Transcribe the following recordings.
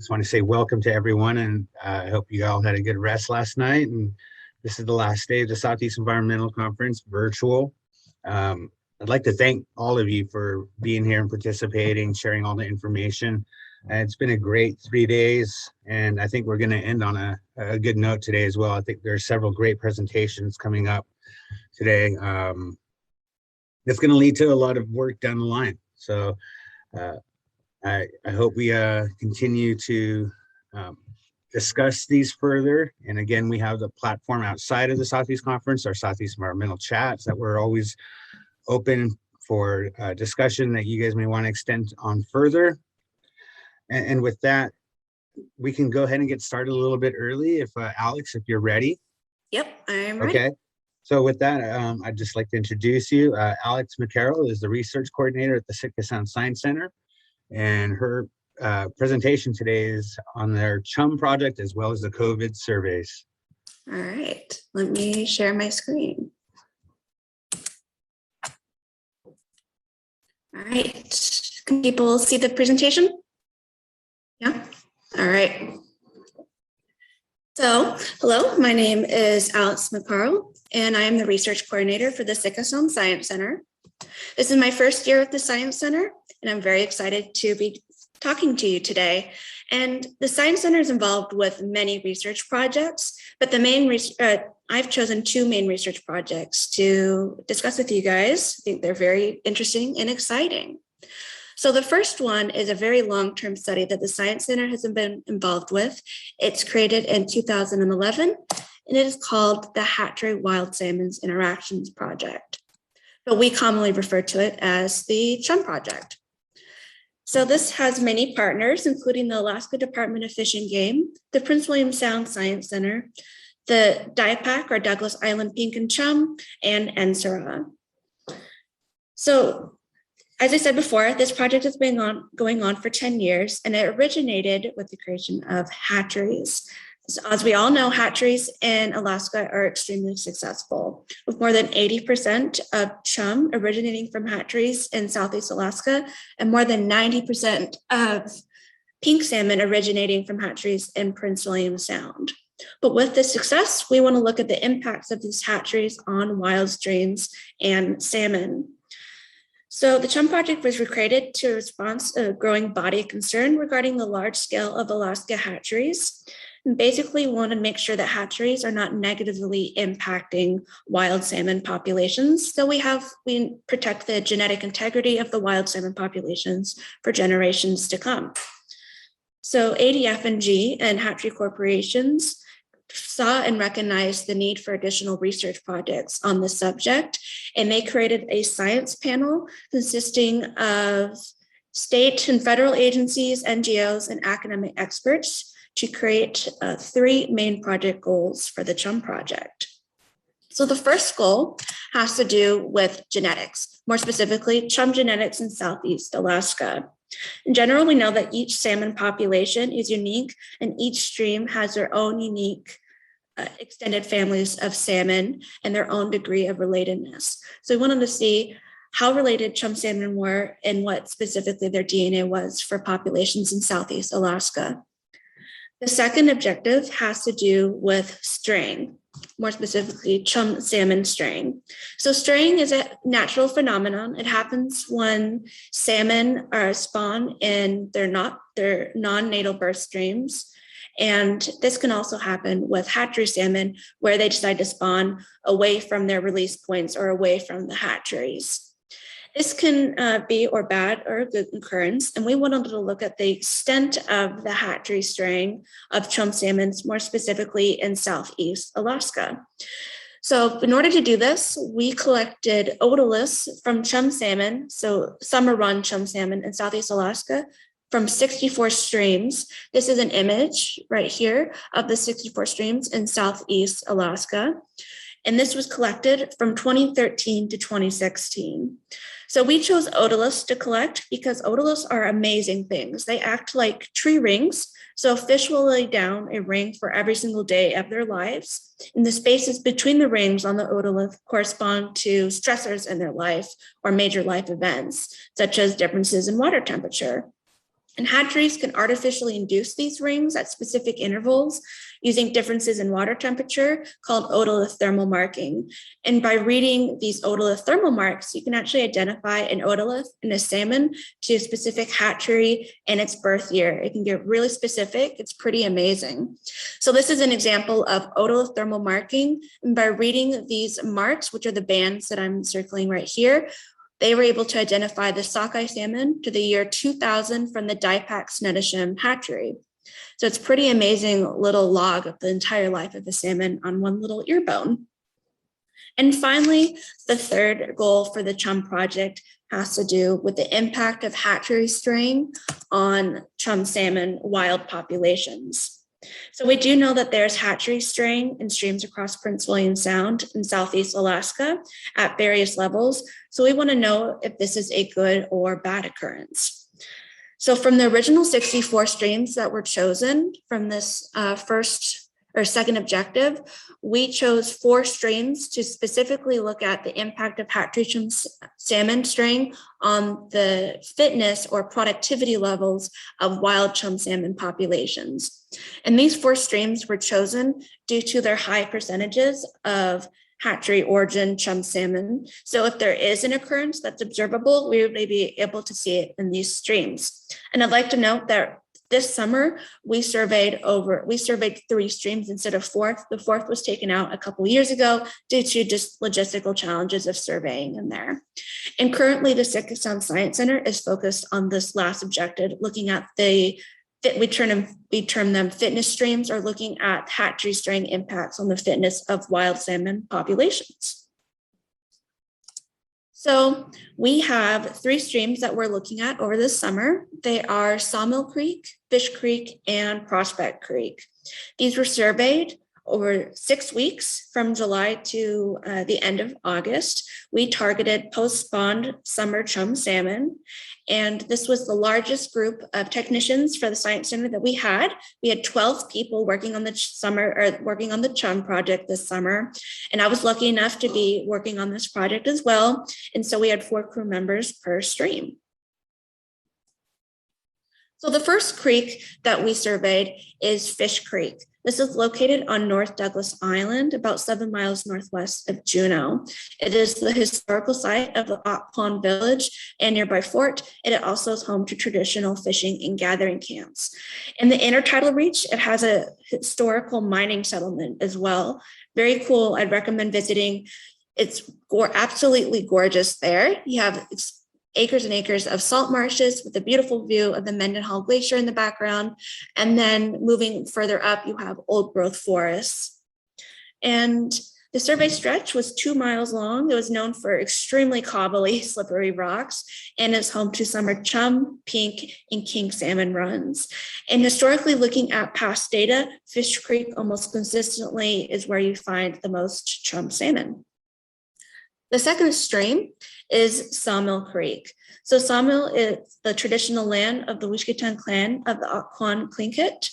just want to say welcome to everyone, and I hope you all had a good rest last night. And this is the last day of the Southeast Environmental Conference, virtual. I'd like to thank all of you for being here and participating, sharing all the information. It's been a great 3 days, and I think we're going to end on a good note today as well. I think there are several great presentations coming up today. That's going to lead to a lot of work down the line. So I hope we continue to discuss these further. And again, we have the platform outside of the Southeast Conference, our Southeast Environmental Chats, that we're always open for discussion that you guys may want to extend on further. And with that, we can go ahead and get started a little bit early. If Alex, if you're ready. Yep, I'm ready. Okay. So with that, I'd just like to introduce you. Alex McCarroll is the research coordinator at the Sitka Sound Science Center, and her presentation today is on their CHUM project as well as the COVID surveys. All right, let me share my screen. All right, can people see the presentation? Yeah, all right. So, hello, my name is Alex McCarroll, and I am the research coordinator for the Sitka Sound Science Center. This is my first year at the Science Center, and I'm very excited to be talking to you today. And the Science Center is involved with many research projects, but the main I've chosen two main research projects to discuss with you guys. I think they're very interesting and exciting. So the first one is a very long-term study that the Science Center has been involved with. It's created in 2011, and it is called the Hatchery Wild Salmon's Interactions Project, but we commonly refer to it as the CHUM project. So this has many partners, including the Alaska Department of Fish and Game, the Prince William Sound Science Center, the DIPAC, or Douglas Island Pink and Chum, and NSERA. So, as I said before, this project has been going on for 10 years, and it originated with the creation of hatcheries. So as we all know, hatcheries in Alaska are extremely successful, with more than 80% of chum originating from hatcheries in Southeast Alaska, and more than 90% of pink salmon originating from hatcheries in Prince William Sound. But with this success, we want to look at the impacts of these hatcheries on wild streams and salmon. So the CHUM project was created to respond to a growing body of concern regarding the large scale of Alaska hatcheries. And basically want to make sure that hatcheries are not negatively impacting wild salmon populations. So we protect the genetic integrity of the wild salmon populations for generations to come. So ADF&G and hatchery corporations saw and recognized the need for additional research projects on this subject, and they created a science panel consisting of state and federal agencies, NGOs, and academic experts to create three main project goals for the CHUM project. So the first goal has to do with genetics, more specifically CHUM genetics in Southeast Alaska. In general, we know that each salmon population is unique, and each stream has their own unique extended families of salmon and their own degree of relatedness. So we wanted to see how related CHUM salmon were and what specifically their DNA was for populations in Southeast Alaska. The second objective has to do with straying, more specifically CHUM salmon straying. So straying is a natural phenomenon. It happens when salmon are spawn in their non-natal birth streams. And this can also happen with hatchery salmon, where they decide to spawn away from their release points or away from the hatcheries. This can be or bad or a good occurrence, and we wanted to look at the extent of the hatchery straying of CHUM salmons, more specifically in Southeast Alaska. So in order to do this, we collected otoliths from CHUM salmon, so summer run CHUM salmon in Southeast Alaska, from 64 streams. This is an image right here of the 64 streams in Southeast Alaska. And this was collected from 2013 to 2016. So we chose otoliths to collect because otoliths are amazing things. They act like tree rings. So fish will lay down a ring for every single day of their lives. And the spaces between the rings on the otolith correspond to stressors in their life or major life events, such as differences in water temperature. And hatcheries can artificially induce these rings at specific intervals using differences in water temperature called otolith marking. And by reading these otolith marks, you can actually identify an otolith in a salmon to a specific hatchery and its birth year. It can get really specific. It's pretty amazing. So this is an example of otolith marking. And by reading these marks, which are the bands that I'm circling right here, they were able to identify the sockeye salmon to the year 2000 from the Daipak Snettisham hatchery. So it's pretty amazing little log of the entire life of the salmon on one little ear bone. And finally, the third goal for the chum project has to do with the impact of hatchery straying on chum salmon wild populations. So we do know that there's hatchery straying in streams across Prince William Sound in Southeast Alaska at various levels. So we want to know if this is a good or bad occurrence. So from the original 64 streams that were chosen from this second objective, we chose 4 streams to specifically look at the impact of hatchery chum salmon straying on the fitness or productivity levels of wild chum salmon populations. And these 4 streams were chosen due to their high percentages of hatchery origin chum salmon. So if there is an occurrence that's observable, we would be able to see it in these streams. And I'd like to note that this summer, we surveyed 3 streams instead of 4. The 4th was taken out a couple years ago due to just logistical challenges of surveying in there. And currently the Sitka Sound Science Center is focused on this last objective, looking at we term them fitness streams, or looking at hatchery straying impacts on the fitness of wild salmon populations. So we have 3 streams that we're looking at over this summer. They are Sawmill Creek, Fish Creek, and Prospect Creek. These were surveyed over 6 weeks from July to the end of August. We targeted post-spawned summer chum salmon. And this was the largest group of technicians for the Science Center that we had. We had 12 people working on the chum project this summer. And I was lucky enough to be working on this project as well. And so we had 4 crew members per stream. So the first creek that we surveyed is Fish Creek. This is located on North Douglas Island, about 7 miles northwest of Juneau. It is the historical site of the Háw'aa village and nearby fort, and it also is home to traditional fishing and gathering camps. In the intertidal reach, it has a historical mining settlement as well. Very cool. I'd recommend visiting. It's absolutely gorgeous there. You have acres and acres of salt marshes with a beautiful view of the Mendenhall Glacier in the background. And then moving further up, you have old growth forests. And the survey stretch was 2 miles long. It was known for extremely cobbly, slippery rocks, and is home to summer chum, pink, and king salmon runs. And historically, looking at past data, Fish Creek almost consistently is where you find the most chum salmon. The second stream is Sawmill Creek. So Sawmill is the traditional land of the Wishkatan clan of the Gunalchéesh.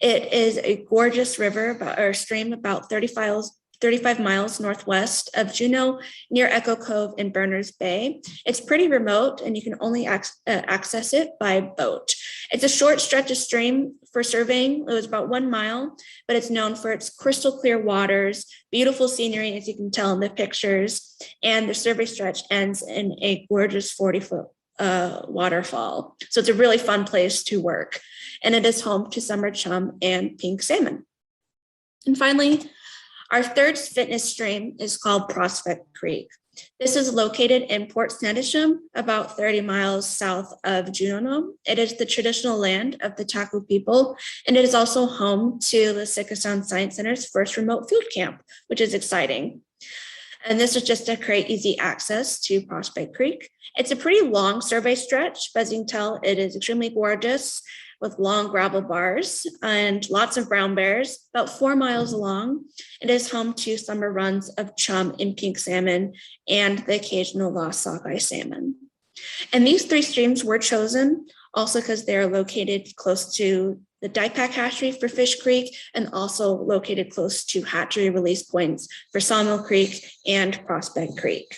It is a gorgeous river or stream about 35 miles northwest of Juneau, near Echo Cove and Berners Bay. It's pretty remote, and you can only access it by boat. It's a short stretch of stream for surveying. It was about 1 mile, but it's known for its crystal clear waters, beautiful scenery, as you can tell in the pictures, and the survey stretch ends in a gorgeous 40-foot waterfall. So it's a really fun place to work, and it is home to summer chum and pink salmon. And finally, our third fitness stream is called Prospect Creek. This is located in Port Snettisham, about 30 miles south of Juneau. It is the traditional land of the Taku people, and it is also home to the Sitka Sound Science Center's first remote field camp, which is exciting. And this is just to create easy access to Prospect Creek. It's a pretty long survey stretch, but as you can tell, it is extremely gorgeous, with long gravel bars and lots of brown bears, about 4 miles long. It is home to summer runs of chum and pink salmon and the occasional lost sockeye salmon. And these 3 streams were chosen also because they are located close to the Daipak hatchery for Fish Creek, and also located close to hatchery release points for Sawmill Creek and Prospect Creek.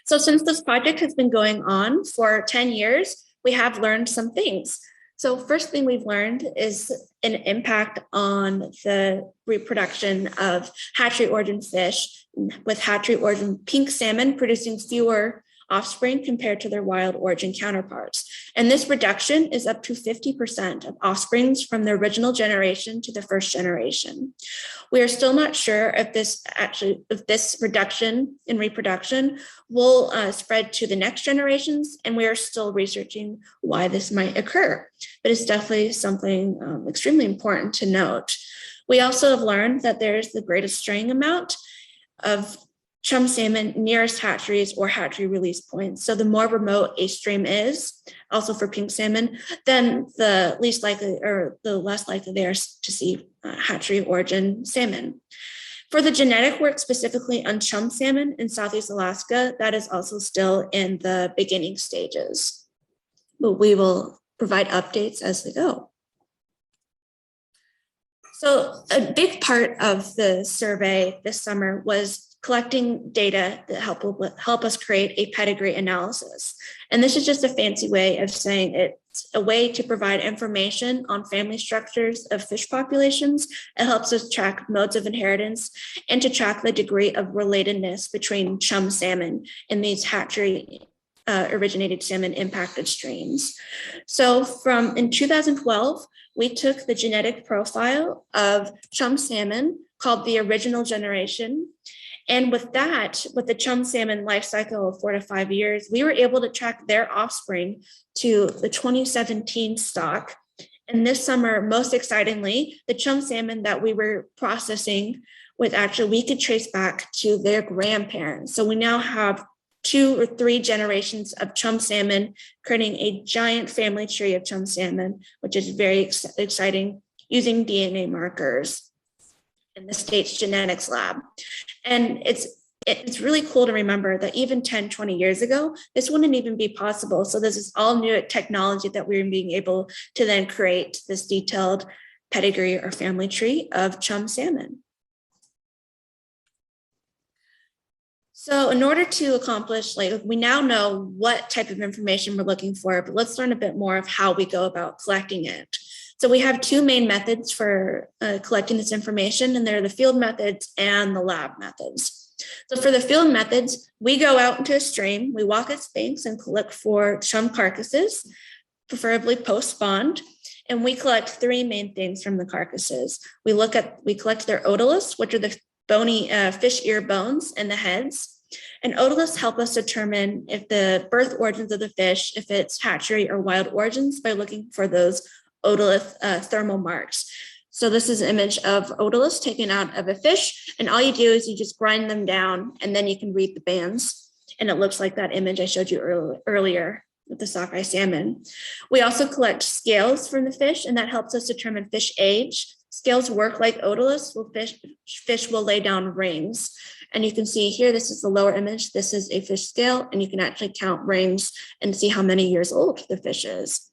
So since this project has been going on for 10 years, we have learned some things. So first thing we've learned is an impact on the reproduction of hatchery origin fish, with hatchery origin pink salmon producing fewer offspring compared to their wild origin counterparts. And this reduction is up to 50% of offsprings from the original generation to the first generation. We are still not sure if this reduction in reproduction will spread to the next generations, and we are still researching why this might occur. But it's definitely something extremely important to note. We also have learned that there's the greatest straying amount of chum salmon nearest hatcheries or hatchery release points. So the more remote a stream is, also for pink salmon, then the least likely or the less likely they are to see hatchery origin salmon. For the genetic work specifically on chum salmon in Southeast Alaska, that is also still in the beginning stages, but we will provide updates as they go. So a big part of the survey this summer was collecting data that help us create a pedigree analysis. And this is just a fancy way of saying it's a way to provide information on family structures of fish populations. It helps us track modes of inheritance and to track the degree of relatedness between chum salmon and these hatchery originated salmon impacted streams. So in 2012, we took the genetic profile of chum salmon called the original generation. And with the chum salmon life cycle of 4 to 5 years, we were able to track their offspring to the 2017 stock. And this summer, most excitingly, the chum salmon that we were processing we could trace back to their grandparents. So we now have 2 or 3 generations of chum salmon, creating a giant family tree of chum salmon, which is very exciting, using DNA markers in the state's genetics lab. And it's really cool to remember that even 10, 20 years ago, this wouldn't even be possible. So this is all new technology that we're being able to then create this detailed pedigree or family tree of chum salmon. So in order to accomplish, we now know what type of information we're looking for, but let's learn a bit more of how we go about collecting it. So we have 2 main methods for collecting this information, and they're the field methods and the lab methods. So for the field methods, we go out into a stream, we walk its banks and look for chum carcasses, preferably post-spawned, and we collect 3 main things from the carcasses. We collect their otoliths, which are the bony fish ear bones and the heads. And otoliths help us determine if the birth origins of the fish, if it's hatchery or wild origins, by looking for those otolith thermal marks. So this is an image of otoliths taken out of a fish, and all you do is you just grind them down and then you can read the bands. And it looks like that image I showed you earlier with the sockeye salmon. We also collect scales from the fish, and that helps us determine fish age. Scales work like otoliths. Fish will lay down rings. And you can see here, this is the lower image. This is a fish scale, and you can actually count rings and see how many years old the fish is.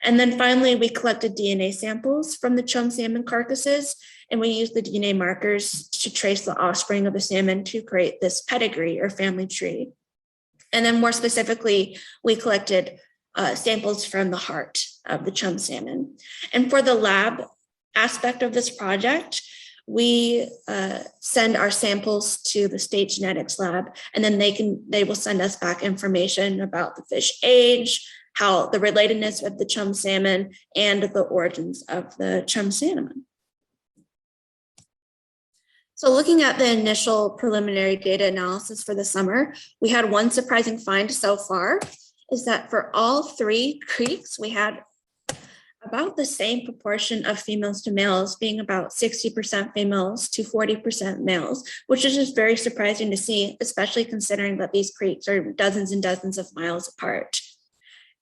And then finally, we collected DNA samples from the chum salmon carcasses, and we used the DNA markers to trace the offspring of the salmon to create this pedigree or family tree. And then more specifically, we collected samples from the heart of the chum salmon. And for the lab aspect of this project, we send our samples to the state genetics lab, and then they will send us back information about the fish age, how the relatedness of the chum salmon, and the origins of the chum salmon. So looking at the initial preliminary data analysis for the summer, we had one surprising find so far, is that for all 3 creeks, we had about the same proportion of females to males, being about 60% females to 40% males, which is just very surprising to see, especially considering that these creeks are dozens and dozens of miles apart.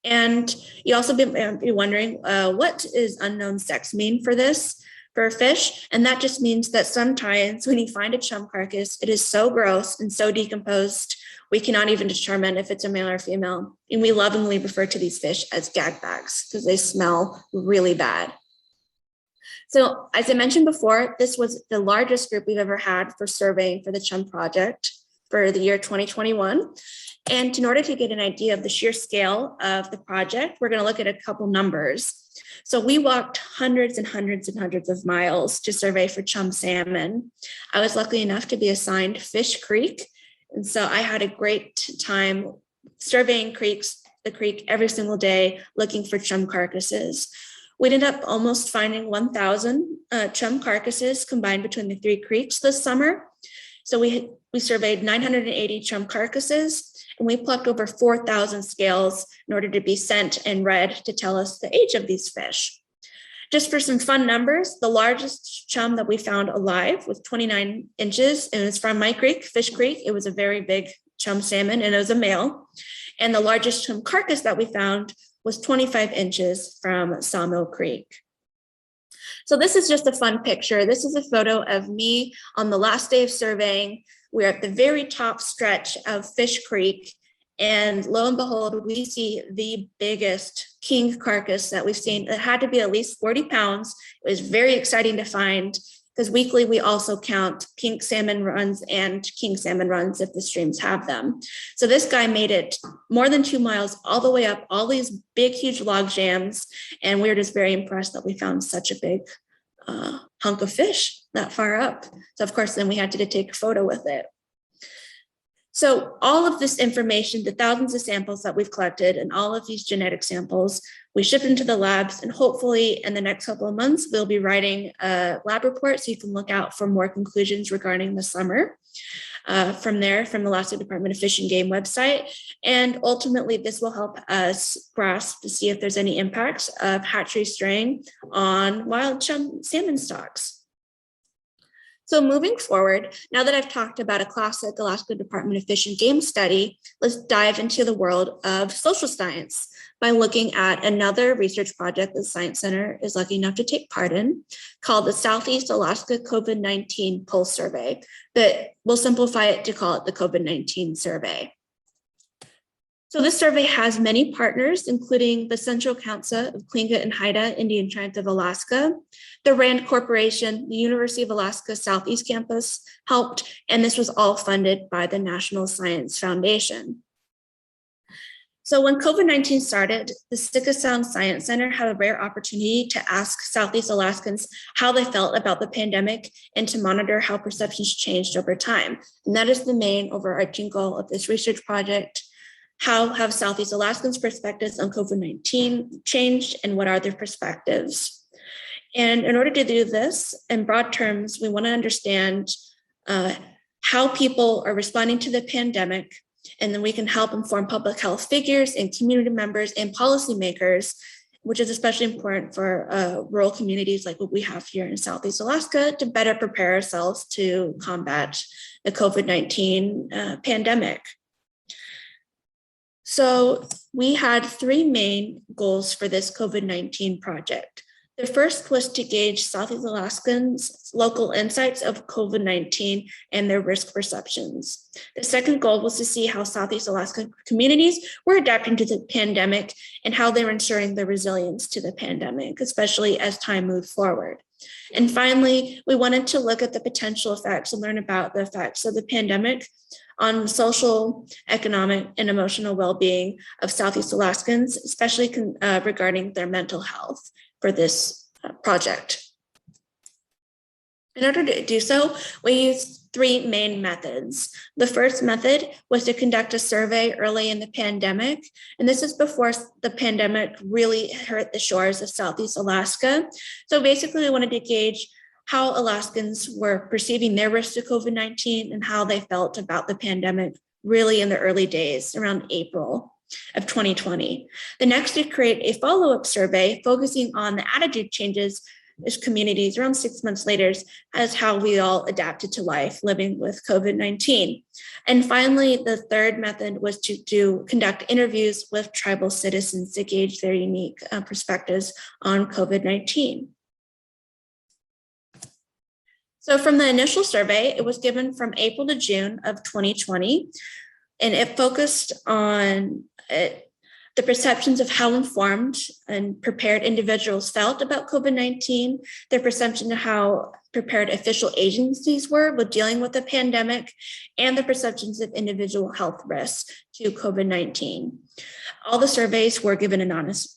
And you also be wondering, what does unknown sex mean for a fish? And that just means that sometimes when you find a chum carcass, it is so gross and so decomposed, we cannot even determine if it's a male or female. And we lovingly refer to these fish as gag bags because they smell really bad. So as I mentioned before, this was the largest group we've ever had for surveying for the chum project for the year 2021. And in order to get an idea of the sheer scale of the project, we're going to look at a couple numbers. So we walked hundreds and hundreds and hundreds of miles to survey for chum salmon. I was lucky enough to be assigned Fish Creek. And so I had a great time surveying the creek every single day, looking for chum carcasses. We ended up almost finding 1,000 chum carcasses combined between the three creeks this summer. So we surveyed 980 chum carcasses, and we plucked over 4,000 scales in order to be sent and read to tell us the age of these fish. Just for some fun numbers, the largest chum that we found alive was 29 inches, and it's from my creek, Fish Creek. It was a very big chum salmon, and it was a male. And the largest chum carcass that we found was 25 inches from Sawmill Creek. So this is just a fun picture. This is a photo of me on the last day of surveying. We're at the very top stretch of Fish Creek, and lo and behold, we see the biggest king carcass that we've seen. It had to be at least 40 pounds. It was very exciting to find, because weekly we also count pink salmon runs and king salmon runs if the streams have them. So this guy made it more than 2 miles all the way up all these big, huge log jams. And we're just very impressed that we found such a big hunk of fish that far up. So of course, then we had to take a photo with it. So all of this information, the thousands of samples that we've collected and all of these genetic samples, we ship into the labs, and hopefully in the next couple of months, we'll be writing a lab report so you can look out for more conclusions regarding the summer. From there, from the Alaska Department of Fish and Game website. And ultimately, this will help us grasp to see if there's any impacts of hatchery straying on wild chum salmon stocks. So moving forward, now that I've talked about a classic Alaska Department of Fish and Game study, let's dive into the world of social science by looking at another research project the Science Center is lucky enough to take part in, called the Southeast Alaska COVID-19 Pulse Survey, but we'll simplify it to call it the COVID-19 survey. So this survey has many partners, including the Central Council of Tlingit and Haida Indian Tribes of Alaska, the RAND Corporation, the University of Alaska Southeast Campus helped, and this was all funded by the National Science Foundation. So when COVID-19 started, the Sitka Sound Science Center had a rare opportunity to ask Southeast Alaskans how they felt about the pandemic and to monitor how perceptions changed over time. And that is the main overarching goal of this research project. How have Southeast Alaskans' perspectives on COVID-19 changed, and what are their perspectives? And in order to do this, in broad terms, we want to understand how people are responding to the pandemic, and then we can help inform public health figures and community members and policymakers, which is especially important for rural communities like what we have here in Southeast Alaska, to better prepare ourselves to combat the COVID-19 pandemic. So we had three main goals for this COVID-19 project. The first was to gauge Southeast Alaskans' local insights of COVID-19 and their risk perceptions. The second goal was to see how Southeast Alaska communities were adapting to the pandemic and how they were ensuring their resilience to the pandemic, especially as time moved forward. And finally, we wanted to look at the potential effects and learn about the effects of the pandemic on social, economic, and emotional well-being of Southeast Alaskans, especially regarding their mental health for this project. In order to do so, we used three main methods. The first method was to conduct a survey early in the pandemic, and this is before the pandemic really hurt the shores of Southeast Alaska. So basically, we wanted to gauge how Alaskans were perceiving their risk to COVID-19 and how they felt about the pandemic really in the early days, around April of 2020. The next, to create a follow-up survey focusing on the attitude changes as communities around 6 months later as how we all adapted to life living with COVID-19. And finally, the third method was to conduct interviews with tribal citizens to gauge their unique perspectives on COVID-19. So from the initial survey, it was given from April to June of 2020, and it focused on, the the perceptions of how informed and prepared individuals felt about COVID-19, their perception of how prepared official agencies were with dealing with the pandemic, and the perceptions of individual health risks to COVID-19. All the surveys were given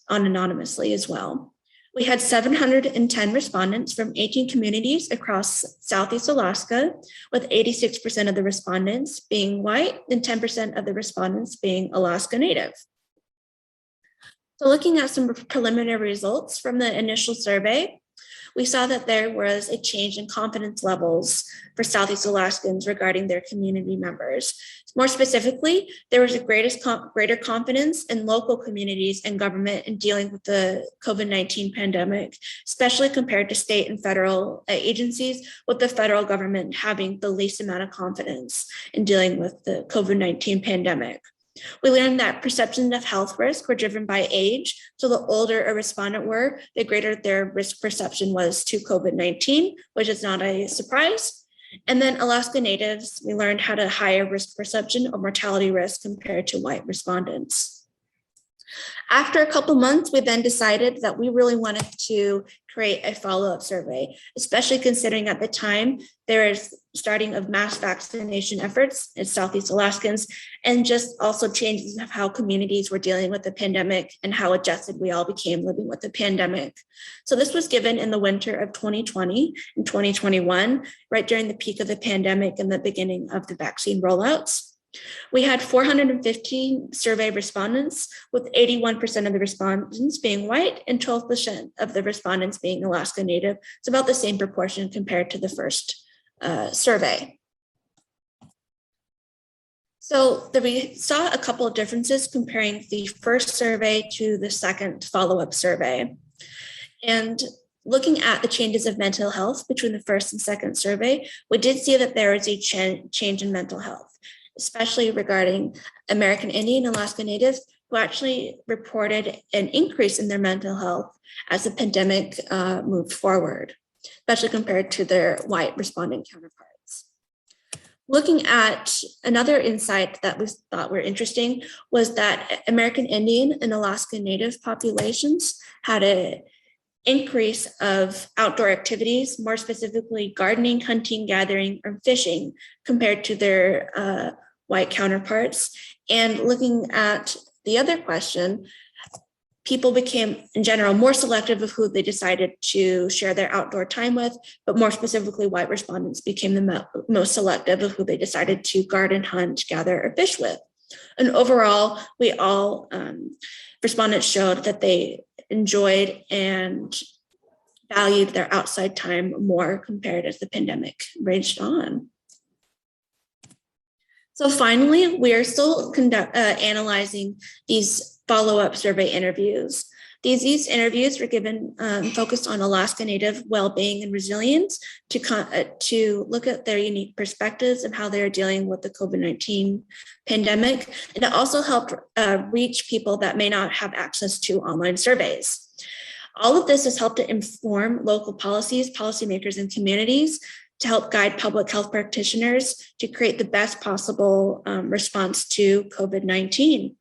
anonymously as well. We had 710 respondents from 18 communities across Southeast Alaska, with 86% of the respondents being white and 10% of the respondents being Alaska Native. So looking at some preliminary results from the initial survey, we saw that there was a change in confidence levels for Southeast Alaskans regarding their community members. More specifically, there was a greater confidence in local communities and government in dealing with the COVID-19 pandemic, especially compared to state and federal agencies, with the federal government having the least amount of confidence in dealing with the COVID-19 pandemic. We learned that perceptions of health risk were driven by age. So the older a respondent were, the greater their risk perception was to COVID-19, which is not a surprise. And then Alaska Natives, we learned had a higher risk perception of mortality risk compared to white respondents. After a couple months, we then decided that we really wanted to create a follow-up survey, especially considering at the time there is starting of mass vaccination efforts in Southeast Alaskans, and just also changes of how communities were dealing with the pandemic and how adjusted we all became living with the pandemic. So this was given in the winter of 2020 and 2021, right during the peak of the pandemic and the beginning of the vaccine rollouts. We had 415 survey respondents, with 81% of the respondents being white and 12% of the respondents being Alaska Native. It's about the same proportion compared to the first survey. So we saw a couple of differences comparing the first survey to the second follow-up survey. And looking at the changes of mental health between the first and second survey, we did see that there was a change in mental health, especially regarding American Indian and Alaska Natives, who actually reported an increase in their mental health as the pandemic moved forward, especially compared to their white responding counterparts. Looking at another insight that we thought were interesting was that American Indian and Alaska Native populations had an increase of outdoor activities, more specifically gardening, hunting, gathering, or fishing, compared to their white counterparts. And looking at the other question, people became, in general, more selective of who they decided to share their outdoor time with, but more specifically, white respondents became the most selective of who they decided to garden, hunt, gather, or fish with. And overall, we all respondents showed that they enjoyed and valued their outside time more compared as the pandemic raged on. So finally, we are still analyzing these follow-up survey interviews. These interviews were given focused on Alaska Native well-being and resilience to look at their unique perspectives and how they're dealing with the COVID-19 pandemic. And it also helped reach people that may not have access to online surveys. All of this has helped to inform local policies, policymakers, and communities to help guide public health practitioners to create the best possible response to COVID-19.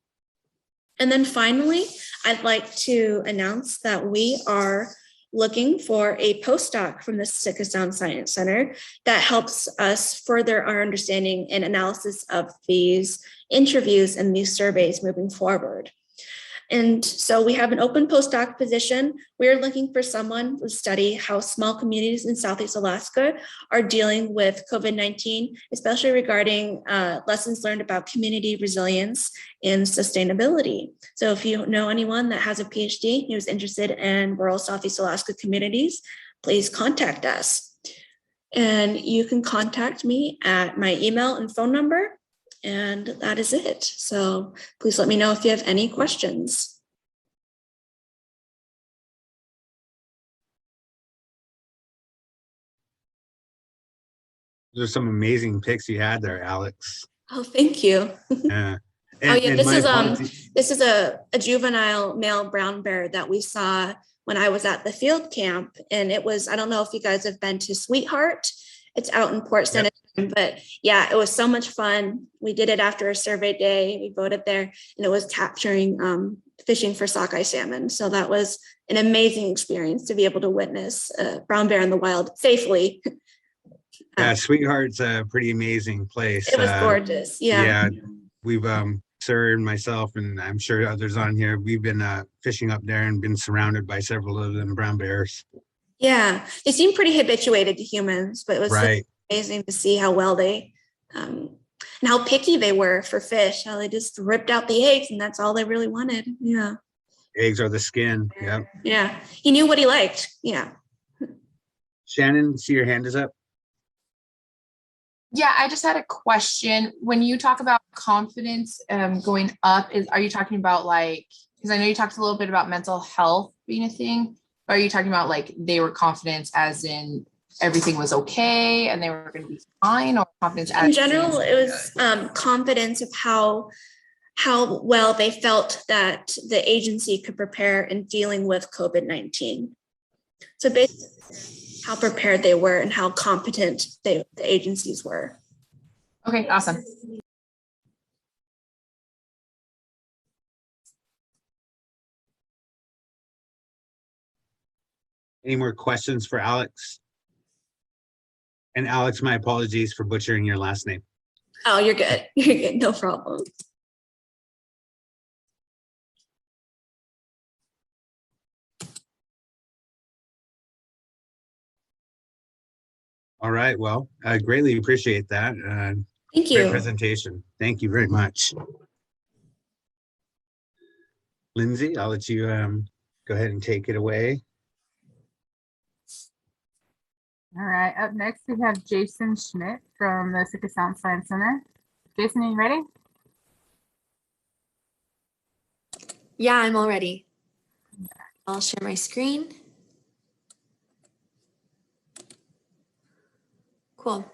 And then finally, I'd like to announce that we are looking for a postdoc from the Sitka Sound Science Center that helps us further our understanding and analysis of these interviews and these surveys moving forward. And so we have an open postdoc position. We're looking for someone to study how small communities in Southeast Alaska are dealing with COVID-19, especially regarding lessons learned about community resilience and sustainability. So if you know anyone that has a PhD who's interested in rural Southeast Alaska communities, please contact us. And you can contact me at my email and phone number. And that is it. So please let me know if you have any questions. There's some amazing pics you had there, Alex. Oh, thank you. Yeah. This is a juvenile male brown bear that we saw when I was at the field camp. And it was, I don't know if you guys have been to Sweetheart. It's out in Port St. But yeah, it was so much fun. We did it after a survey day. We voted there, and it was capturing fishing for sockeye salmon. So that was an amazing experience to be able to witness brown bear in the wild safely. Yeah, Sweetheart's a pretty amazing place. It was gorgeous. Yeah. We've Sir and myself, and I'm sure others on here, we've been fishing up there and been surrounded by several of them brown bears. Yeah, they seem pretty habituated to humans, but it was Right. amazing to see how well they and how picky they were for fish, how they just ripped out the eggs and that's all they really wanted. Yeah. Eggs are the skin. Yep. Yeah. He knew what he liked. Yeah. Shannon, see your hand is up. Yeah, I just had a question. When you talk about confidence going up, are you talking about like, because I know you talked a little bit about mental health being a thing, but are you talking about like they were confident as in everything was okay and they were going to be fine, or confidence as in general? It was confidence of how well they felt that the agency could prepare in dealing with COVID-19. So basically, how prepared they were and how competent the agencies were. Okay, awesome. Any more questions for Alex? And Alex, my apologies for butchering your last name. Oh, you're good. You're good. No problem. All right. Well, I greatly appreciate that. Thank Great you. presentation. Thank you very much. Lindsay, I'll let you go ahead and take it away. All right, up next we have Jason Schmidt from the Sitka Sound Science Center. Jason, are you ready? Yeah, I'm all ready. I'll share my screen. Cool.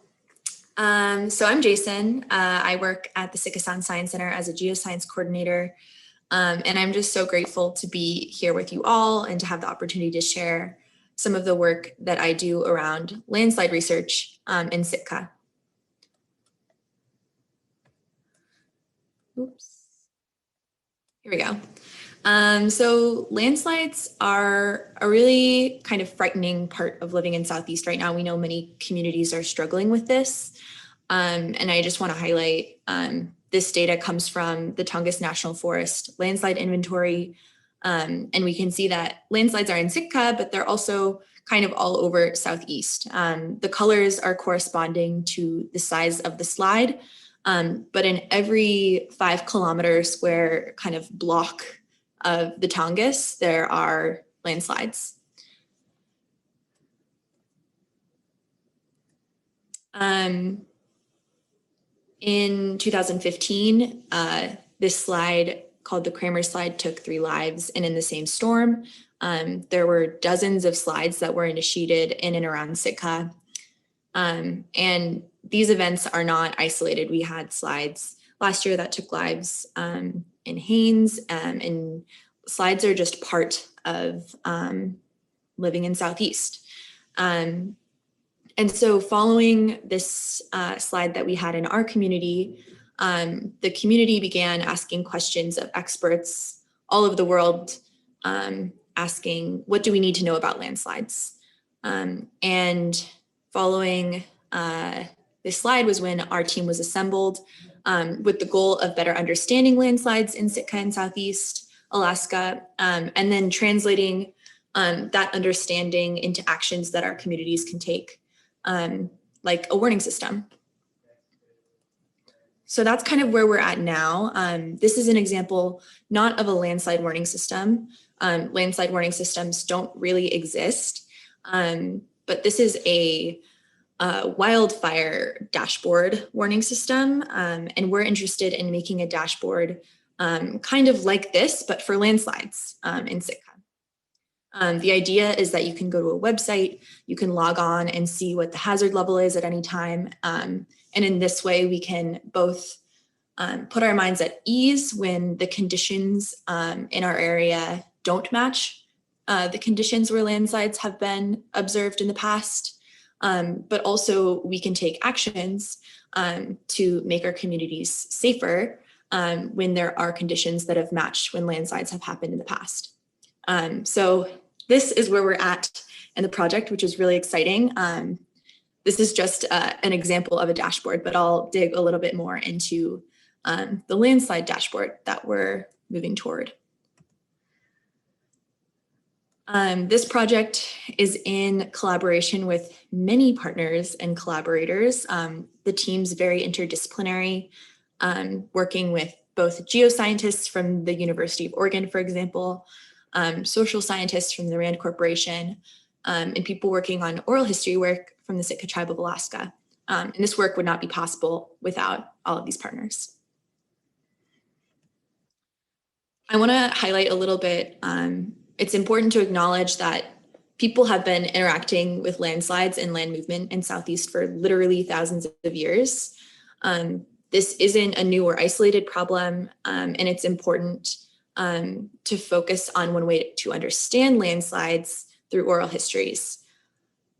So I'm Jason. I work at the Sitka Sound Science Center as a geoscience coordinator. And I'm just so grateful to be here with you all and to have the opportunity to share some of the work that I do around landslide research in Sitka. Oops. Here we go. So landslides are a really kind of frightening part of living in Southeast right now. We know many communities are struggling with this. And I just want to highlight this data comes from the Gunalchéesh National Forest landslide inventory. And we can see that landslides are in Sitka, but they're also kind of all over Southeast. The colors are corresponding to the size of the slide, but in every 5 kilometer square kind of block of the Gunalchéesh, there are landslides. In 2015, this slide called the Kramer slide took 3 lives, and in the same storm, there were dozens of slides that were initiated in and around Sitka. And these events are not isolated. We had slides last year that took lives in Heintz, and slides are just part of living in Southeast. And so following this slide that we had in our community, the community began asking questions of experts all over the world, asking, what do we need to know about landslides? And following this slide was when our team was assembled with the goal of better understanding landslides in Sitka and Southeast Alaska, and then translating that understanding into actions that our communities can take, like a warning system. So that's kind of where we're at now. This is an example not of a landslide warning system. Landslide warning systems don't really exist, but this is a wildfire dashboard warning system, and we're interested in making a dashboard kind of like this, but for landslides in Sitka. The idea is that you can go to a website, you can log on and see what the hazard level is at any time. And in this way, we can both put our minds at ease when the conditions in our area don't match the conditions where landslides have been observed in the past. But also we can take actions to make our communities safer when there are conditions that have matched when landslides have happened in the past. So this is where we're at in the project, which is really exciting. This is just an example of a dashboard, but I'll dig a little bit more into the landslide dashboard that we're moving toward. This project is in collaboration with many partners and collaborators. The team's very interdisciplinary, working with both geoscientists from the University of Oregon, for example, social scientists from the RAND Corporation, and people working on oral history work from the Sitka Tribe of Alaska. And this work would not be possible without all of these partners. I want to highlight a little bit, it's important to acknowledge that people have been interacting with landslides and land movement in Southeast for literally thousands of years. This isn't a new or isolated problem, and it's important to focus on one way to understand landslides through oral histories.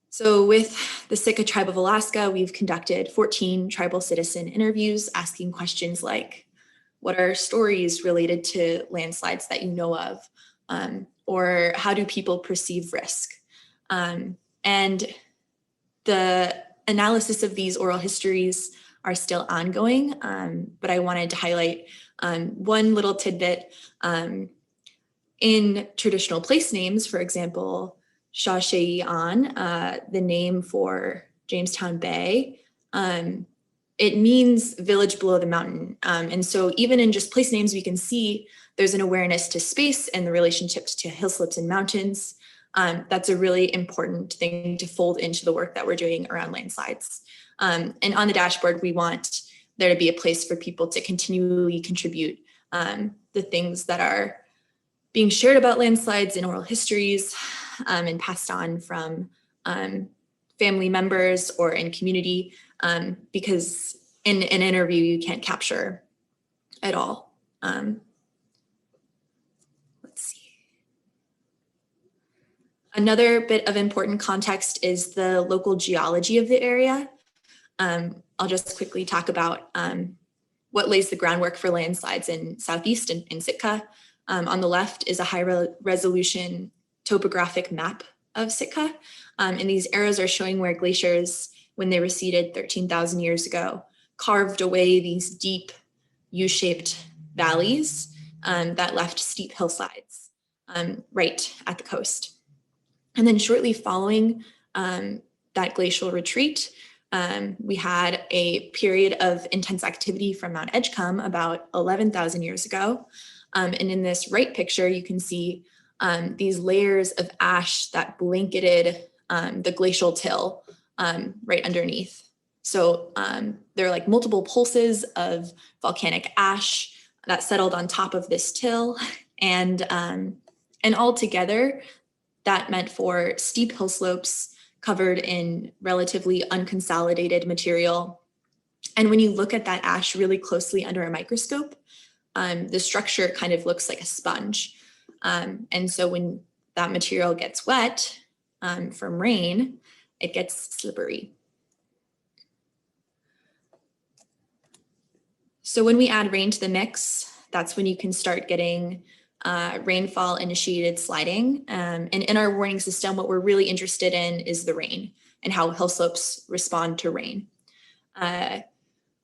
So with the Sitka Tribe of Alaska, we've conducted 14 tribal citizen interviews asking questions like, what are stories related to landslides that you know of? Or how do people perceive risk? And the analysis of these oral histories are still ongoing, but I wanted to highlight one little tidbit. In traditional place names, for example, Háw'aa, the name for Jamestown Bay, it means village below the mountain. And so even in just place names, we can see there's an awareness to space and the relationships to hill slopes and mountains. That's a really important thing to fold into the work that we're doing around landslides. And on the dashboard, we want there to be a place for people to continually contribute the things that are being shared about landslides in oral histories and passed on from family members or in community, because in an interview, you can't capture it all. Let's see. Another bit of important context is the local geology of the area. I'll just quickly talk about what lays the groundwork for landslides in Southeast and in Sitka. On the left is a high-resolution topographic map of Sitka. And these arrows are showing where glaciers, when they receded 13,000 years ago, carved away these deep U-shaped valleys that left steep hillsides right at the coast. And then shortly following that glacial retreat, we had a period of intense activity from Mount Edgecombe about 11,000 years ago. And in this right picture, you can see these layers of ash that blanketed the glacial till right underneath. So there are like multiple pulses of volcanic ash that settled on top of this till, and all together, that meant for steep hill slopes covered in relatively unconsolidated material. And when you look at that ash really closely under a microscope, the structure kind of looks like a sponge. And so when that material gets wet from rain, it gets slippery. So when we add rain to the mix, that's when you can start getting rainfall initiated sliding. And in our warning system, what we're really interested in is the rain and how hill slopes respond to rain.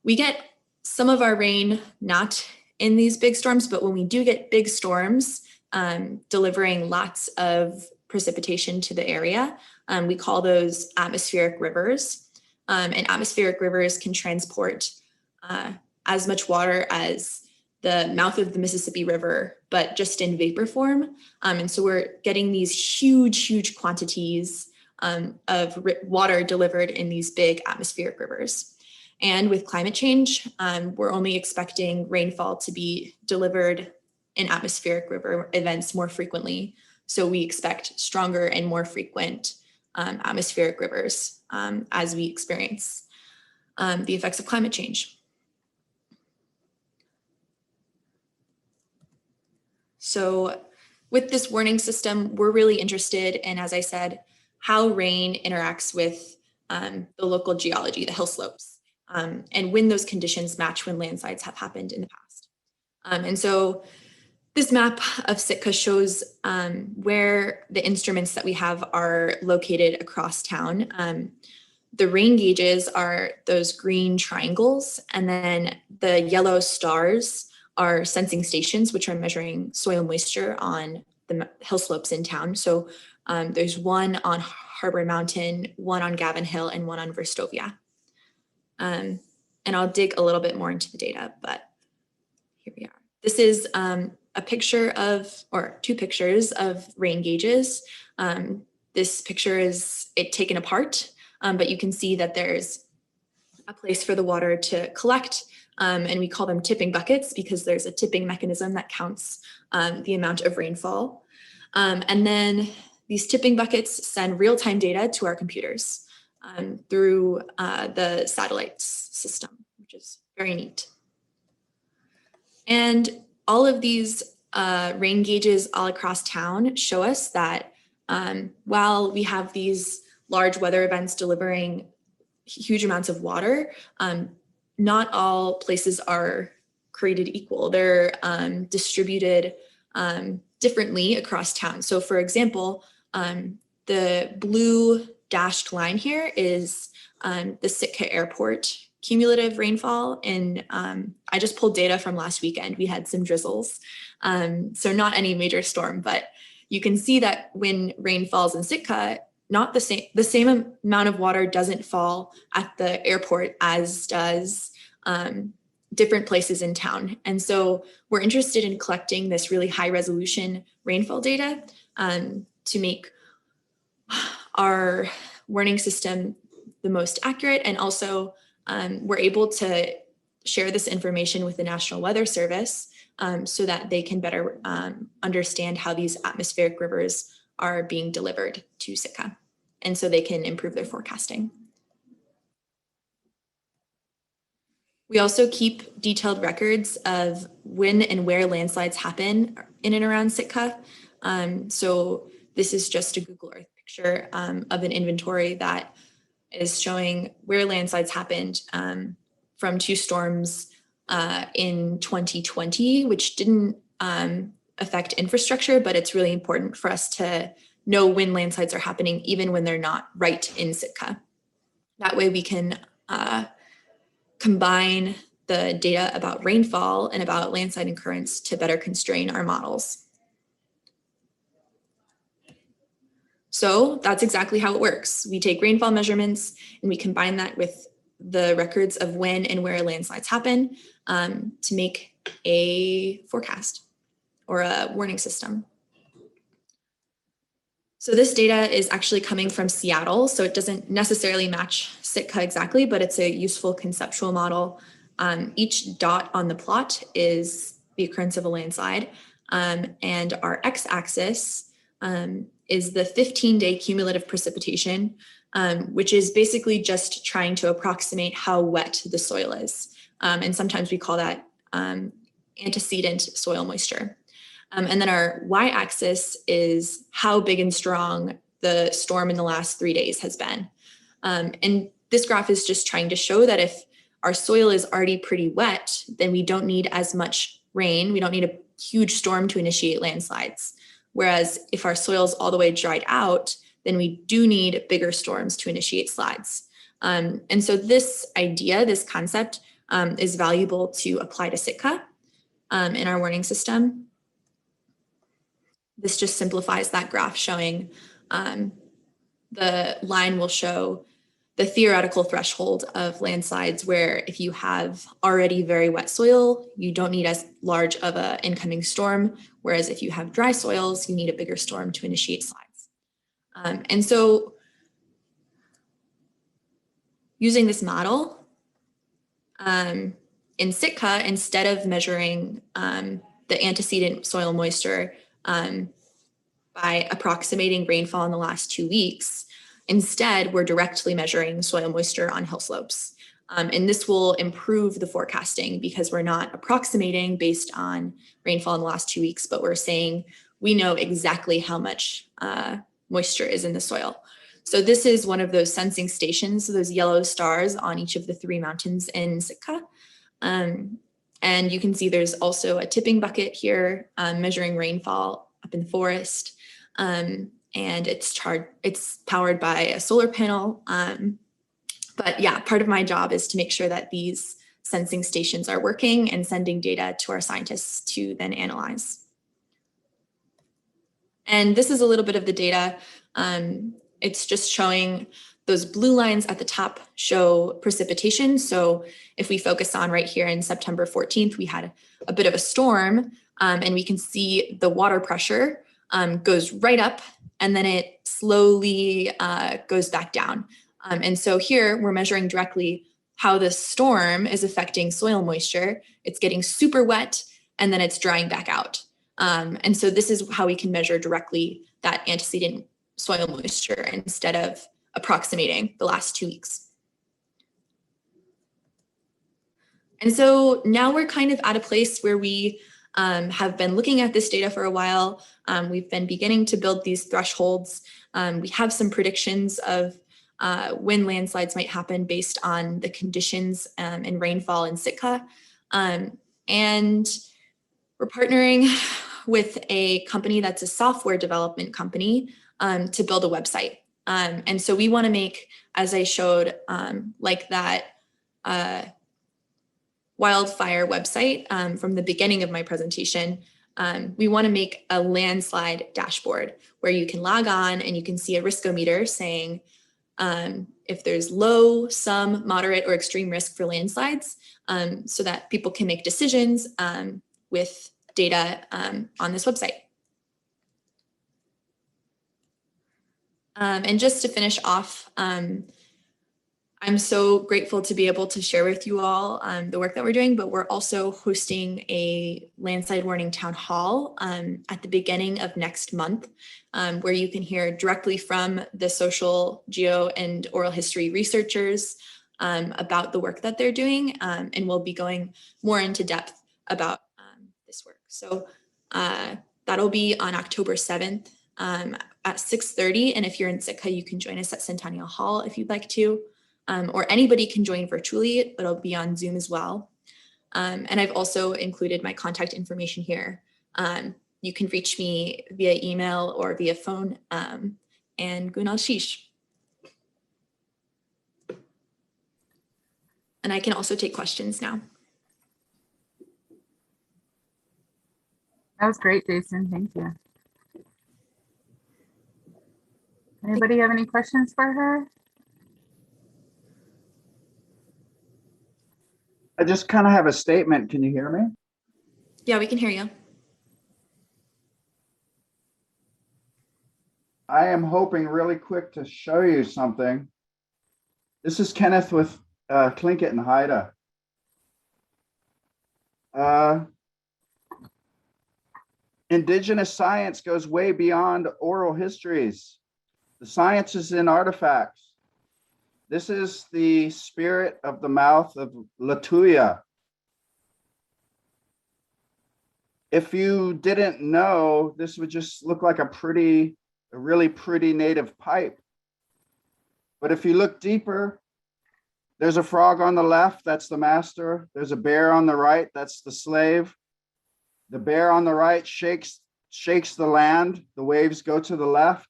We get some of our rain not in these big storms, but when we do get big storms delivering lots of precipitation to the area, we call those atmospheric rivers. And atmospheric rivers can transport as much water as the mouth of the Mississippi River, but just in vapor form. And so we're getting these huge quantities of water delivered in these big atmospheric rivers. And with climate change, we're only expecting rainfall to be delivered in atmospheric river events more frequently. So we expect stronger and more frequent atmospheric rivers as we experience the effects of climate change. So with this warning system, we're really interested in, as I said, how rain interacts with the local geology, the hill slopes, and when those conditions match when landslides have happened in the past. And so this map of Sitka shows where the instruments that we have are located across town. The rain gauges are those green triangles, and then the yellow stars are sensing stations, which are measuring soil moisture on the hill slopes in town. So there's one on Harbor Mountain, one on Gavin Hill, and one on Verstovia. And I'll dig a little bit more into the data, but here we are. This is a picture of, or two pictures of rain gauges. This picture is it taken apart, but you can see that there's a place for the water to collect, and we call them tipping buckets because there's a tipping mechanism that counts the amount of rainfall. And then these tipping buckets send real-time data to our computers through the satellites system, which is very neat. And all of these rain gauges all across town show us that while we have these large weather events delivering huge amounts of water, not all places are created equal. They're distributed differently across town. So for example, the blue dashed line here is the Sitka Airport cumulative rainfall. And I just pulled data from last weekend. We had some drizzles. So not any major storm, but you can see that when rain falls in Sitka, not the same amount of water doesn't fall at the airport as does different places in town. And so we're interested in collecting this really high resolution rainfall data to make our warning system the most accurate. And also we're able to share this information with the National Weather Service so that they can better understand how these atmospheric rivers are being delivered to Sitka, and so they can improve their forecasting. We also keep detailed records of when and where landslides happen in and around Sitka. So this is just a Google Earth picture of an inventory that is showing where landslides happened from two storms in 2020, which didn't affect infrastructure, but it's really important for us to know when landslides are happening, even when they're not right in Sitka. That way we can combine the data about rainfall and about landslide and currents to better constrain our models. So that's exactly how it works. We take rainfall measurements and we combine that with the records of when and where landslides happen to make a forecast or a warning system. So this data is actually coming from Seattle, so it doesn't necessarily match Sitka exactly, but it's a useful conceptual model. Each dot on the plot is the occurrence of a landslide, and our x-axis is the 15-day cumulative precipitation, which is basically just trying to approximate how wet the soil is. And sometimes we call that antecedent soil moisture. And then our y-axis is how big and strong the storm in the last 3 days has been. And this graph is just trying to show that if our soil is already pretty wet, then we don't need as much rain. We don't need a huge storm to initiate landslides. Whereas if our soil's all the way dried out, then we do need bigger storms to initiate slides. And so this idea, this concept is valuable to apply to Sitka in our warning system. This just simplifies that graph showing the line will show the theoretical threshold of landslides where if you have already very wet soil, you don't need as large of an incoming storm. Whereas if you have dry soils, you need a bigger storm to initiate slides. And so using this model in Sitka, instead of measuring the antecedent soil moisture by approximating rainfall in the last 2 weeks, instead we're directly measuring soil moisture on hill slopes. And this will improve the forecasting because we're not approximating based on rainfall in the last 2 weeks, but we're saying we know exactly how much moisture is in the soil. So this is one of those sensing stations, those yellow stars on each of the 3 mountains in Sitka. And you can see there's also a tipping bucket here measuring rainfall up in the forest. And it's powered by a solar panel. But yeah, part of my job is to make sure that these sensing stations are working and sending data to our scientists to then analyze. And this is a little bit of the data. It's just showing those blue lines at the top show precipitation. So if we focus on right here in September 14th, we had a bit of a storm, and we can see the water pressure goes right up and then it slowly goes back down. And so here we're measuring directly how the storm is affecting soil moisture. It's getting super wet and then it's drying back out. And so this is how we can measure directly that antecedent soil moisture instead of approximating the last 2 weeks. And so now we're kind of at a place where we have been looking at this data for a while. We've been beginning to build these thresholds. We have some predictions of when landslides might happen based on the conditions and rainfall in Sitka. And we're partnering with a company that's a software development company to build a website. And so we want to make, as I showed, like that wildfire website from the beginning of my presentation, we want to make a landslide dashboard where you can log on and you can see a riskometer saying if there's low, some, moderate, or extreme risk for landslides, so that people can make decisions with data on this website. And just to finish off, I'm so grateful to be able to share with you all the work that we're doing, but we're also hosting a landslide warning town hall at the beginning of next month, where you can hear directly from the social, geo, and oral history researchers about the work that they're doing, and we'll be going more into depth about this work. So that'll be on October 7th at 6:30, and if you're in Sitka, you can join us at Centennial Hall if you'd like to. Or anybody can join virtually, but it'll be on Zoom as well. And I've also included my contact information here. You can reach me via email or via phone, and Gunalchéesh. And I can also take questions now. That was great, Jason. Thank you. Anybody have any questions for her? I just kind of have a statement. Can you hear me? Yeah, we can hear you. I am hoping really quick to show you something. This is Kenneth with Tlingit and Háw'aa. Indigenous science goes way beyond oral histories. The science is in artifacts. This is the spirit of the mouth of Latuya. If you didn't know, this would just look like a really pretty native pipe. But if you look deeper, there's a frog on the left, that's the master. There's a bear on the right, that's the slave. The bear on the right shakes the land. The waves go to the left.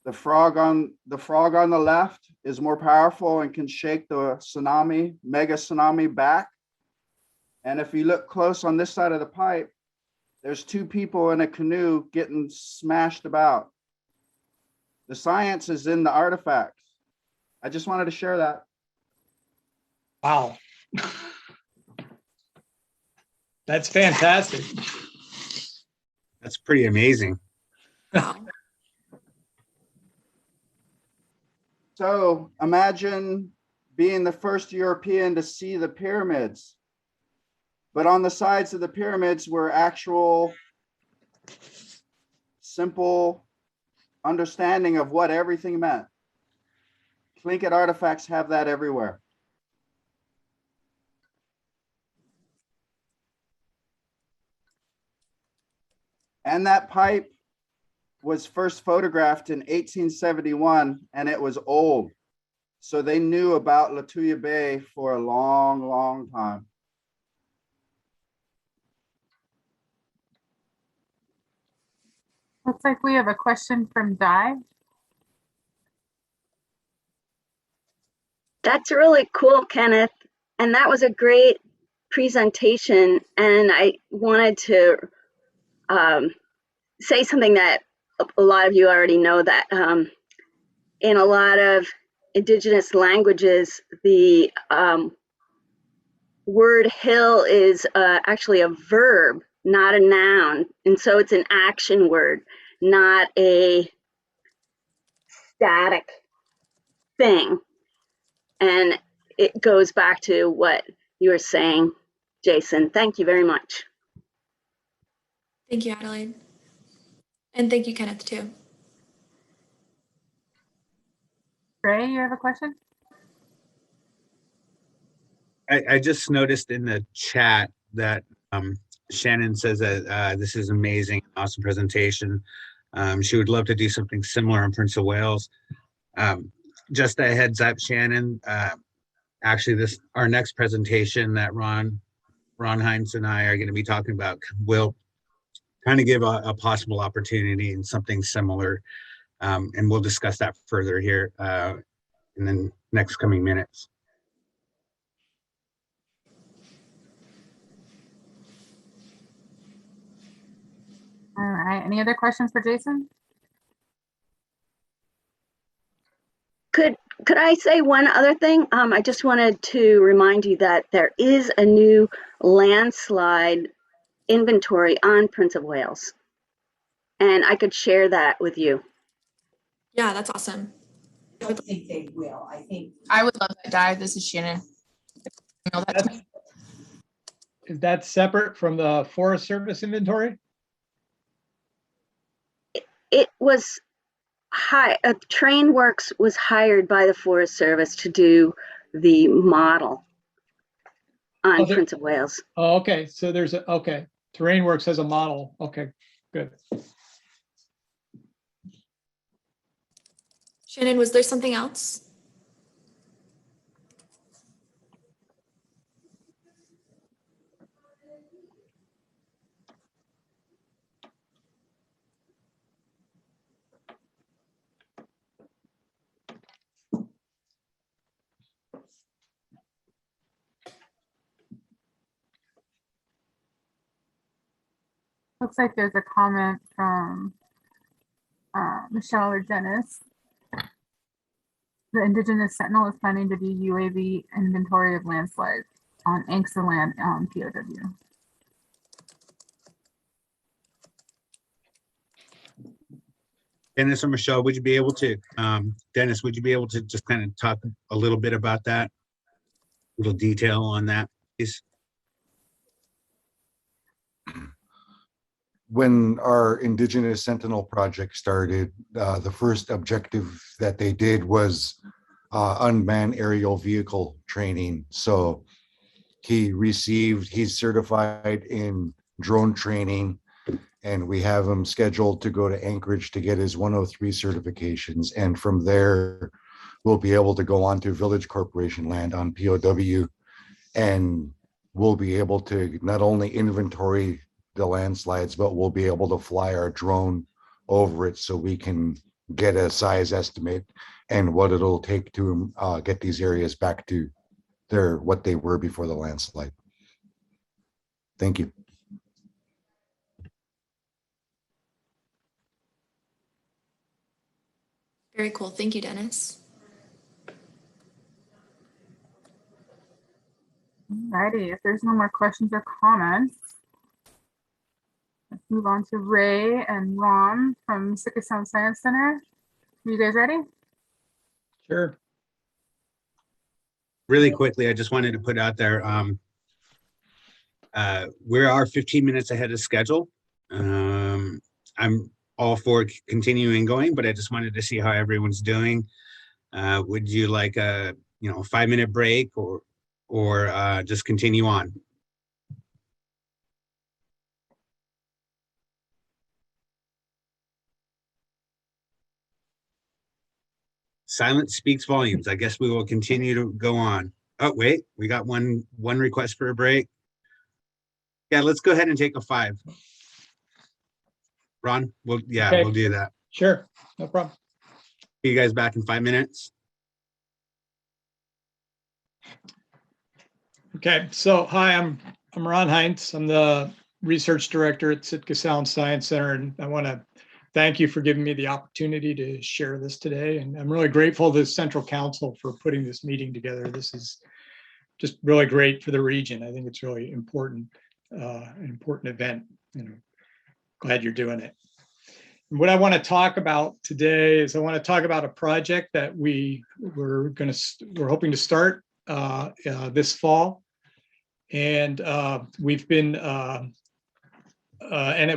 The frog on the left is more powerful and can shake the tsunami, mega tsunami back. And if you look close on this side of the pipe, there's two people in a canoe getting smashed about. The science is in the artifacts. I just wanted to share that. Wow. That's fantastic. That's pretty amazing. Wow. So imagine being the first European to see the pyramids, but on the sides of the pyramids were actual simple understanding of what everything meant. Tlingit artifacts have that everywhere. And that pipe was first photographed in 1871, and it was old. So they knew about Latuya Bay for a long, long time. Looks like we have a question from Di. That's really cool, Kenneth. And that was a great presentation. And I wanted to say something that a lot of you already know, that in a lot of indigenous languages, the word hill is actually a verb, not a noun. And so it's an action word, not a static thing. And it goes back to what you were saying, Jason. Thank you very much. Thank you, Adelaide. And thank you, Kenneth, too. Ray, you have a question? I just noticed in the chat that Shannon says that this is amazing, awesome presentation. She would love to do something similar in Prince of Wales. Just a heads up, Shannon. Actually, our next presentation that Ron Heintz and I are going to be talking about will kind of give a possible opportunity and something similar, and we'll discuss that further here in the next coming minutes. All right. Any other questions for Jason? Could I say one other thing? I just wanted to remind you that there is a new landslide inventory on Prince of Wales, and I could share that with you. Yeah, that's awesome. I don't think they will. I think I would love that, Di. This is Shannon. No, that's me. Is that separate from the Forest Service inventory? It was TrainWorks was hired by the Forest Service to do the model on Prince of Wales. Oh, okay. So there's okay. TerrainWorks has a model. Okay, good. Shannon, was there something else? Looks like there's a comment from Michelle or Dennis. The Indigenous Sentinel is planning to do UAV inventory of landslides on Angsa land on POW. Dennis or Michelle, would you be able to, Dennis, would you be able to just kind of talk a little bit about that? A little detail on that, please? When our Indigenous Sentinel project started, the first objective that they did was unmanned aerial vehicle training. So he's certified in drone training, and we have him scheduled to go to Anchorage to get his 103 certifications. And from there, we'll be able to go on to Village Corporation land on POW, and we'll be able to not only inventory the landslides, but we'll be able to fly our drone over it so we can get a size estimate and what it'll take to get these areas back to what they were before the landslide. Thank you. Very cool. Thank you, Dennis. Alrighty, if there's no more questions or comments, let's move on to Ray and Ron from Sitka Sound Science Center. Are you guys ready? Sure. Really quickly, I just wanted to put out there, we are 15 minutes ahead of schedule. I'm all for continuing going, but I just wanted to see how everyone's doing. Would you like a 5-minute break or just continue on? Silence speaks volumes. I guess we will continue to go on. Oh, wait, we got one request for a break. Yeah, let's go ahead and take a 5. Ron, Okay. we'll do that. Sure, no problem. See you guys back in 5 minutes. Okay, so hi, I'm Ron Heintz. I'm the research director at Sitka Sound Science Center, and I want to thank you for giving me the opportunity to share this today. And I'm really grateful to Central Council for putting this meeting together. This is just really great for the region. I think it's really important, an important event. Glad you're doing it. And what I want to talk about today is I want to talk about a project that we're hoping to start this fall, and we've been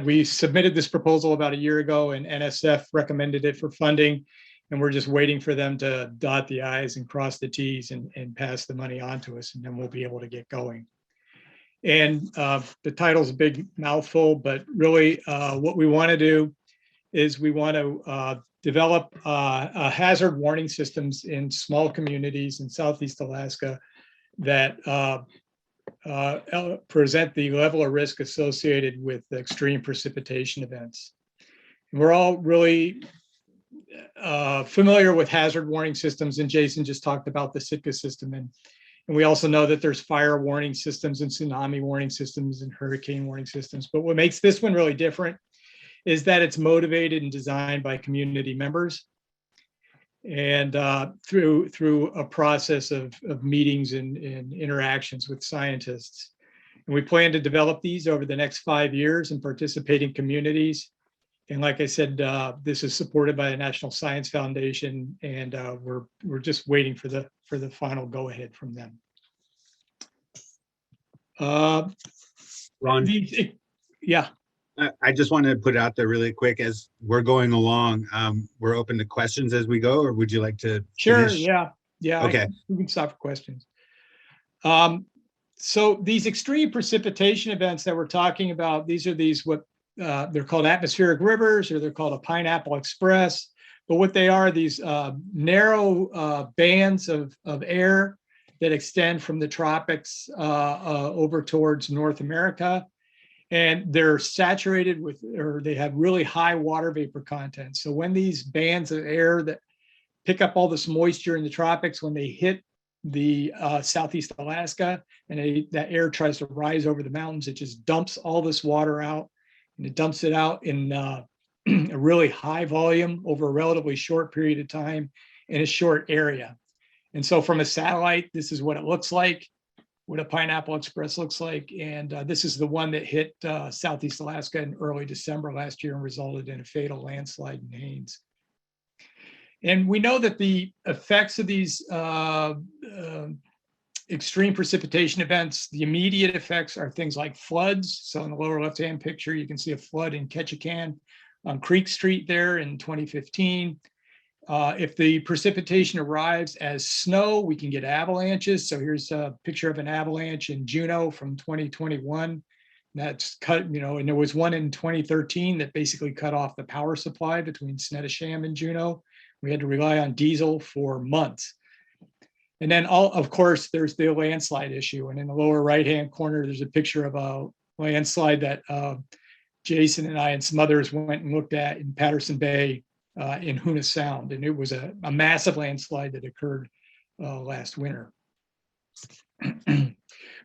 we submitted this proposal about a year ago, and NSF recommended it for funding, and we're just waiting for them to dot the I's and cross the T's and pass the money on to us, and then we'll be able to get going. And the title's a big mouthful, but really what we want to do is we want to develop hazard warning systems in small communities in Southeast Alaska that present the level of risk associated with extreme precipitation events. And we're all really familiar with hazard warning systems, and Jason just talked about the Sitka system. And we also know that there's fire warning systems and tsunami warning systems and hurricane warning systems. But what makes this one really different is that it's motivated and designed by community members, and through a process of meetings and interactions with scientists. And we plan to develop these over the next 5 years in participating communities. And like I said, this is supported by the National Science Foundation, and we're just waiting for the final go-ahead from them. Ron, yeah. I just want to put it out there really quick as we're going along. We're open to questions as we go, or would you like to Sure, finish? yeah. Okay. We can stop for questions. So these extreme precipitation events that we're talking about, these are what they're called atmospheric rivers, or they're called a pineapple express. But what they are, these narrow bands of air that extend from the tropics over towards North America. And they're saturated with, or they have really high water vapor content. So when these bands of air that pick up all this moisture in the tropics, when they hit the Southeast Alaska, and that air tries to rise over the mountains, it just dumps all this water out, and it dumps it out in a really high volume over a relatively short period of time in a short area. And so from a satellite, this is what it looks like, what a pineapple express looks like. And this is the one that hit Southeast Alaska in early December last year and resulted in a fatal landslide in Haines. And we know that the effects of these extreme precipitation events, the immediate effects are things like floods. So in the lower left-hand picture, you can see a flood in Ketchikan on Creek Street there in 2015. If the precipitation arrives as snow, we can get avalanches. So here's a picture of an avalanche in Juneau from 2021. That's cut, and there was one in 2013 that basically cut off the power supply between Snettisham and Juneau. We had to rely on diesel for months. And then of course, there's the landslide issue. And in the lower right-hand corner, there's a picture of a landslide that Jason and I and some others went and looked at in Patterson Bay in Háw'aa Sound. And it was a massive landslide that occurred last winter.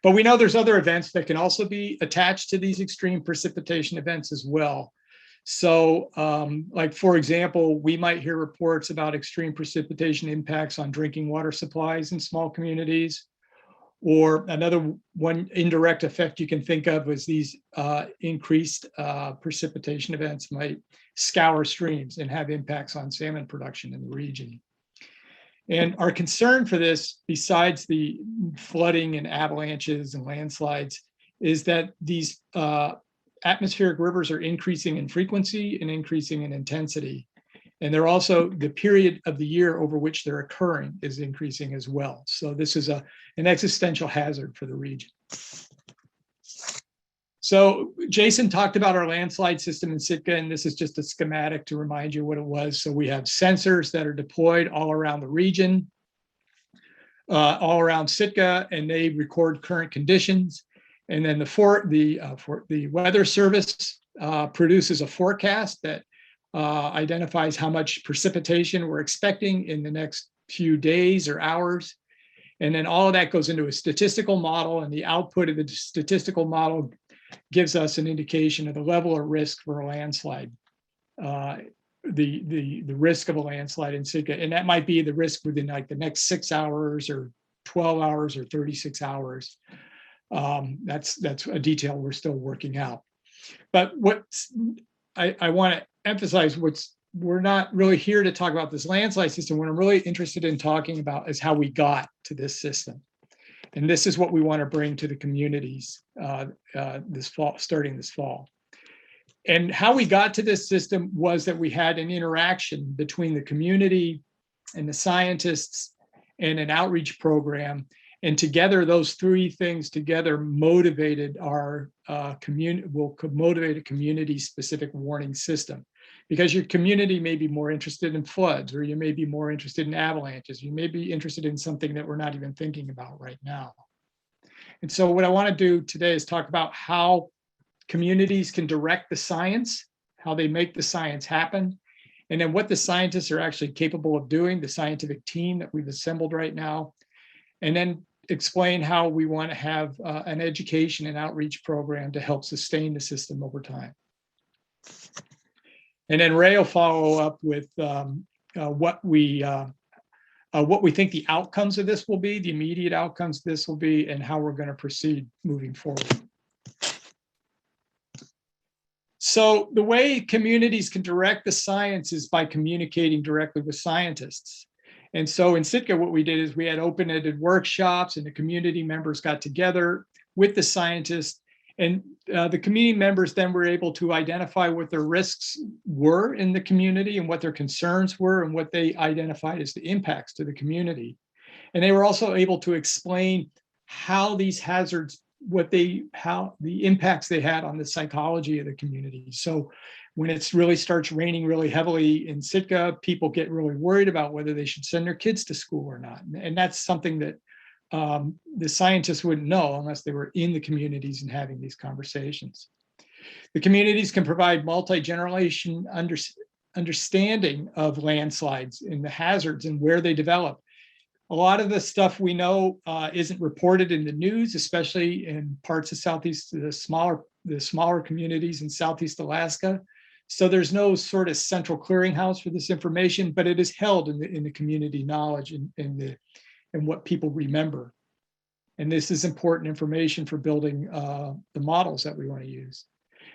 But we know there's other events that can also be attached to these extreme precipitation events as well. So like, for example, we might hear reports about extreme precipitation impacts on drinking water supplies in small communities. Or another one indirect effect you can think of is these increased precipitation events might scour streams and have impacts on salmon production in the region. And our concern for this, besides the flooding and avalanches and landslides, is that these atmospheric rivers are increasing in frequency and increasing in intensity. And they're also, the period of the year over which they're occurring is increasing as well. So this is an existential hazard for the region. So Jason talked about our landslide system in Sitka, and this is just a schematic to remind you what it was. So we have sensors that are deployed all around the region, all around Sitka, and they record current conditions. And then the Weather Service produces a forecast that identifies how much precipitation we're expecting in the next few days or hours. And then all of that goes into a statistical model, and the output of the statistical model gives us an indication of the level of risk for a landslide, the risk of a landslide in Sitka. And that might be the risk within like the next 6 hours or 12 hours or 36 hours. That's a detail we're still working out. But what I want to emphasize, we're not really here to talk about this landslide system. What I'm really interested in talking about is how we got to this system. And this is what we want to bring to the communities this fall, starting this fall. And how we got to this system was that we had an interaction between the community and the scientists and an outreach program. And together, those three things together motivated our motivate a community-specific warning system. Because your community may be more interested in floods, or you may be more interested in avalanches. You may be interested in something that we're not even thinking about right now. And so what I want to do today is talk about how communities can direct the science, how they make the science happen, and then what the scientists are actually capable of doing, the scientific team that we've assembled right now, and then explain how we want to have an education and outreach program to help sustain the system over time. And then Ray will follow up with what we think the outcomes of this will be, the immediate outcomes of this will be, and how we're going to proceed moving forward. So the way communities can direct the science is by communicating directly with scientists. And so in Sitka, what we did is we had open-ended workshops, and the community members got together with the scientists. And the community members then were able to identify what their risks were in the community and what their concerns were and what they identified as the impacts to the community. And they were also able to explain how these hazards, how the impacts they had on the psychology of the community. So when it really starts raining really heavily in Sitka, people get really worried about whether they should send their kids to school or not. And that's something that the scientists wouldn't know unless they were in the communities and having these conversations. The communities can provide multi-generation understanding of landslides and the hazards and where they develop. A lot of the stuff we know isn't reported in the news, especially in parts of Southeast, the smaller communities in Southeast Alaska. So there's no sort of central clearinghouse for this information, but it is held in the community knowledge and what people remember. And this is important information for building the models that we want to use.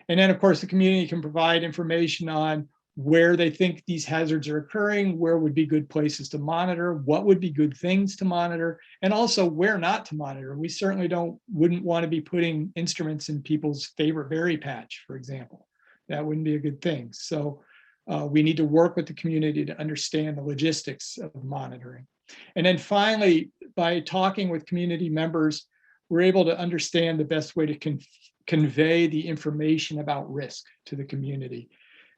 And then of course, the community can provide information on where they think these hazards are occurring, where would be good places to monitor, what would be good things to monitor, and also where not to monitor. We certainly wouldn't want to be putting instruments in people's favorite berry patch, for example. That wouldn't be a good thing. So we need to work with the community to understand the logistics of monitoring. And then finally, by talking with community members, we're able to understand the best way to convey the information about risk to the community.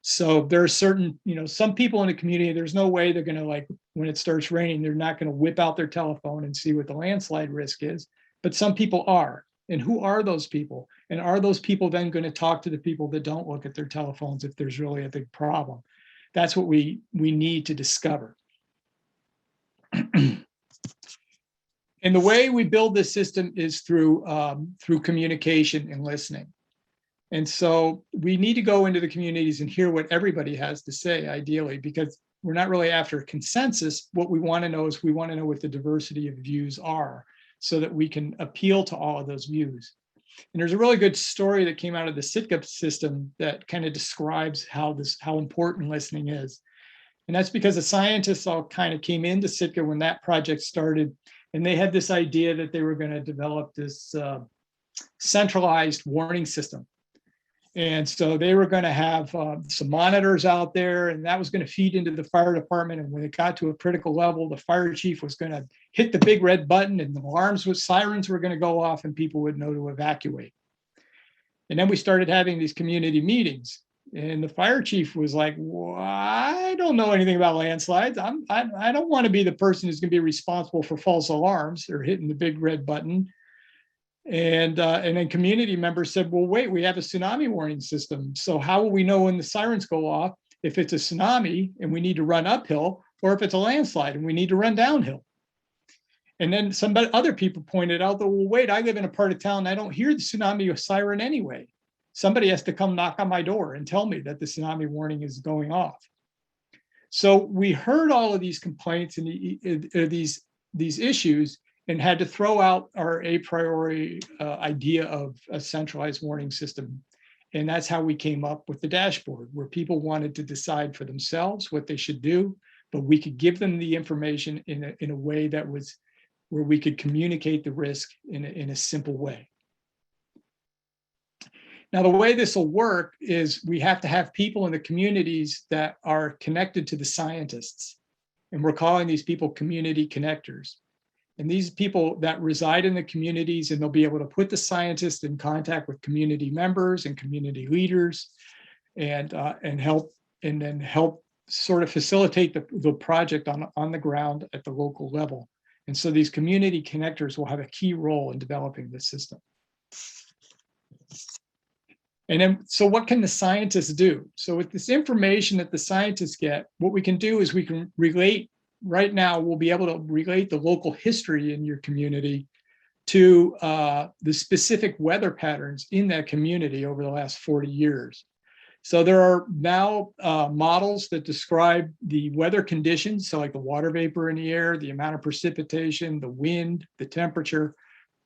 So there are certain, some people in the community, there's no way they're going to, like, when it starts raining, they're not going to whip out their telephone and see what the landslide risk is. But some people are. And who are those people? And are those people then going to talk to the people that don't look at their telephones if there's really a big problem? That's what we need to discover. And the way we build this system is through communication and listening. And so we need to go into the communities and hear what everybody has to say, ideally, because we're not really after consensus. What we want to know is we want to know what the diversity of views are so that we can appeal to all of those views. And there's a really good story that came out of the Sitka system that kind of describes how important listening is. And that's because the scientists all kind of came into Sitka when that project started, and they had this idea that they were going to develop this centralized warning system. And so they were going to have some monitors out there, and that was going to feed into the fire department. And when it got to a critical level, the fire chief was going to hit the big red button, and the alarms with sirens were going to go off, and people would know to evacuate. And then we started having these community meetings. And the fire chief was like, well, I don't know anything about landslides. I don't want to be the person who's going to be responsible for false alarms or hitting the big red button. And then community members said, well, wait, we have a tsunami warning system. So how will we know when the sirens go off if it's a tsunami and we need to run uphill, or if it's a landslide and we need to run downhill? And then other people pointed out that, well, wait, I live in a part of town, I don't hear the tsunami siren anyway. Somebody has to come knock on my door and tell me that the tsunami warning is going off. So we heard all of these complaints and these issues, and had to throw out our a priori idea of a centralized warning system. And that's how we came up with the dashboard, where people wanted to decide for themselves what they should do, but we could give them the information in a way that was where we could communicate the risk in a simple way. Now, the way this will work is we have to have people in the communities that are connected to the scientists. And we're calling these people community connectors. And these people that reside in the communities, and they'll be able to put the scientists in contact with community members and community leaders, and help sort of facilitate the project on the ground at the local level. And so these community connectors will have a key role in developing this system. And then, so what can the scientists do? So with this information that the scientists get, what we can do is we can relate. Right now, we'll be able to relate the local history in your community to the specific weather patterns in that community over the last 40 years. So there are now models that describe the weather conditions, so like the water vapor in the air, the amount of precipitation, the wind, the temperature,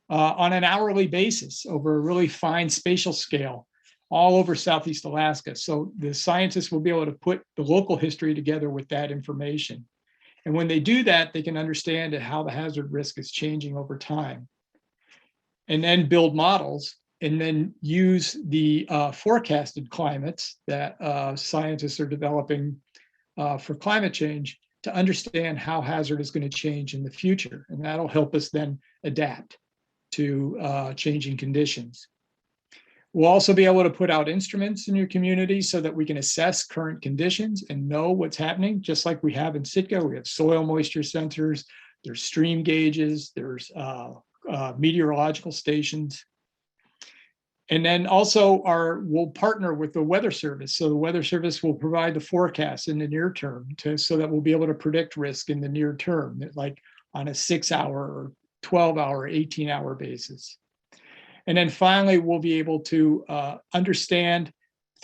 on an hourly basis over a really fine spatial scale all over Southeast Alaska. So the scientists will be able to put the local history together with that information. And when they do that, they can understand how the hazard risk is changing over time, and then build models, and then use the forecasted climates that scientists are developing for climate change to understand how hazard is going to change in the future. And that'll help us then adapt to changing conditions. We'll also be able to put out instruments in your community so that we can assess current conditions and know what's happening, just like we have in Sitka. We have soil moisture sensors, there's stream gauges, there's meteorological stations. And then also we'll partner with the Weather Service. So the Weather Service will provide the forecast in the near term so that we'll be able to predict risk in the near term, like on a 6-hour or 12-hour, 18-hour basis. And then finally, we'll be able to understand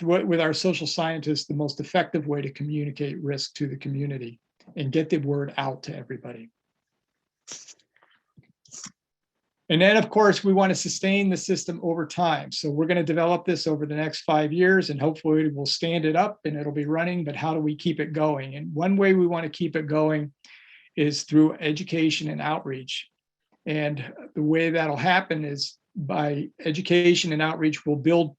with our social scientists the most effective way to communicate risk to the community and get the word out to everybody. And then, of course, we want to sustain the system over time. So we're going to develop this over the next 5 years, and hopefully we'll stand it up and it'll be running. But how do we keep it going? And one way we want to keep it going is through education and outreach. And the way that'll happen is by education and outreach, we'll build,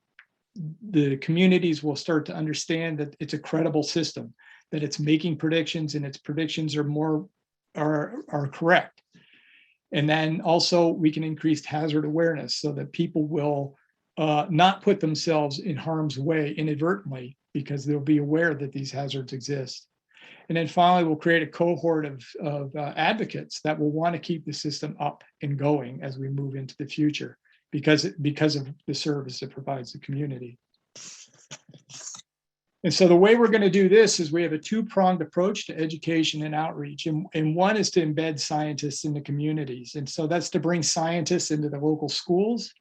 the communities will start to understand that it's a credible system, that it's making predictions and its predictions are correct. And then also we can increase hazard awareness so that people will not put themselves in harm's way inadvertently, because they'll be aware that these hazards exist. And then finally, we'll create a cohort of advocates that will want to keep the system up and going as we move into the future, because of the service it provides the community. And so the way we're going to do this is we have a two-pronged approach to education and outreach. And one is to embed scientists in the communities. And so that's to bring scientists into the local schools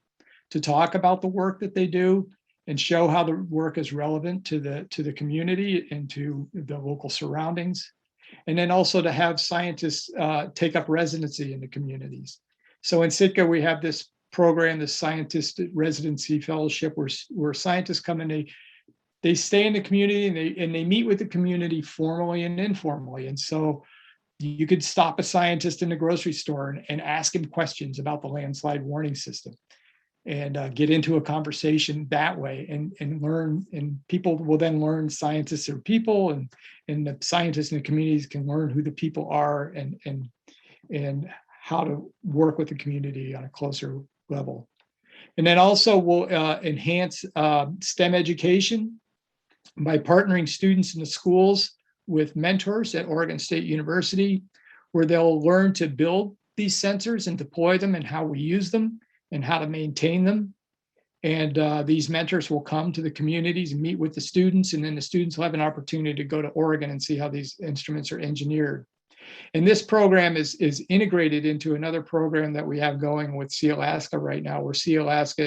to talk about the work that they do and show how the work is relevant to the community and to the local surroundings. And then also to have scientists take up residency in the communities. So in Sitka, we have this program, the Scientist Residency Fellowship, where scientists come and they stay in the community and they meet with the community formally and informally. And so you could stop a scientist in the grocery store and ask him questions about the landslide warning system, and get into a conversation that way and learn, and people will then learn scientists are people, and the scientists in the communities can learn who the people are and how to work with the community on a closer level. And then also we'll enhance STEM education by partnering students in the schools with mentors at Oregon State University, where they'll learn to build these sensors and deploy them and how we use them, and how to maintain them. And these mentors will come to the communities and meet with the students, and then the students will have an opportunity to go to Oregon and see how these instruments are engineered. And this program is integrated into another program that we have going with Sea Alaska right now, where Sea Alaska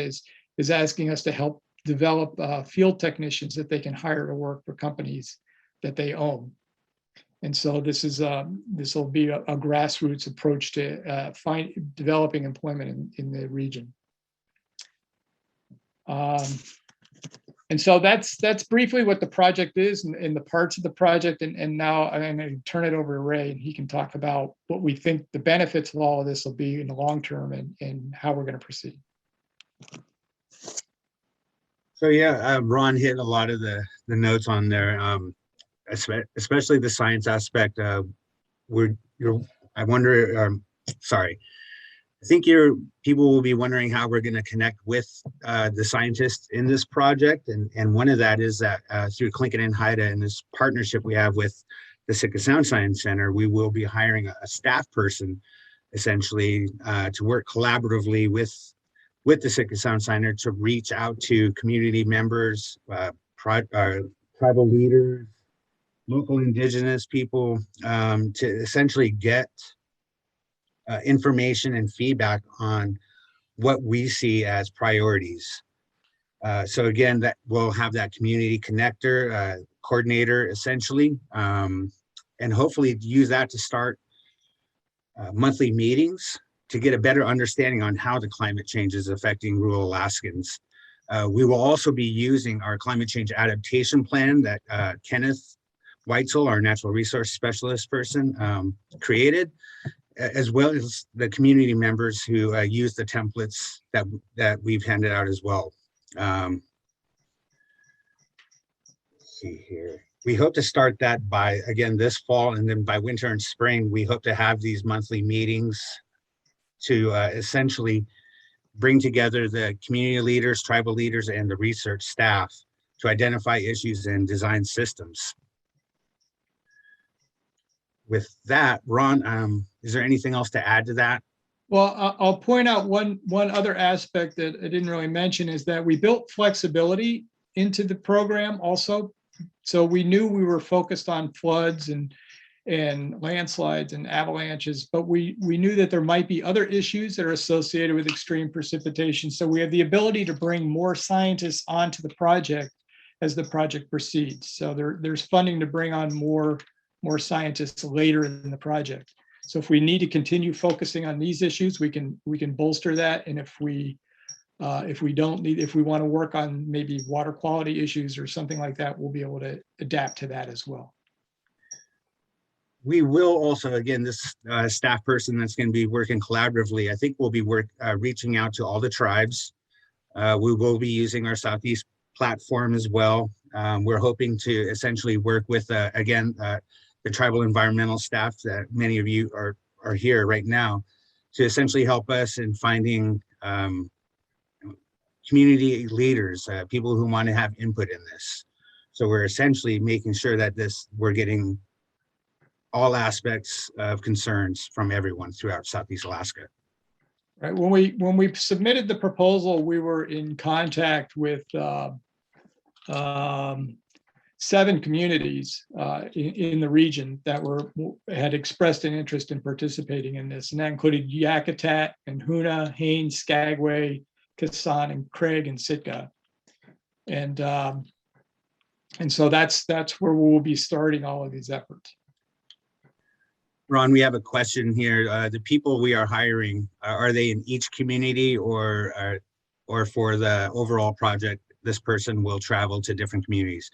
is asking us to help develop field technicians that they can hire to work for companies that they own. And so this will be a grassroots approach to developing employment in the region. And so that's briefly what the project is and the parts of the project. And now I'm going to turn it over to Ray, and he can talk about what we think the benefits of all of this will be in the long term and how we're going to proceed. So yeah, Ron hit a lot of the notes on there, especially the science aspect. I think people will be wondering how we're going to connect with the scientists in this project. And one of that is that through Clinton and Háw'aa and this partnership we have with the Sitka Sound Science Center, we will be hiring a staff person essentially to work collaboratively with the Sitka Sound Center to reach out to community members, tribal leaders, local indigenous people, to essentially get information and feedback on what we see as priorities. So again, that we'll have that community connector, coordinator essentially, and hopefully use that to start monthly meetings to get a better understanding on how the climate change is affecting rural Alaskans. We will also be using our climate change adaptation plan that Kenneth Weitzel, our natural resource specialist person, created, as well as the community members who use the templates that we've handed out as well. Let's see here. We hope to start that by, again, this fall, and then by winter and spring, we hope to have these monthly meetings to essentially bring together the community leaders, tribal leaders, and the research staff to identify issues and design systems. With that, Ron, is there anything else to add to that? Well, I'll point out one other aspect that I didn't really mention is that we built flexibility into the program also. So we knew we were focused on floods and landslides and avalanches, but we knew that there might be other issues that are associated with extreme precipitation. So we have the ability to bring more scientists onto the project as the project proceeds. So there's funding to bring on more scientists later in the project. So if we need to continue focusing on these issues, we can bolster that. And if we want to work on maybe water quality issues or something like that, we'll be able to adapt to that as well. We will also, again, this staff person that's going to be working collaboratively, I think we'll be reaching out to all the tribes. We will be using our Southeast platform as well. We're hoping to essentially work with, again, the tribal environmental staff that many of you are here right now to essentially help us in finding community leaders, people who want to have input in this. So we're essentially making sure that we're getting all aspects of concerns from everyone throughout Southeast Alaska. Right. When we submitted the proposal, we were in contact with 7 communities in the region that had expressed an interest in participating in this, and that included Yakutat and Háw'aa, Heintz, Skagway, Kisan, and Craig, and Sitka, and so that's where we'll be starting all of these efforts. Ron, we have a question here. The people we are hiring, are they in each community, or for the overall project, this person will travel to different communities?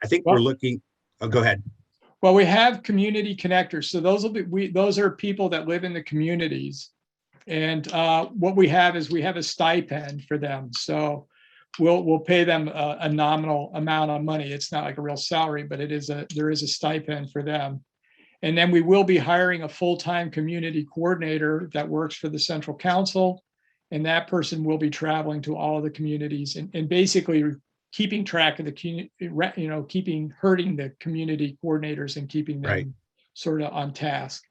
I think we're looking, oh, go ahead. Well, we have community connectors. So those are people that live in the communities. And what we have is we have a stipend for them. So we'll pay them a nominal amount of money. It's not like a real salary, but there is a stipend for them. And then we will be hiring a full-time community coordinator that works for the Central Council. And that person will be traveling to all of the communities and basically keeping track of herding the community coordinators and keeping them sort of on task.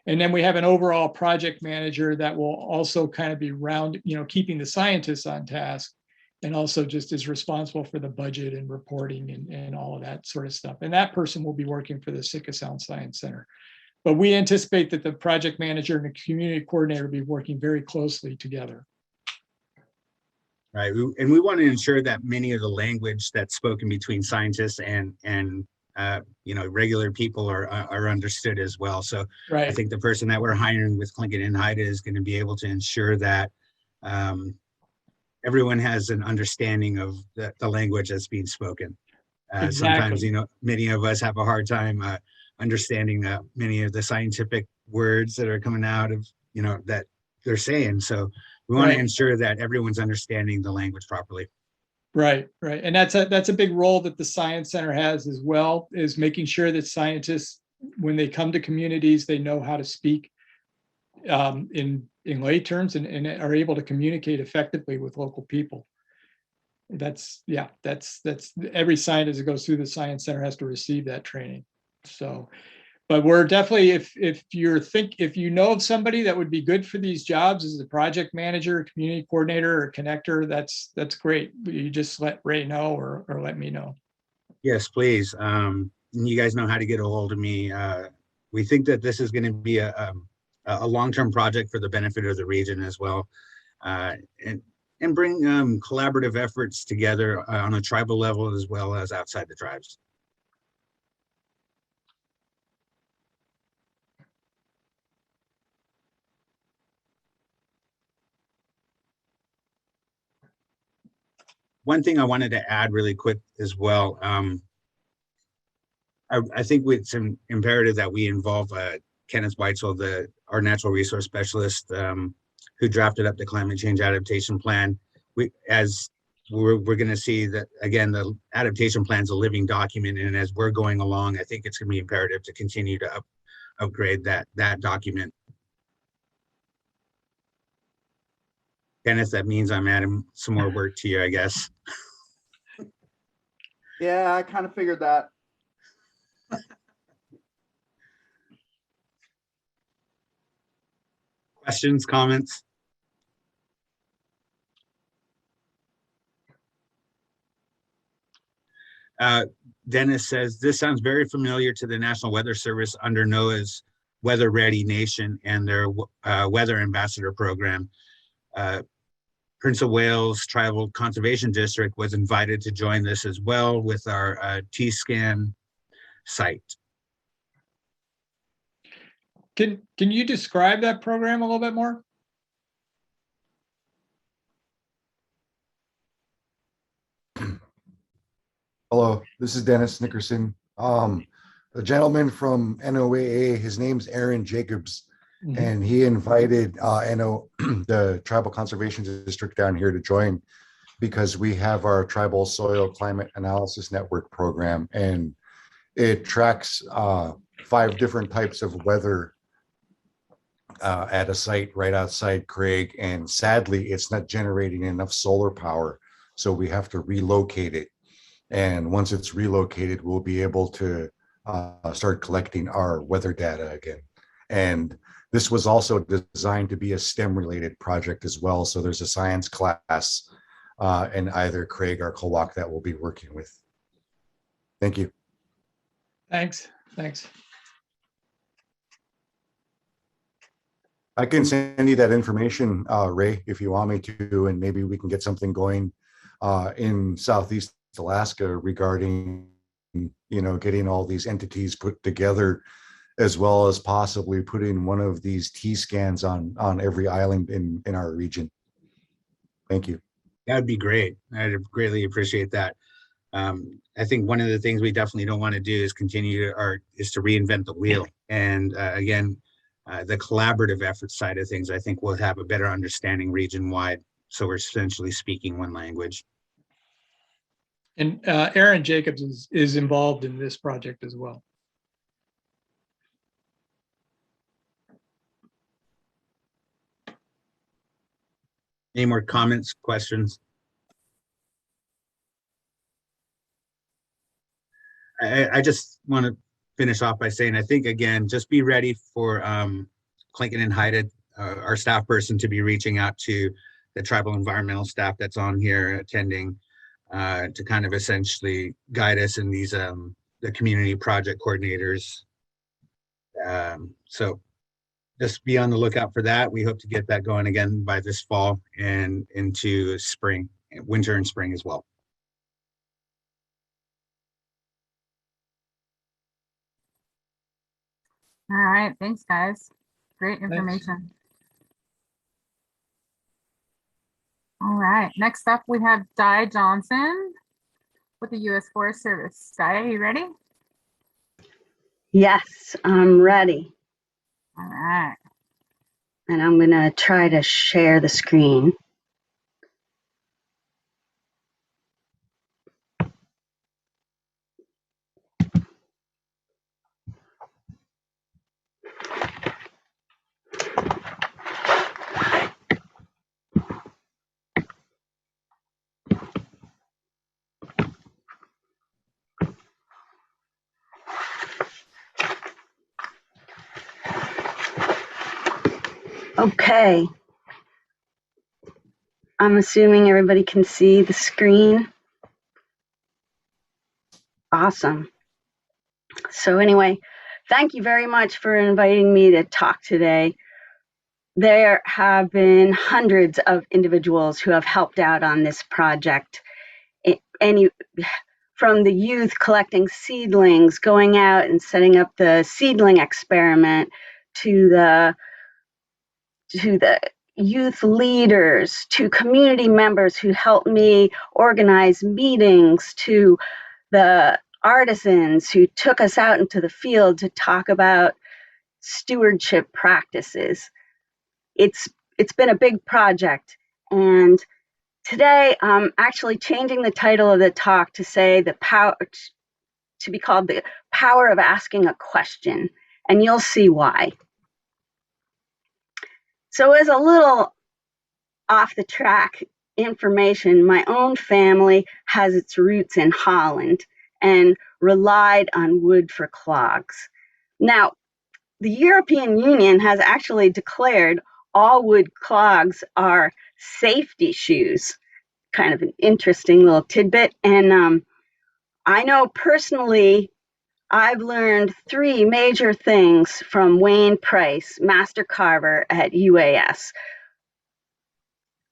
And then we have an overall project manager that will also kind of be keeping the scientists on task, and also just is responsible for the budget and reporting and all of that sort of stuff. And that person will be working for the Sitka Sound Science Center. But we anticipate that the project manager and the community coordinator will be working very closely together. Right, and we want to ensure that many of the language that's spoken between scientists and regular people are understood as well. So right. I think the person that we're hiring with Clinton and Háw'aa is going to be able to ensure that everyone has an understanding of the language that's being spoken. Exactly. Sometimes, many of us have a hard time understanding many of the scientific words that are coming out of, that they're saying. So we want to ensure that everyone's understanding the language properly. Right. And that's a big role that the Science Center has as well, is making sure that scientists, when they come to communities, they know how to speak in lay terms and are able to communicate effectively with local people. That's every scientist that goes through the Science Center has to receive that training. So, but we're definitely, if you know of somebody that would be good for these jobs as a project manager, community coordinator, or connector, that's great. You just let Ray know or let me know. Yes, please. You guys know how to get a hold of me. We think that this is going to be a long-term project for the benefit of the region as well, and bring collaborative efforts together on a tribal level as well as outside the tribes. One thing I wanted to add really quick as well, I think it's imperative that we involve Kenneth Weitzel, our natural resource specialist, who drafted up the climate change adaptation plan. We're going to see that, again, the adaptation plan is a living document, and as we're going along, I think it's going to be imperative to continue to upgrade that document. Kenneth, that means I'm adding some more work to you, I guess. Yeah, I kind of figured that. Questions, comments? Dennis says, this sounds very familiar to the National Weather Service under NOAA's Weather Ready Nation and their Weather Ambassador program. Prince of Wales Tribal Conservation District was invited to join this as well with our T-scan site. Can you describe that program a little bit more? Hello, this is Dennis Nickerson. A gentleman from NOAA, his name's Aaron Jacobs, and he invited the Tribal Conservation District down here to join because we have our Tribal Soil Climate Analysis Network program, and it tracks 5 different types of weather at a site right outside Craig, and sadly, it's not generating enough solar power, so we have to relocate it. And once it's relocated, we'll be able to start collecting our weather data again. And this was also designed to be a STEM-related project as well. So there's a science class in either Craig or Háw'aa that we'll be working with. Thank you. Thanks. I can send you that information, Ray, if you want me to, and maybe we can get something going in Southeast Alaska regarding, getting all these entities put together, as well as possibly putting one of these T-scans on every island in our region. Thank you. That'd be great. I'd greatly appreciate that. I think one of the things we definitely don't want to do is is to reinvent the wheel. And again, the collaborative effort side of things, I think we'll have a better understanding region-wide. So we're essentially speaking one language. And Aaron Jacobs is involved in this project as well. Any more comments, questions? I just want to finish off by saying, I think, again, just be ready for Clinton and Haida, our staff person, to be reaching out to the tribal environmental staff that's on here attending to kind of essentially guide us in these the community project coordinators. So just be on the lookout for that. We hope to get that going again by this fall and into spring, winter and spring as well. All right, thanks guys. Great information. All right, next up we have Di Johnson with the U.S. Forest Service. Di, are you ready? Yes, I'm ready. All right. And I'm gonna try to share the screen. Okay. I'm assuming everybody can see the screen. Awesome. So anyway, thank you very much for inviting me to talk today. There have been hundreds of individuals who have helped out on this project. From the youth collecting seedlings, going out and setting up the seedling experiment, to the youth leaders, to community members who helped me organize meetings, to the artisans who took us out into the field to talk about stewardship practices. It's been a big project, and today I'm actually changing the title of the talk to say to be called the power of asking a question, and you'll see why. So as a little off the track information, my own family has its roots in Holland and relied on wood for clogs. Now, the European Union has actually declared all wood clogs are safety shoes. Kind of an interesting little tidbit. And I know personally, I've learned 3 major things from Wayne Price, master carver at UAS.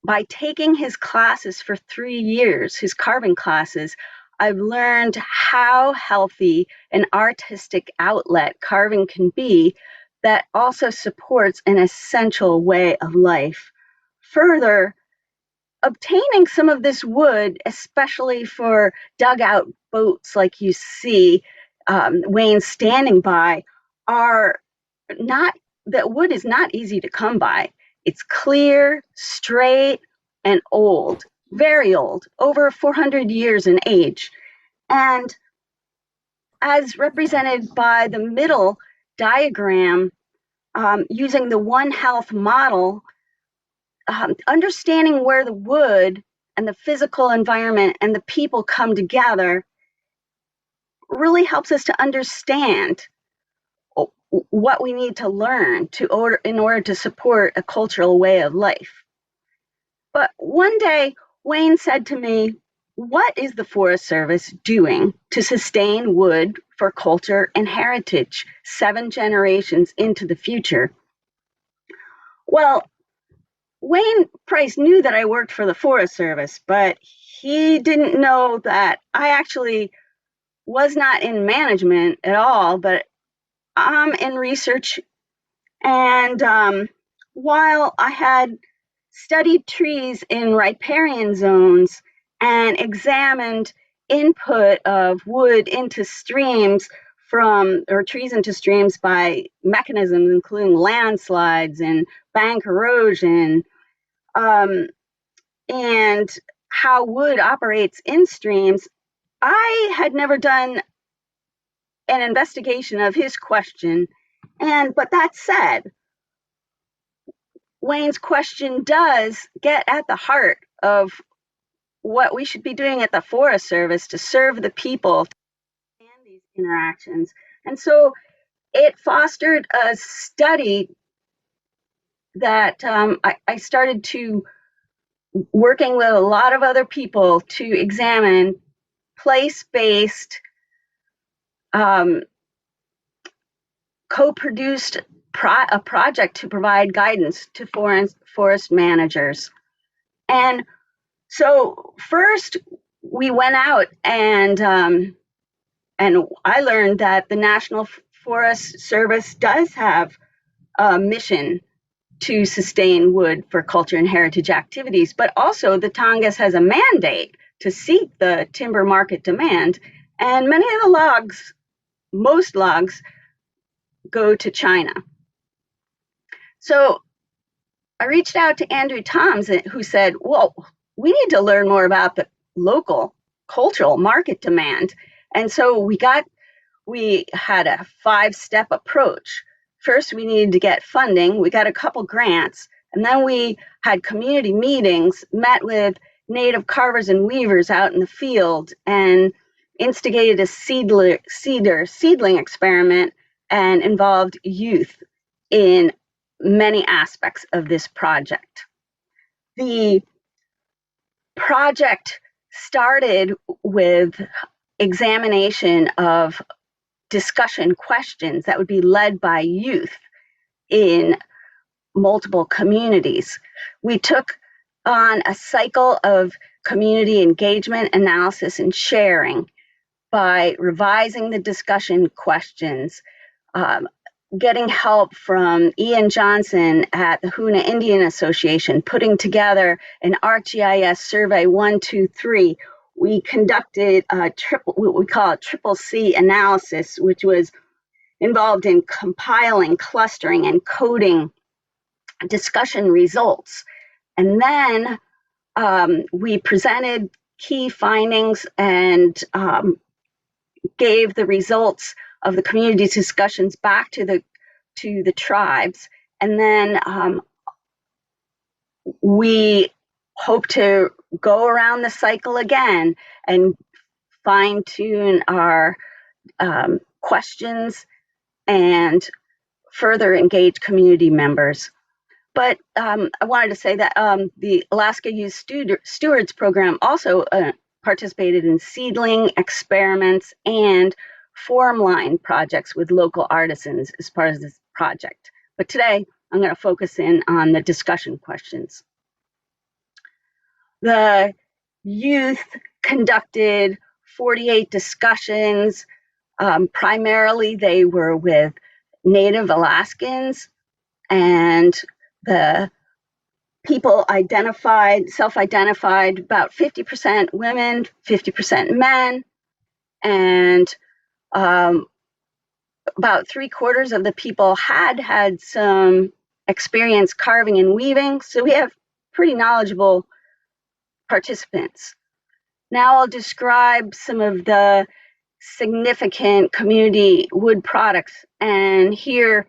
By taking his classes for 3 years, his carving classes, I've learned how healthy an artistic outlet carving can be that also supports an essential way of life. Further, obtaining some of this wood, especially for dugout boats like you see Wayne standing by, that wood is not easy to come by. It's clear, straight, and old, very old, over 400 years in age. And as represented by the middle diagram, using the One Health model, understanding where the wood and the physical environment and the people come together really helps us to understand what we need to learn in order to support a cultural way of life. But one day, Wayne said to me, "What is the Forest Service doing to sustain wood for culture and heritage 7 generations into the future?" Well, Wayne Price knew that I worked for the Forest Service, but he didn't know that I actually was not in management at all, but I'm in research. And while I had studied trees in riparian zones and examined input of wood into streams trees into streams by mechanisms including landslides and bank erosion, and how wood operates in streams, I had never done an investigation of his question. But that said, Wayne's question does get at the heart of what we should be doing at the Forest Service to serve the people and these interactions. And so it fostered a study that I started to working with a lot of other people to examine place-based co-produced a project to provide guidance to forest managers. And so first we went out and I learned that the National Forest Service does have a mission to sustain wood for culture and heritage activities, but also the Tongass has a mandate to seek the timber market demand. And many of the logs, most logs, go to China. So I reached out to Andrew Toms, who said, well, we need to learn more about the local cultural market demand. And so we had a 5-step approach. First, we needed to get funding. We got a couple grants, and then we had community meetings, met with native carvers and weavers out in the field, and instigated a seedling experiment and involved youth in many aspects of this project. The project started with examination of discussion questions that would be led by youth in multiple communities. We took on a cycle of community engagement, analysis, and sharing by revising the discussion questions, getting help from Ian Johnson at the Háw'aa Indian Association, putting together an ArcGIS survey 1, 2, 3. We conducted what we call a triple C analysis, which was involved in compiling, clustering, and coding discussion results. And then we presented key findings and gave the results of the community discussions back to the tribes. And then we hope to go around the cycle again and fine-tune our questions and further engage community members. But I wanted to say that the Alaska Youth Stewards Program also participated in seedling experiments and form line projects with local artisans as part of this project. But today, I'm going to focus in on the discussion questions. The youth conducted 48 discussions. Primarily, they were with Native Alaskans, and the people self-identified, about 50% women, 50% men, and about 3/4 of the people had some experience carving and weaving. So we have pretty knowledgeable participants. Now I'll describe some of the significant community wood products. And here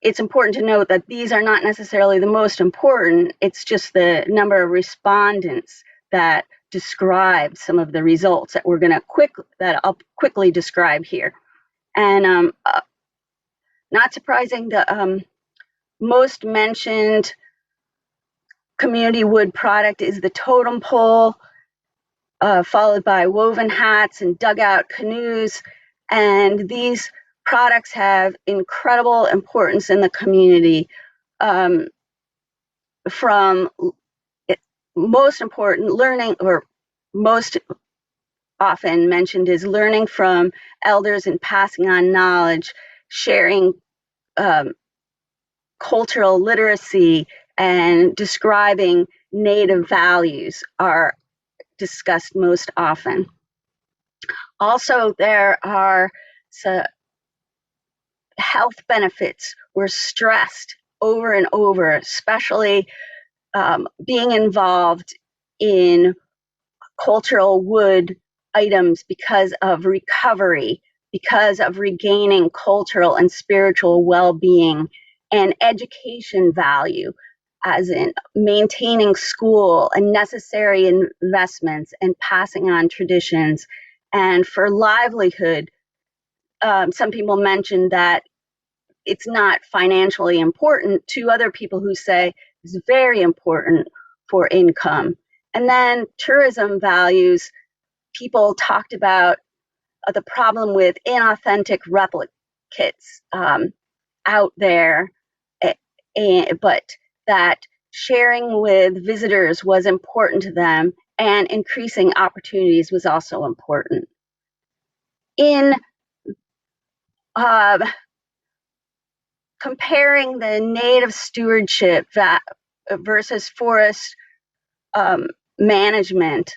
it's important to note that these are not necessarily the most important. It's just the number of respondents that describe some of the results that I'll quickly describe here. And not surprising, the most mentioned community wood product is the totem pole, followed by woven hats and dugout canoes. And these products have incredible importance in the community. From most important learning, or most often mentioned, is learning from elders and passing on knowledge, sharing cultural literacy, and describing native values are discussed most often. Also, there are health benefits were stressed over and over, especially being involved in cultural wood items because of recovery, because of regaining cultural and spiritual well-being, and education value, as in maintaining school and necessary investments and passing on traditions. And for livelihood, some people mentioned that it's not financially important, to other people who say it's very important for income. And then tourism values, people talked about the problem with inauthentic replicates out there, but that sharing with visitors was important to them, and increasing opportunities was also important. In comparing the native stewardship versus forest management,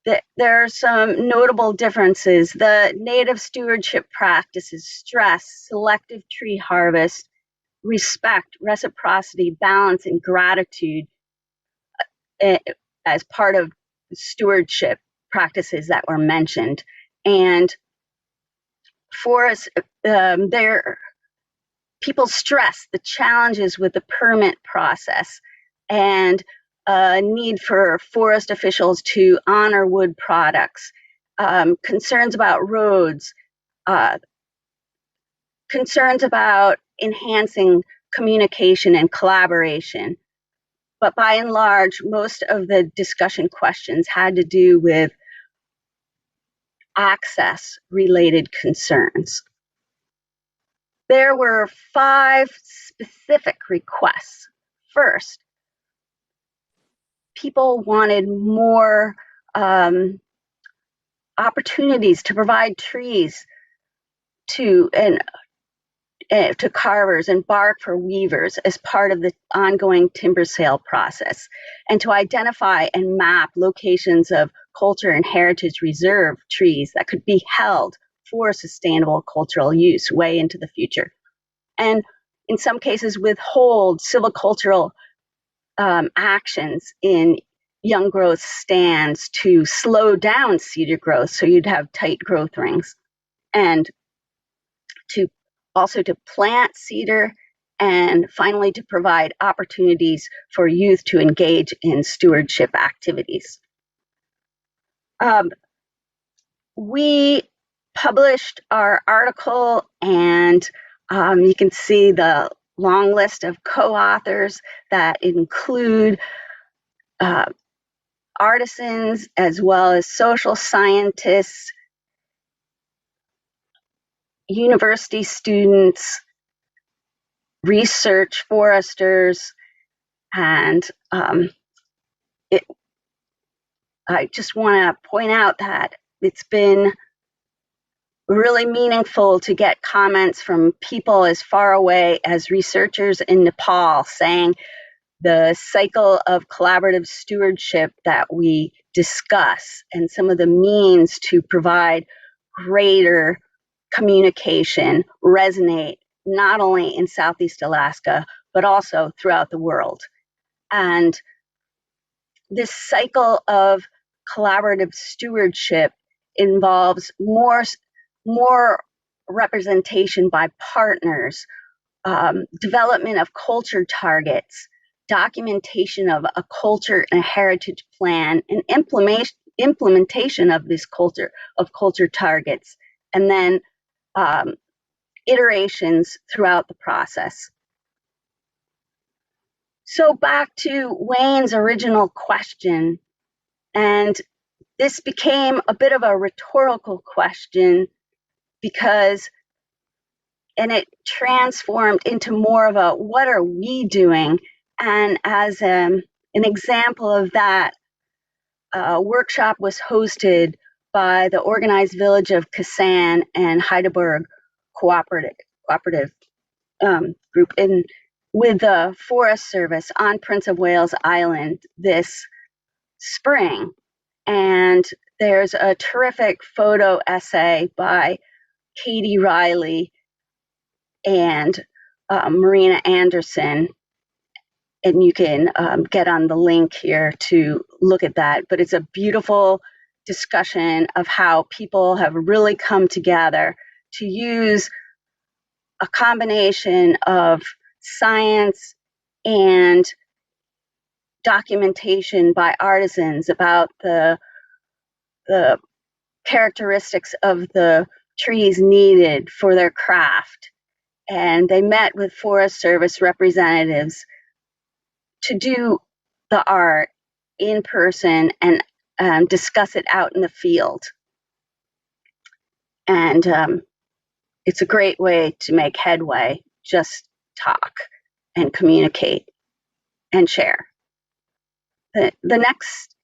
there are some notable differences. The native stewardship practices stress selective tree harvest, respect, reciprocity, balance, and gratitude as part of stewardship practices that were mentioned. And forests, people stress the challenges with the permit process and need for forest officials to honor wood products, concerns about roads, concerns about enhancing communication and collaboration. But by and large, most of the discussion questions had to do with access-related concerns. There were 5 specific requests. First, people wanted more opportunities to provide trees to carvers and bark for weavers as part of the ongoing timber sale process, and to identify and map locations of culture and heritage reserve trees that could be held for sustainable cultural use way into the future. And in some cases, withhold silvicultural actions in young growth stands to slow down cedar growth so you'd have tight growth rings, and to plant cedar, and finally to provide opportunities for youth to engage in stewardship activities. We published our article, and you can see the long list of co-authors that include artisans as well as social scientists, university students, research foresters, and I just want to point out that it's been really meaningful to get comments from people as far away as researchers in Nepal saying the cycle of collaborative stewardship that we discuss and some of the means to provide greater communication resonate not only in Southeast Alaska, but also throughout the world. And this cycle of collaborative stewardship involves more representation by partners, development of culture targets, documentation of a culture and a heritage plan, and implementation of this culture targets, and then iterations throughout the process. So back to Wayne's original question, and this became a bit of a rhetorical question and it transformed into more of a what are we doing? And as an example of that, a workshop was hosted by the Organized Village of Kasan and Heidelberg Cooperative Group with the Forest Service on Prince of Wales Island this spring. And there's a terrific photo essay by Katie Riley and Marina Anderson, and you can get on the link here to look at that. But it's a beautiful discussion of how people have really come together to use a combination of science and documentation by artisans about the characteristics of the trees needed for their craft, and they met with Forest Service representatives to do the art in person and discuss it out in the field. And it's a great way to make headway, just talk and communicate and share. The next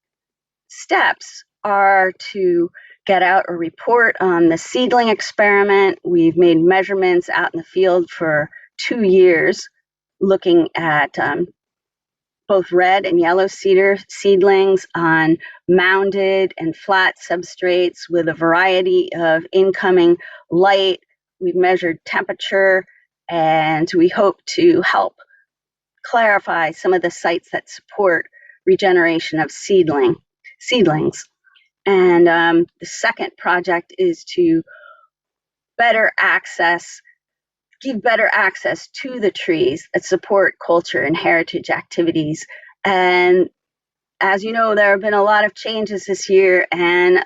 steps are to get out a report on the seedling experiment. We've made measurements out in the field for 2 years, looking at both red and yellow cedar seedlings on mounded and flat substrates with a variety of incoming light. We've measured temperature, and we hope to help clarify some of the sites that support regeneration of seedlings. And the second project is to give better access to the trees that support culture and heritage activities. And as you know, there have been a lot of changes this year, and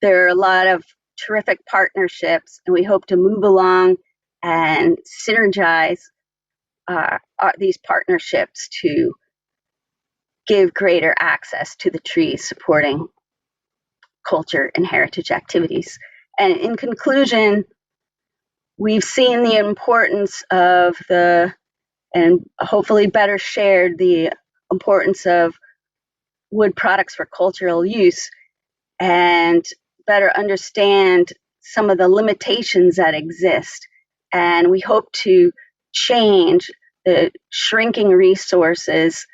there are a lot of terrific partnerships, and we hope to move along and synergize these partnerships to give greater access to the trees supporting culture and heritage activities. And in conclusion, we've seen the importance of and hopefully better shared the importance of wood products for cultural use, and better understand some of the limitations that exist. And we hope to change the shrinking resources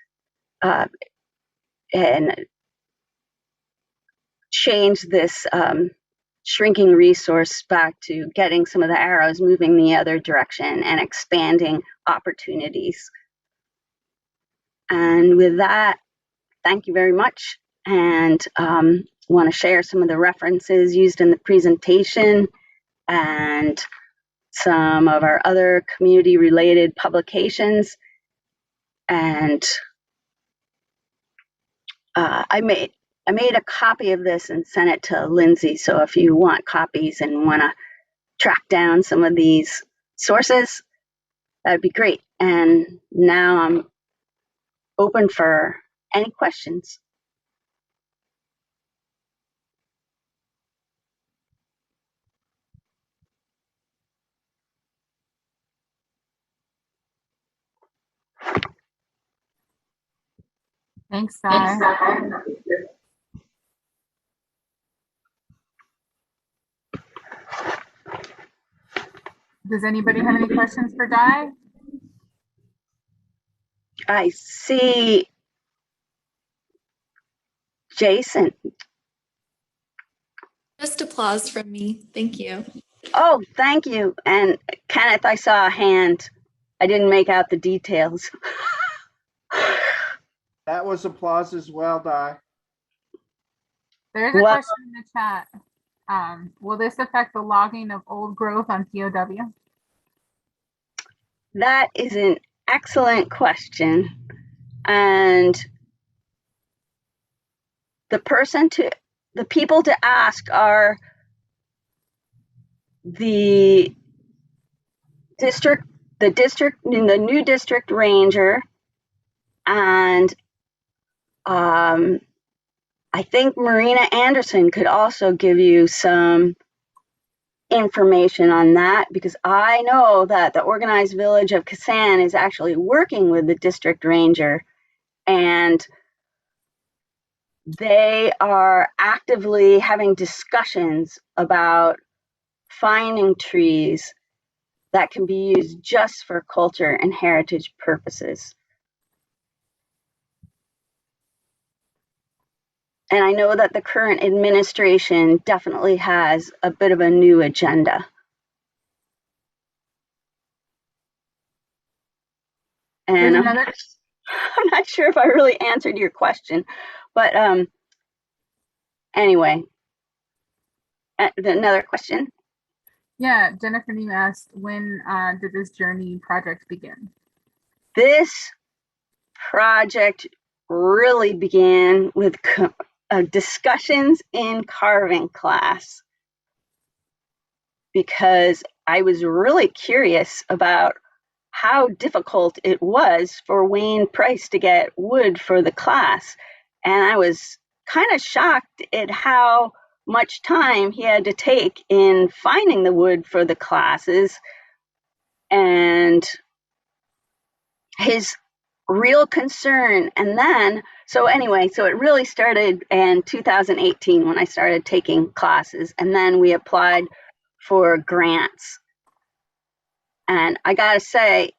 and change this shrinking resource back to getting some of the arrows moving the other direction and expanding opportunities. And with that, thank you very much. And want to share some of the references used in the presentation and some of our other community-related publications. And I made a copy of this and sent it to Lindsay. So if you want copies and want to track down some of these sources, that'd be great. And now I'm open for any questions. Thanks, Di. Does anybody have any questions for Di? I see Jason. Just applause from me. Thank you. Oh, thank you. And Kenneth, I saw a hand. I didn't make out the details. That was applause as well, Di. There's a question in the chat. Will this affect the logging of old growth on POW? That is an excellent question. And the people to ask are the new district ranger, and I think Marina Anderson could also give you some information on that, because I know that the organized village of Kasan is actually working with the district ranger, and they are actively having discussions about finding trees that can be used just for culture and heritage purposes. And I know that the current administration definitely has a bit of a new agenda. And I'm not sure if I really answered your question, but anyway, another question. Yeah, Jennifer Neem asked, when did this journey project begin? This project really began with discussions in carving class. because I was really curious about how difficult it was for Wayne Price to get wood for the class. And I was kind of shocked at how much time he had to take in finding the wood for the classes, and his real concern. And then, so it really started in 2018 when I started taking classes, and then we applied for grants. And I gotta say,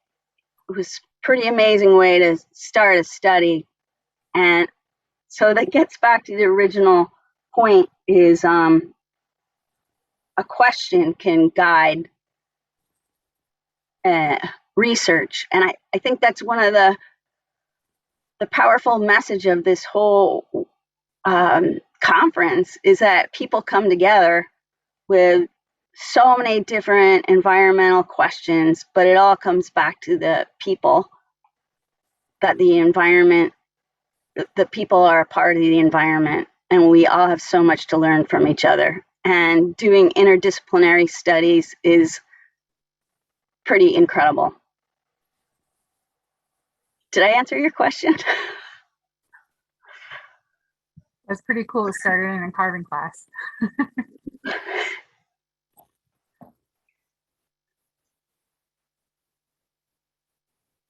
it was a pretty amazing way to start a study. And so that gets back to the original point, is a question can guide research. And I think that's one of the powerful message of this whole conference, is that people come together with so many different environmental questions, but it all comes back to the people, that the people are a part of the environment, and we all have so much to learn from each other. And doing interdisciplinary studies is pretty incredible. Did I answer your question? That's pretty cool. It started in a carving class.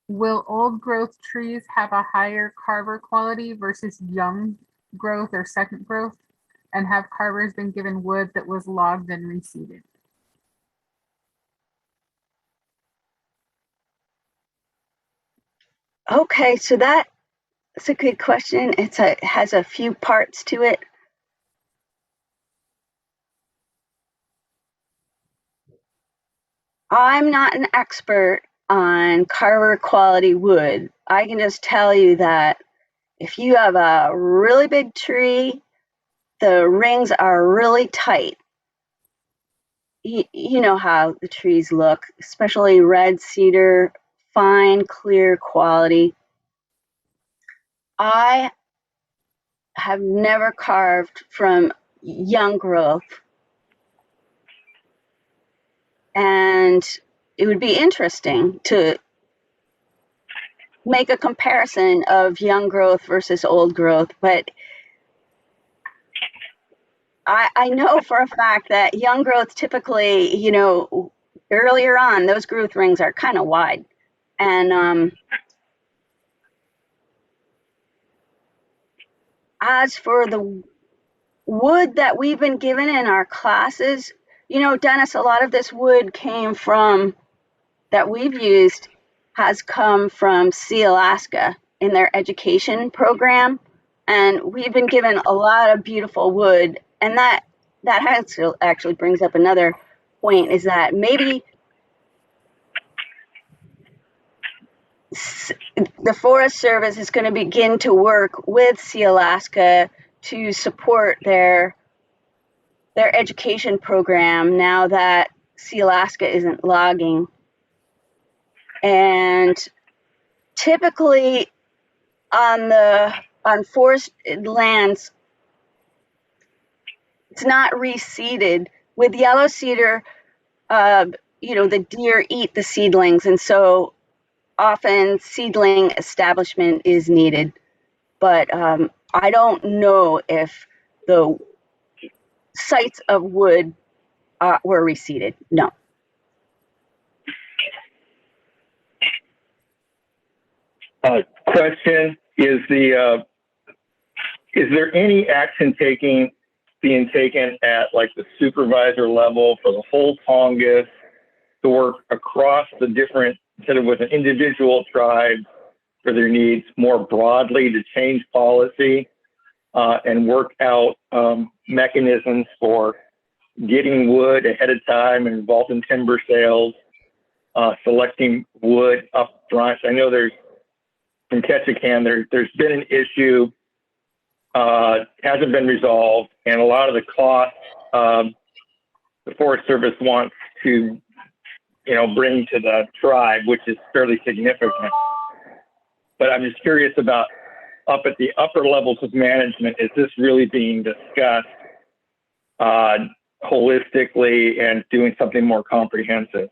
Will old growth trees have a higher carver quality versus young growth or second growth? And have carvers been given wood that was logged and reseeded? Okay, so that's a good question. It has a few parts to it. I'm not an expert on carver quality wood. I can just tell you that if you have a really big tree, the rings are really tight. You know how the trees look, especially red cedar, fine, clear quality. I have never carved from young growth, and it would be interesting to make a comparison of young growth versus old growth, but I know for a fact that young growth typically, earlier on, those growth rings are kind of wide. And as for the wood that we've been given in our classes, Dennis, a lot of this wood that we've used has come from Alaska in their education program. And we've been given a lot of beautiful wood. And that actually brings up another point, is that maybe the Forest Service is going to begin to work with Alaska to support their education program now that Alaska isn't logging. And typically on forested lands, it's not reseeded. With yellow cedar, the deer eat the seedlings, and so often seedling establishment is needed. But I don't know if the sites of wood were reseeded. No. Question is is there any action being taken at like the supervisor level for the whole Tongass to work across the different, instead of with an individual tribe for their needs, more broadly to change policy and work out mechanisms for getting wood ahead of time and involved in timber sales, selecting wood up front? I know from Ketchikan, there's been an issue, hasn't been resolved, and a lot of the costs the Forest Service wants to, bring to the tribe, which is fairly significant. But I'm just curious about up at the upper levels of management, is this really being discussed holistically and doing something more comprehensive?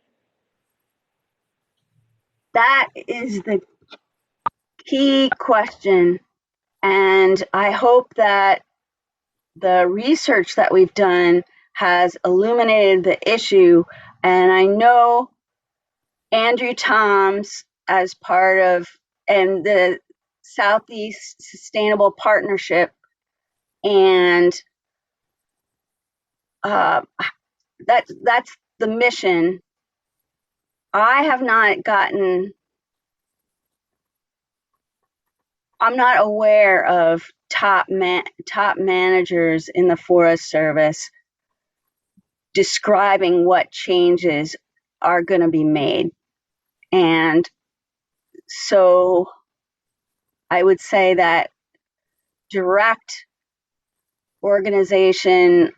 That is the key question. And I hope that the research that we've done has illuminated the issue. And I know Andrew Toms, as part of, and the Southeast Sustainable Partnership, and that's the mission. I have not gotten, I'm not aware of top managers in the Forest Service describing what changes are going to be made. And so I would say that direct organization,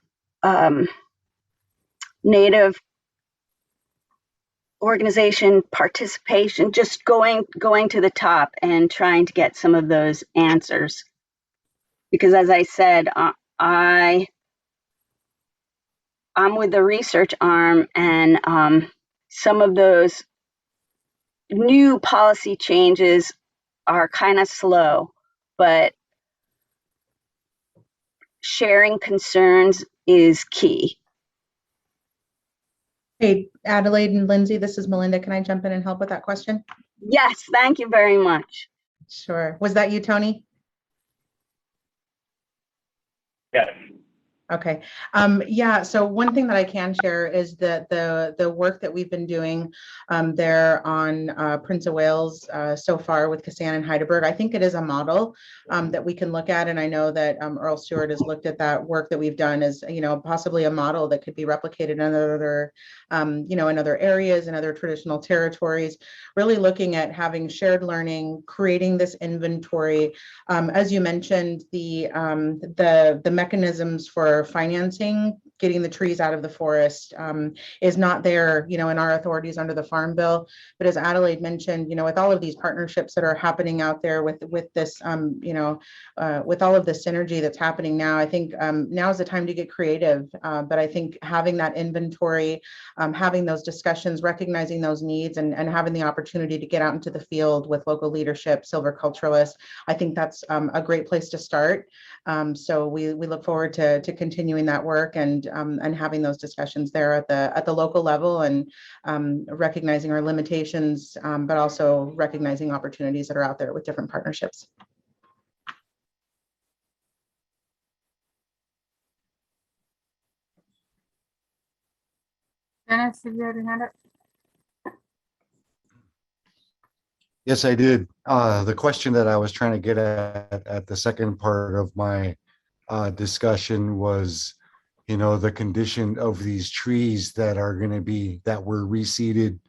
Native organization participation, just going to the top and trying to get some of those answers. Because as I said, I'm with the research arm, and some of those new policy changes are kind of slow, but sharing concerns is key. Hey, Adelaide and Lindsay, this is Melinda. Can I jump in and help with that question? Yes, thank you very much. Sure. Was that you, Tony? Yes. Okay. Yeah, so one thing that I can share is that the work that we've been doing there on Prince of Wales so far with Kassan and Heidelberg, I think it is a model that we can look at. And I know that Earl Stewart has looked at that work that we've done as, you know, possibly a model that could be replicated in other, you know, in other areas and other traditional territories, really looking at having shared learning, creating this inventory. As you mentioned, the mechanisms for financing getting the trees out of the forest is not there, you know, in our authorities under the Farm Bill. But as Adelaide mentioned, you know, with all of these partnerships that are happening out there with this, you know, with all of the synergy that's happening now, I think now is the time to get creative. But I think having that inventory, having those discussions, recognizing those needs, and having the opportunity to get out into the field with local leadership, silviculturalists, I think that's a great place to start. So we look forward to continuing that work and having those discussions there at the local level, and recognizing our limitations, but also recognizing opportunities that are out there with different partnerships. Dennis, did you have your hand up? Yes, I did. The question that I was trying to get at the second part of my discussion was, you know, the condition of these trees that are going to be, that were reseeded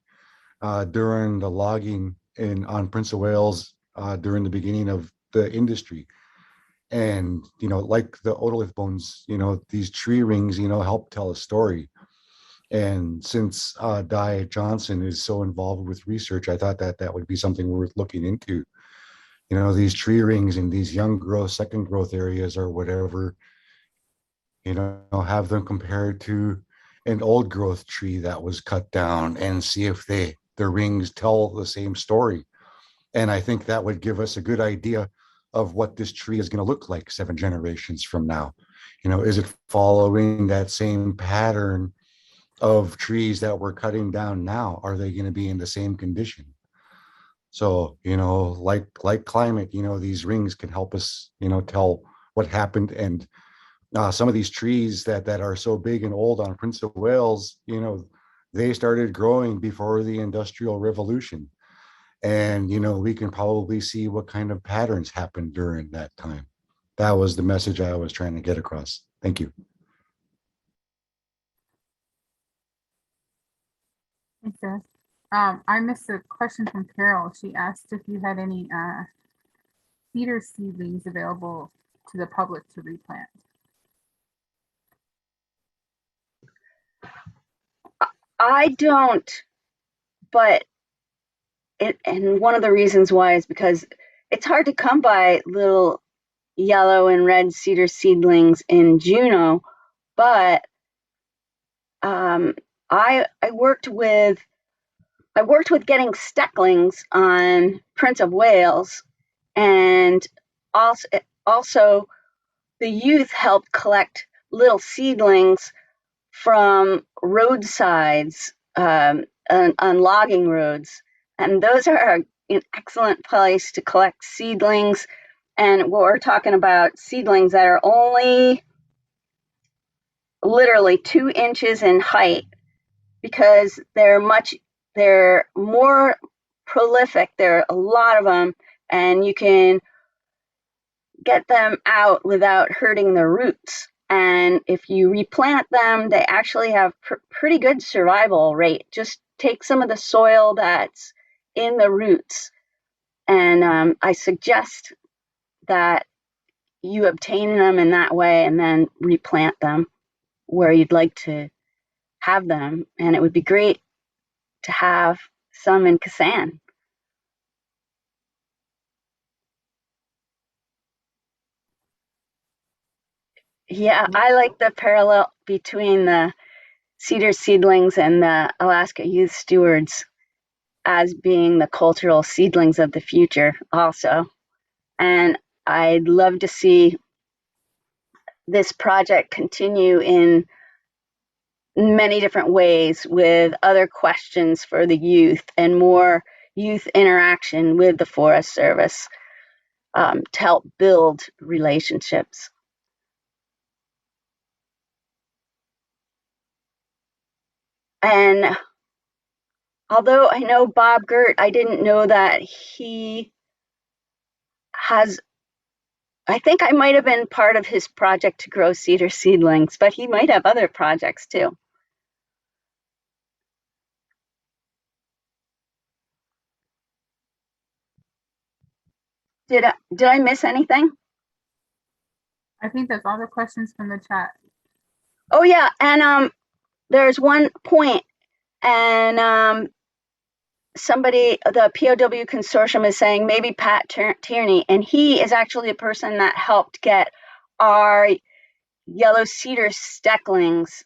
during the logging on Prince of Wales during the beginning of the industry. And, you know, like the otolith bones, you know, these tree rings, you know, help tell a story. And since Di Johnson is so involved with research, I thought that would be something worth looking into. You know, these tree rings in these young growth, second growth areas or whatever, you know, have them compared to an old growth tree that was cut down and see if the rings tell the same story. And I think that would give us a good idea of what this tree is going to look like 7 generations from now. You know, is it following that same pattern of trees that we're cutting down now? Are they going to be in the same condition? So, you know, like climate, you know, these rings can help us, you know, tell what happened. And some of these trees that are so big and old on Prince of Wales, you know, they started growing before the Industrial Revolution. And, you know, we can probably see what kind of patterns happened during that time. That was the message I was trying to get across. Thank you. Thanks, Dennis. I missed a question from Carol. She asked if you had any cedar seedlings available to the public to replant. I don't, but and one of the reasons why is because it's hard to come by little yellow and red cedar seedlings in Juneau, but I worked with getting stecklings on Prince of Wales, and also the youth helped collect little seedlings from roadsides on logging roads, and those are an excellent place to collect seedlings. And we're talking about seedlings that are only literally 2 inches in height, because they're more prolific. There are a lot of them, and you can get them out without hurting the roots. And if you replant them, they actually have pretty good survival rate. Just take some of the soil that's in the roots, and I suggest that you obtain them in that way and then replant them where you'd like to have them. And it would be great to have some in Kasan. Yeah, I like the parallel between the cedar seedlings and the Alaska Youth Stewards as being the cultural seedlings of the future also. And I'd love to see this project continue in many different ways, with other questions for the youth and more youth interaction with the Forest Service to help build relationships. And although I know Bob Gert, I didn't know that he has, I think I might have been part of his project to grow cedar seedlings, but he might have other projects too. Did I miss anything? I think that's all the questions from the chat. Oh yeah, and there's one point, and somebody, the POW consortium is saying maybe Pat Tierney, and he is actually a person that helped get our yellow cedar stecklings.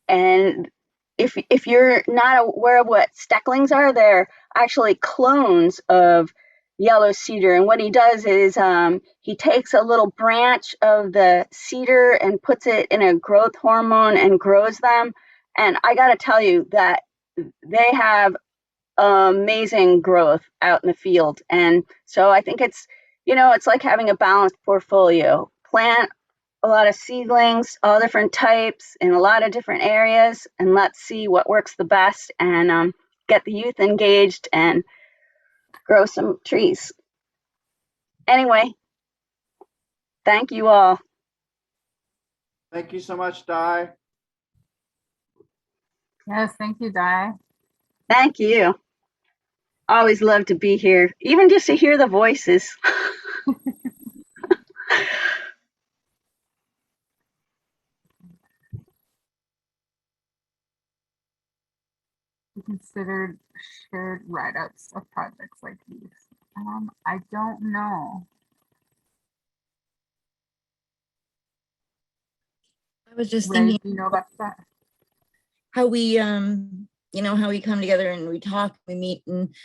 And if you're not aware of what stecklings are, they're actually clones of yellow cedar. And what he does is he takes a little branch of the cedar and puts it in a growth hormone and grows them. And I got to tell you that they have amazing growth out in the field. And so I think it's like having a balanced portfolio. Plant a lot of seedlings, all different types in a lot of different areas, and let's see what works the best, and get the youth engaged and grow some trees. Anyway, thank you all. Thank you so much, Di. Yes, thank you, Di. Thank you. Always love to be here, even just to hear the voices. We considered shared write-ups of projects like these. I don't know. I was just Ray, thinking, do you know about that? how we how we come together and we talk, we meet and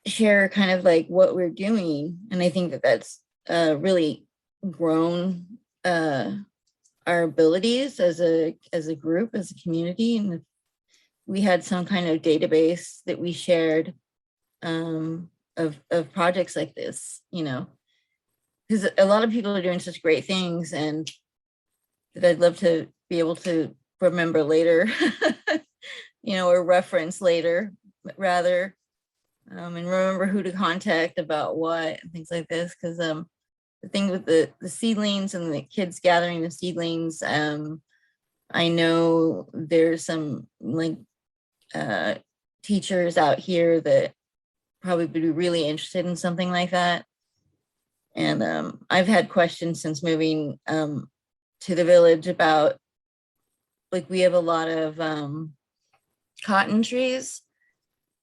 share kind of like what we're doing. And I think that that's really grown our abilities as a group, as a community. And we had some kind of database that we shared of projects like this, because a lot of people are doing such great things, and that I'd love to be able to remember later, or reference later, rather, and remember who to contact about what and things like this. Because the thing with the seedlings and the kids gathering the seedlings, I know there's some teachers out here that probably would be really interested in something like that. And I've had questions since moving to the village about, we have a lot of cotton trees,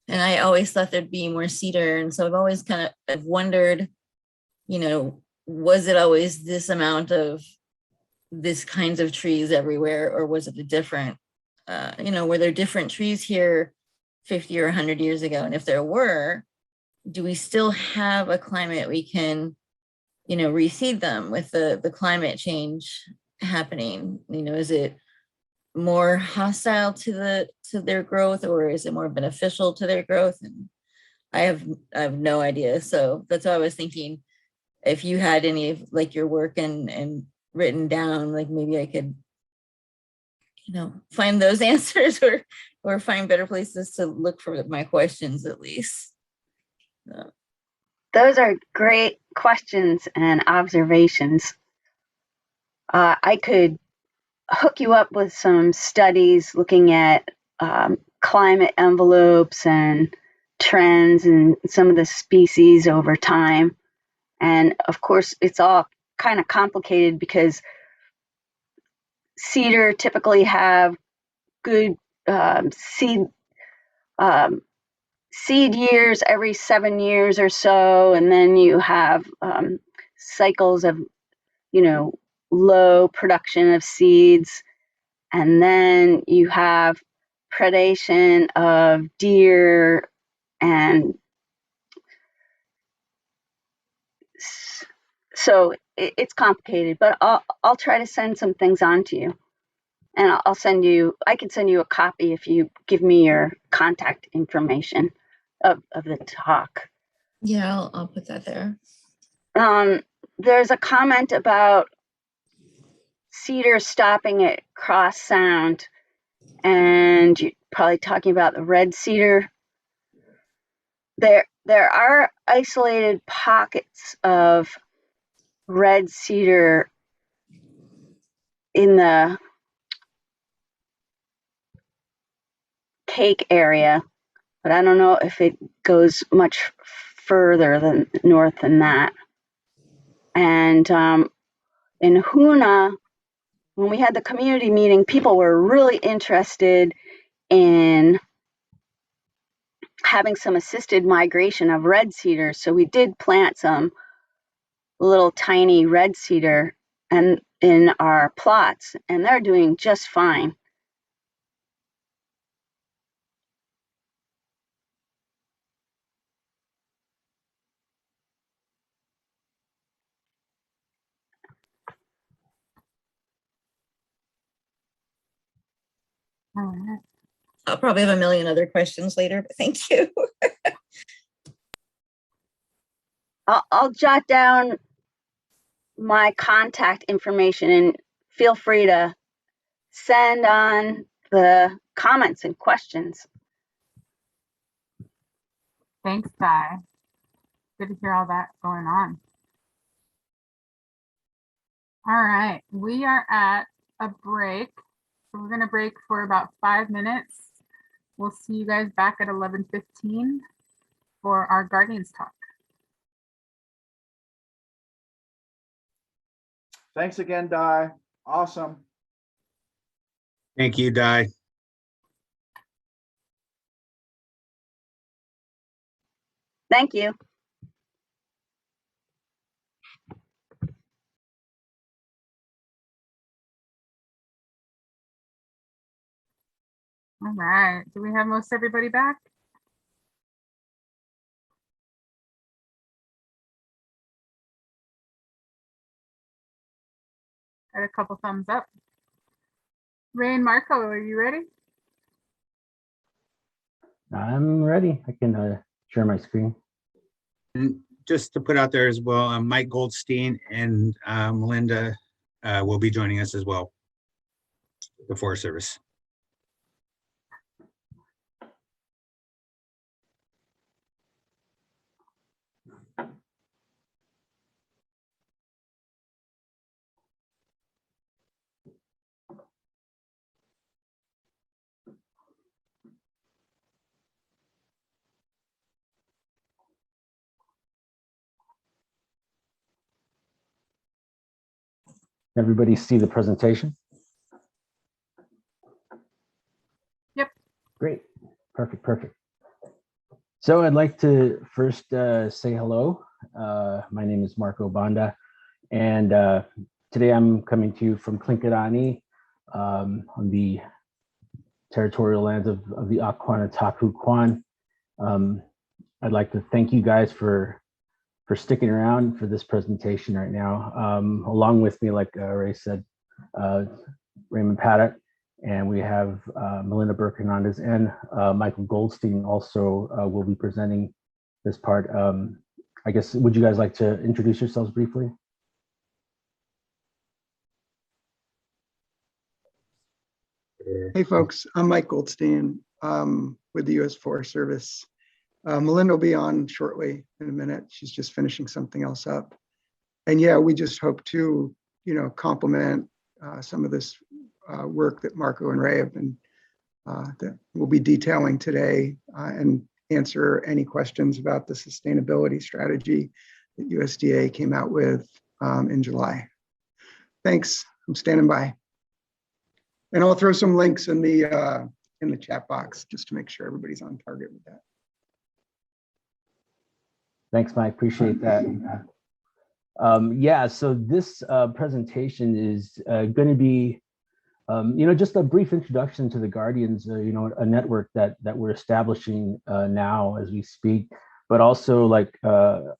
and I always thought there'd be more cedar. And so I've always kind of wondered, was it always this amount of this kinds of trees everywhere, or was it a different were there different trees here 50 or 100 years ago? And if there were, do we still have a climate we can, reseed them with the climate change happening? Is it more hostile to their growth, or is it more beneficial to their growth? And I have no idea. So that's why I was thinking, if you had any of like your work and written down, like maybe I could, find those answers or find better places to look for my questions at least. Those are great questions and observations. I could hook you up with some studies looking at climate envelopes and trends and some of the species over time. And of course, it's all kind of complicated because cedar typically have good seed years every 7 years or so, and then you have cycles of low production of seeds, and then you have predation of deer, and so it's complicated, but I'll try to send some things on to you, and I can send you a copy if you give me your contact information of the talk. Yeah, I'll put that there. There's a comment about cedar stopping at Cross Sound, and you're probably talking about the red cedar. There are isolated pockets of red cedar in the Cake area, but I don't know if it goes much further than north than that. And in Háw'aa, when we had the community meeting, people were really interested in having some assisted migration of red cedar. So we did plant some little tiny red cedar and in our plots, and they're doing just fine. All right. I'll probably have a million other questions later, but thank you. I'll jot down my contact information, and feel free to send on the comments and questions. Thanks, Di. Good to hear all that going on. All right, we are at a break. So we're going to break for about 5 minutes. We'll see you guys back at 11:15 for our Guardians talk. Thanks again, Di. Awesome. Thank you, Di. Thank you. All right, do we have most everybody back? Got a couple thumbs up. Ray and Marco, are you ready? I'm ready. I can share my screen. And just to put out there as well, Mike Goldstein and Melinda will be joining us as well, the Forest Service. Everybody see the presentation? Yep. Great. Perfect. So I'd like to first say hello. My name is Marco Banda, and today I'm coming to you from Klinkadani on the territorial lands of the Akwánataku Kwan. I'd like to thank you guys for sticking around for this presentation right now. Along with me, like Ray said, Raymond Paddock, and we have Melinda Burke-Hernandez and Michael Goldstein also will be presenting this part. I guess, would you guys like to introduce yourselves briefly? Hey folks, I'm Mike Goldstein with the U.S. Forest Service. Melinda will be on shortly in a minute. She's just finishing something else up. And yeah, we just hope to, complement some of this work that Marco and Ray have been, that we'll be detailing today and answer any questions about the sustainability strategy that USDA came out with in July. Thanks, I'm standing by. And I'll throw some links in the chat box just to make sure everybody's on target with that. Thanks, Mike. Appreciate that. Yeah, so this presentation is going to be, just a brief introduction to the Guardians, a network that we're establishing now as we speak. But also, like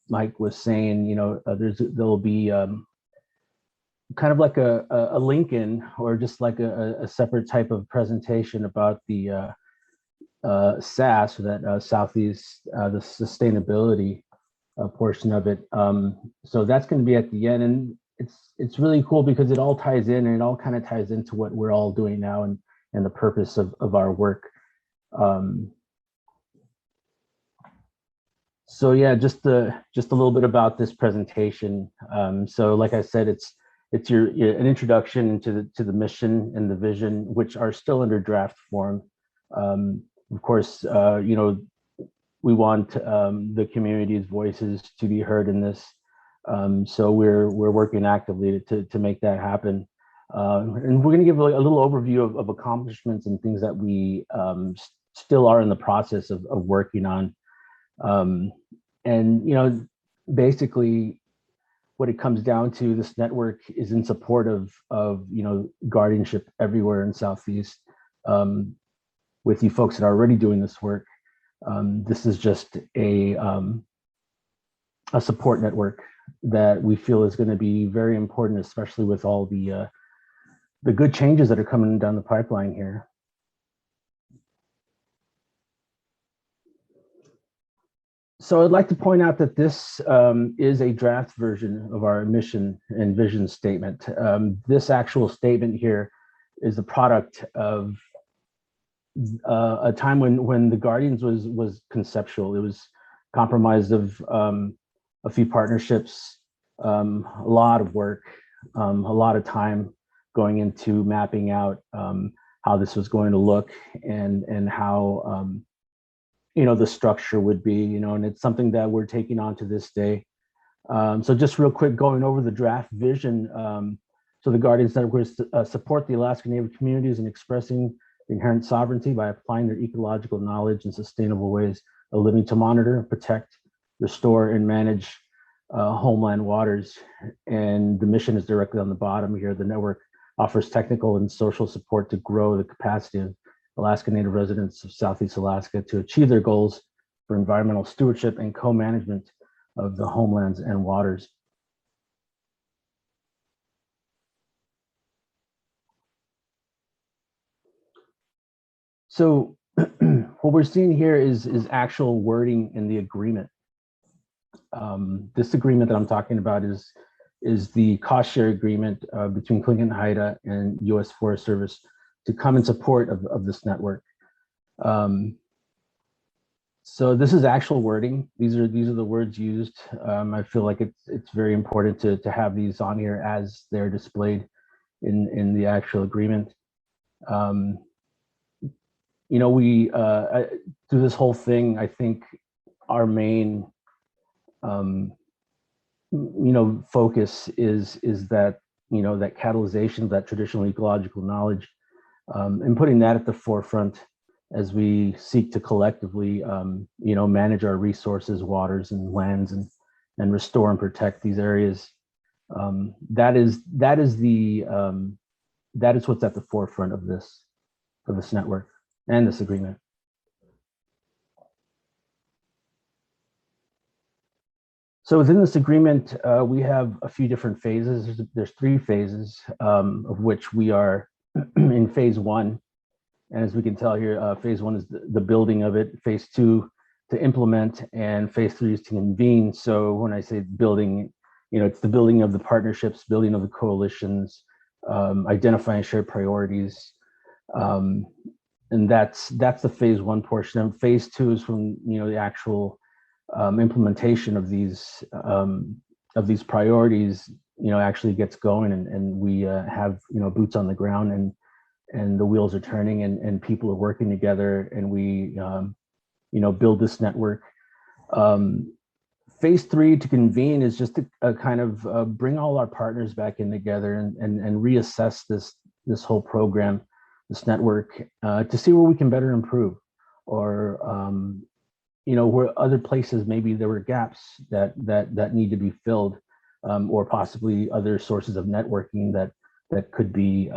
Mike was saying, there'll be kind of like a link in, or just like a separate type of presentation about the SAS, that Southeast, the sustainability portion of it. So that's going to be at the end, and it's really cool because it all ties in, and it all kind of ties into what we're all doing now and the purpose of our work. So yeah, just a little bit about this presentation. So like I said, it's an introduction into the mission and the vision, which are still under draft form. Of course, we want the community's voices to be heard in this. So we're working actively to make that happen. And we're going to give a little overview of accomplishments and things that we still are in the process of working on. And basically what it comes down to, this network is in support of guardianship everywhere in Southeast. With you folks that are already doing this work, this is just a support network that we feel is going to be very important, especially with all the good changes that are coming down the pipeline here. So I'd like to point out that this is a draft version of our mission and vision statement. This actual statement here is the product of a time when the Guardians was conceptual. It was comprised of a few partnerships, a lot of work, a lot of time going into mapping out how this was going to look and how the structure would be, and it's something that we're taking on to this day. So just real quick, going over the draft vision. So the Guardians Network support the Alaska Native communities in expressing inherent sovereignty by applying their ecological knowledge in sustainable ways of living to monitor, protect, restore, and manage homeland waters. And the mission is directly on the bottom here. The network offers technical and social support to grow the capacity of Alaska Native residents of Southeast Alaska to achieve their goals for environmental stewardship and co-management of the homelands and waters. So what we're seeing here is actual wording in the agreement. This agreement that I'm talking about is the cost share agreement between Tlingit Haida and U.S. Forest Service to come in support of this network. So this is actual wording. These are the words used. I feel like it's very important to have these on here as they're displayed in the actual agreement. We through this whole thing, I think our main focus is that that catalyzation of that traditional ecological knowledge, and putting that at the forefront as we seek to collectively manage our resources, waters and lands, and restore and protect these areas. That is what's at the forefront of this network. and this agreement. So within this agreement, we have a few different phases. There's 3 phases, of which we are in phase 1. And as we can tell here, phase 1 is the building of it, phase 2 to implement, and phase 3 is to convene. So when I say building, it's the building of the partnerships, building of the coalitions, identifying shared priorities. And that's the phase 1 portion. And phase 2 is from, the actual implementation of these priorities, actually gets going, and we have, boots on the ground, and the wheels are turning, and people are working together, and we, build this network. Phase 3 to convene is just to kind of bring all our partners back in together and reassess this whole program, this network, to see where we can better improve, or where other places maybe there were gaps that need to be filled, or possibly other sources of networking that could be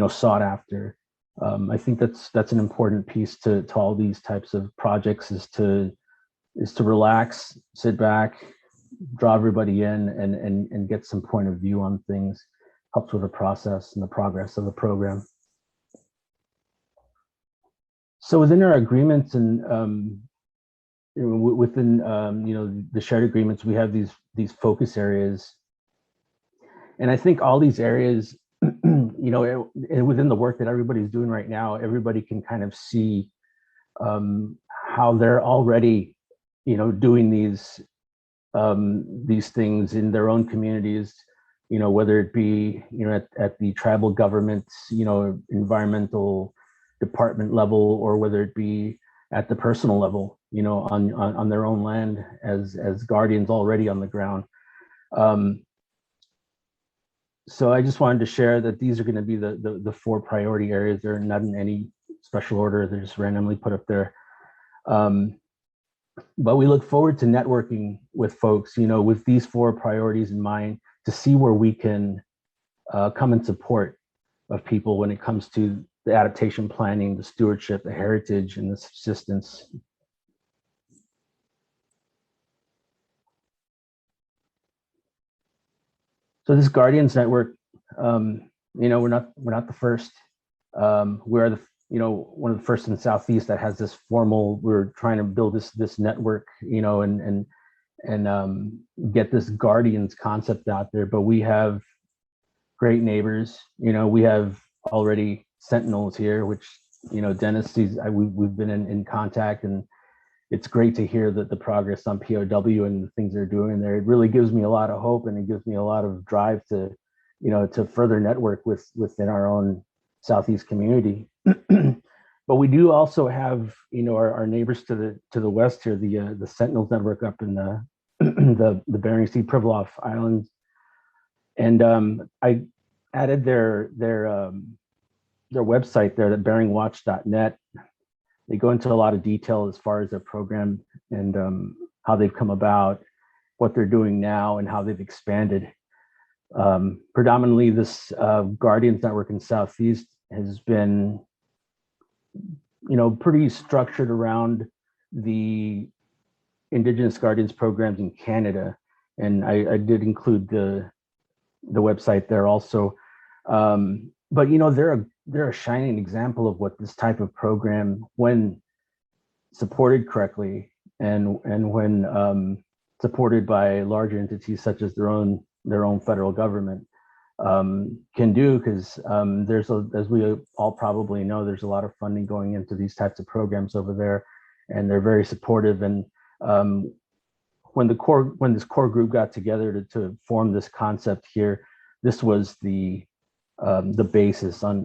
sought after. I think that's an important piece to all these types of projects, is to relax, sit back, draw everybody in, and get some point of view on things. Helps with the process and the progress of the program. So within our agreements and within the shared agreements, we have these focus areas, and I think all these areas, within the work that everybody's doing right now, everybody can kind of see how they're already, doing these things in their own communities. Whether it be at the tribal governments, environmental department level, or whether it be at the personal level, on their own land as guardians already on the ground. So I just wanted to share that these are going to be the 4 priority areas. They're not in any special order. They're just randomly put up there. But we look forward to networking with folks, with these 4 priorities in mind, to see where we can come in support of people when it comes to the adaptation planning, the stewardship, the heritage, and the subsistence. So this Guardians Network, we're not the first. We're the one of the first in the Southeast that has this formal. We're trying to build this network, and get this Guardians concept out there. But we have great neighbors. We have already Sentinels here, which Dennis sees. We've been in contact, and it's great to hear that the progress on POW and the things they're doing there. It really gives me a lot of hope, and it gives me a lot of drive to, to further network within our own Southeast community. But we do also have, our neighbors to the west here, the Sentinels network up in the the Bering Sea Pribilof Islands, and I added their website there, at beringwatch.net. They go into a lot of detail as far as their program and how they've come about, what they're doing now, and how they've expanded. Predominantly, this Guardians Network in Southeast has been, pretty structured around the Indigenous Guardians programs in Canada, and I did include the website there also. But they're a shining example of what this type of program, when supported correctly, and when supported by larger entities such as their own federal government, can do. Because as we all probably know, there's a lot of funding going into these types of programs over there, and they're very supportive. And when this core group got together to form this concept here, this was the basis on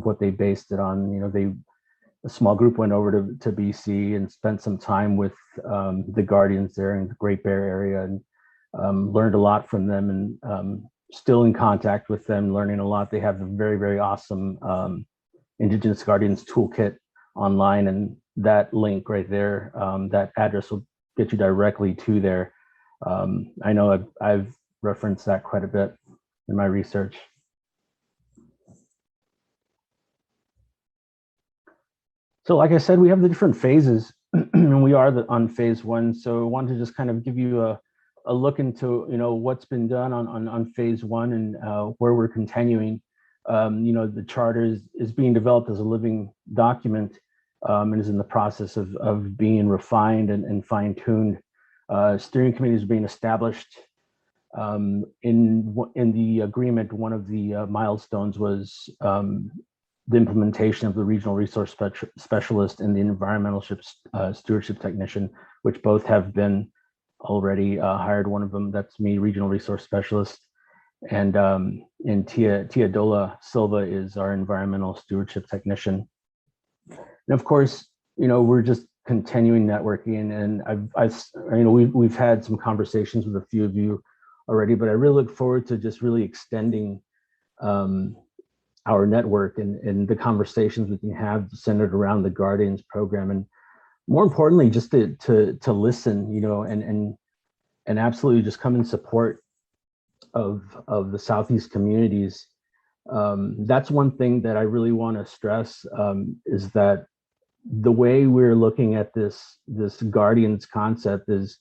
what they based it on. A small group went over to BC and spent some time with the Guardians there in the Great Bear area, and learned a lot from them, and still in contact with them, learning a lot. They have a very, very awesome Indigenous Guardians toolkit online, and that link right there, that address will get you directly to there. I know I've referenced that quite a bit in my research. So like I said, we have the different phases and we are on phase one. So I wanted to just kind of give you a look into, what's been done on phase one and where we're continuing. The charter is being developed as a living document and is in the process of being refined and fine-tuned. Steering committees are being established. In the agreement, one of the milestones was the implementation of the regional resource specialist and the environmental stewardship technician, which both have been already hired. One of them, that's me, regional resource specialist, and Tia Dola Silva is our environmental stewardship technician. And of course, we're just continuing networking, and we've had some conversations with a few of you already, but I really look forward to just really extending our network and the conversations we can have centered around the Guardians program, and more importantly, just to listen, and absolutely just come in support of the Southeast communities. That's one thing that I really want to stress, is that the way we're looking at this Guardians concept is,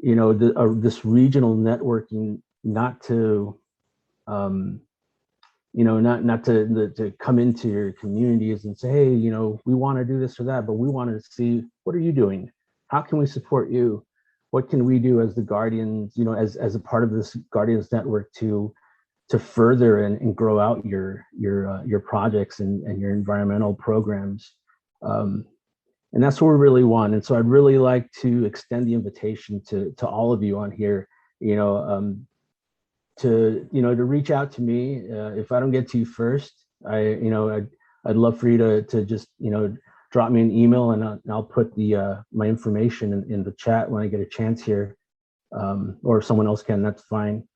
this regional networking, not to not to come into your communities and say, hey, we want to do this or that, but we want to see, what are you doing? How can we support you? What can we do as the Guardians, as a part of this Guardians network to further and grow out your projects and your environmental programs? And that's what we really want. And so I'd really like to extend the invitation to all of you on here, to reach out to me. If I don't get to you first, I'd love for you to just drop me an email, and I'll put my information in the chat when I get a chance here, or if someone else can, that's fine.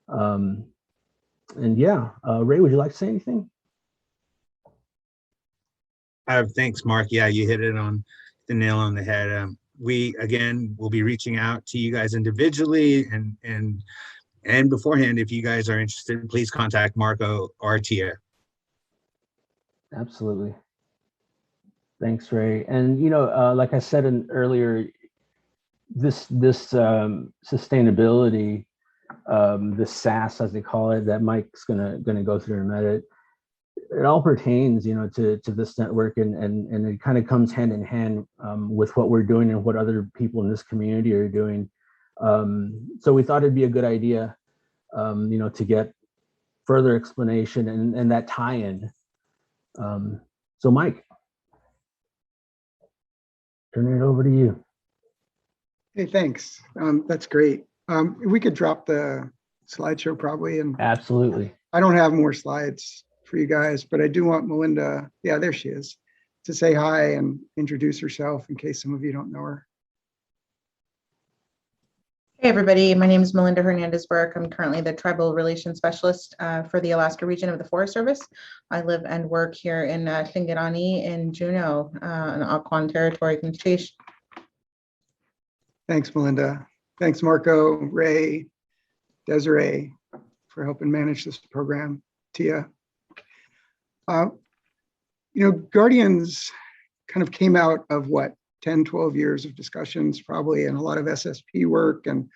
And yeah, Ray, would you like to say anything? Thanks, Mark. Yeah, you hit it on the nail on the head. We, again, will be reaching out to you guys individually, and beforehand, if you guys are interested, please contact Marco or Tia. Absolutely. Thanks, Ray. And, like I said earlier, this sustainability, the SAS, as they call it, that Mike's gonna go through in a minute, it all pertains, to this network, and it kind of comes hand in hand with what we're doing and what other people in this community are doing. So we thought it'd be a good idea, to get further explanation and that tie-in. So Mike, turn it over to you. Hey, thanks. That's great. We could drop the slideshow probably. And absolutely. I don't have more slides for you guys, but I do want Melinda, yeah, there she is, to say hi and introduce herself in case some of you don't know her. Hey everybody, my name is Melinda Hernandez-Burke. I'm currently the Tribal Relations Specialist for the Alaska region of the Forest Service. I live and work here in Tlingarani in Juneau, in Akwaan Territory, Gunalchéesh. Thanks, Melinda. Thanks, Marco, Ray, Desiree, for helping manage this program. Tia. Guardians kind of came out of what, 10, 12 years of discussions, probably, and a lot of SSP work and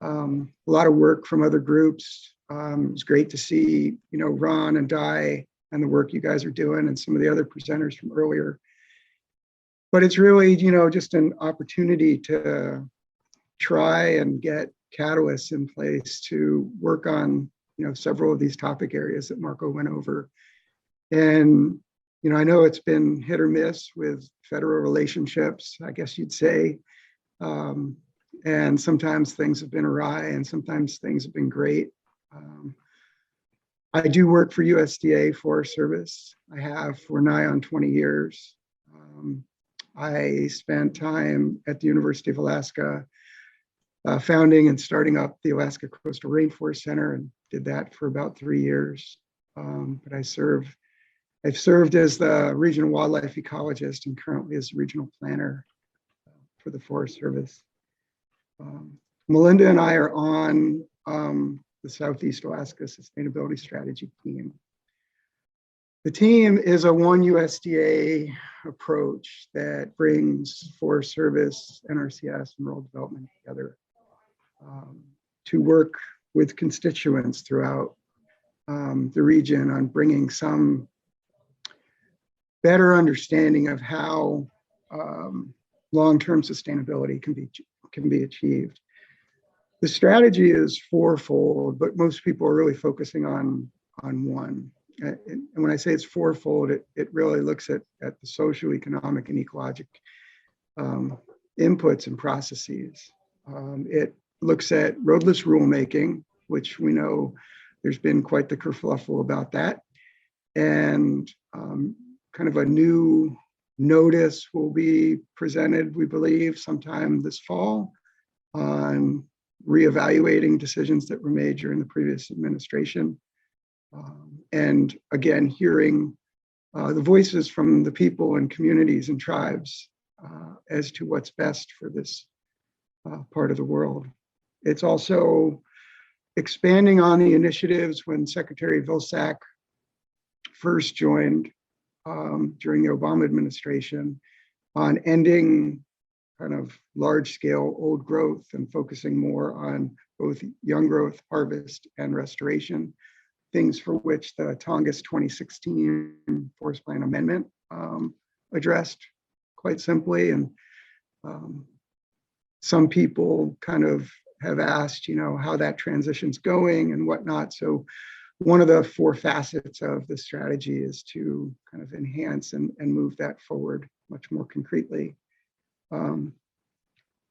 a lot of work from other groups. It's great to see, Ron and Di and the work you guys are doing and some of the other presenters from earlier. But it's really, just an opportunity to try and get catalysts in place to work on, several of these topic areas that Marco went over. And I know it's been hit or miss with federal relationships, I guess you'd say. And sometimes things have been awry and sometimes things have been great. I do work for USDA Forest Service. I have for nigh on 20 years. I spent time at the University of Alaska founding and starting up the Alaska Coastal Rainforest Center, and did that for about 3 years. But I've served as the regional wildlife ecologist and currently as the regional planner for the Forest Service. Melinda and I are on the Southeast Alaska Sustainability Strategy team. The team is a one USDA approach that brings Forest Service, NRCS, and rural development together to work with constituents throughout the region on bringing some better understanding of how long-term sustainability can be achieved. The strategy is fourfold, but most people are really focusing on one. And when I say it's fourfold, it really looks at the social, economic, and ecologic inputs and processes. It looks at roadless rulemaking, which we know there's been quite the kerfuffle about that. And kind of a new notice will be presented, we believe, sometime this fall on reevaluating decisions that were made during the previous administration. And again, hearing the voices from the people and communities and tribes as to what's best for this part of the world. It's also expanding on the initiatives when Secretary Vilsack first joined during the Obama administration on ending kind of large-scale old growth and focusing more on both young growth, harvest, and restoration, things for which the Tongass 2016 Forest Plan Amendment addressed quite simply. And some people kind of have asked, how that transition's going and whatnot. So one of the four facets of the strategy is to kind of enhance and move that forward much more concretely.